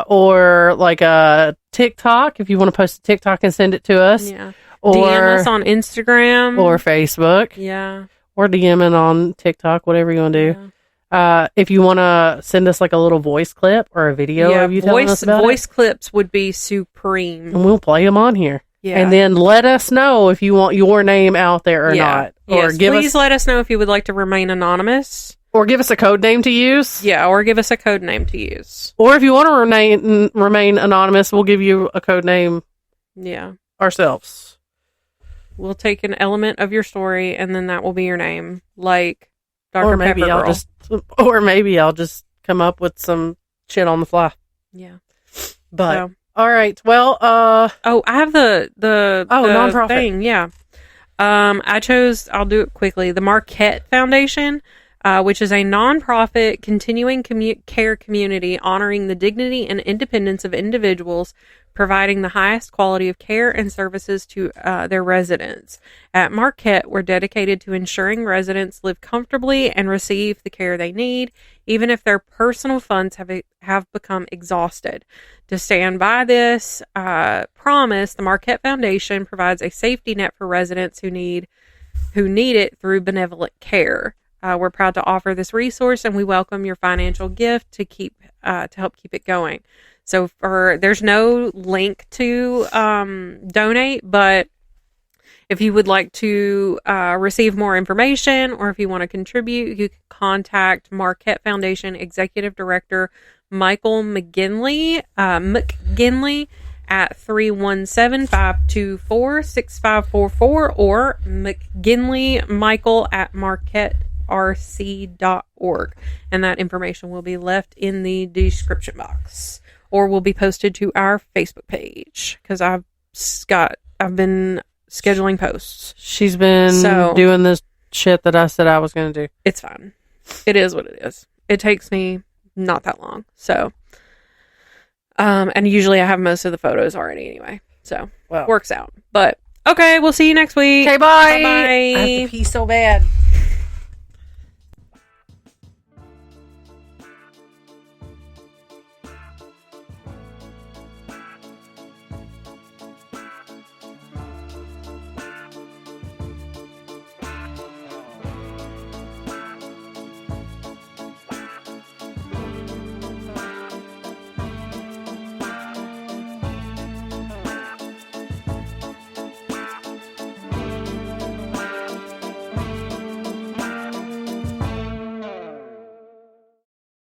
Or like a TikTok if you want to post a TikTok and send it to us. Yeah. Or DM us on Instagram. Or Facebook. Yeah. Or DMing on TikTok, whatever you want to do. Yeah. If you want to send us like a little voice clip or a video of you telling us about voice clips would be supreme. And we'll play them on here. Yeah. And then let us know if you want your name out there or not. Or please let us know if you would like to remain anonymous. Or give us a code name to use. Yeah, or give us a code name to use. Or if you want to remain anonymous, we'll give you a code name. Yeah. Ourselves. We'll take an element of your story, and then that will be your name, like Dr. Or maybe I'll just come up with some shit on the fly. Yeah. But all right, well, I have the nonprofit thing. Yeah. I'll do it quickly. The Marquette Foundation, which is a nonprofit continuing care community honoring the dignity and independence of individuals, providing the highest quality of care and services to their residents. At Marquette, we're dedicated to ensuring residents live comfortably and receive the care they need, even if their personal funds have become exhausted. To stand by this promise, the Marquette Foundation provides a safety net for residents who need it through Benevolent Care. We're proud to offer this resource, and we welcome your financial gift to help keep it going. So there's no link to donate, but if you would like to receive more information or if you want to contribute, you can contact Marquette Foundation Executive Director Michael McGinley at 317-524-6544 or McGinleyMichael at marquetterc.org. And that information will be left in the description box or will be posted to our Facebook page because I've been scheduling posts. She's been doing this shit that I said I was going to do. It's fine. It is what it is. It takes me not that long. So, and usually I have most of the photos already anyway. So, works out. But, okay, we'll see you next week. Okay, bye. Bye-bye. I have to pee so bad.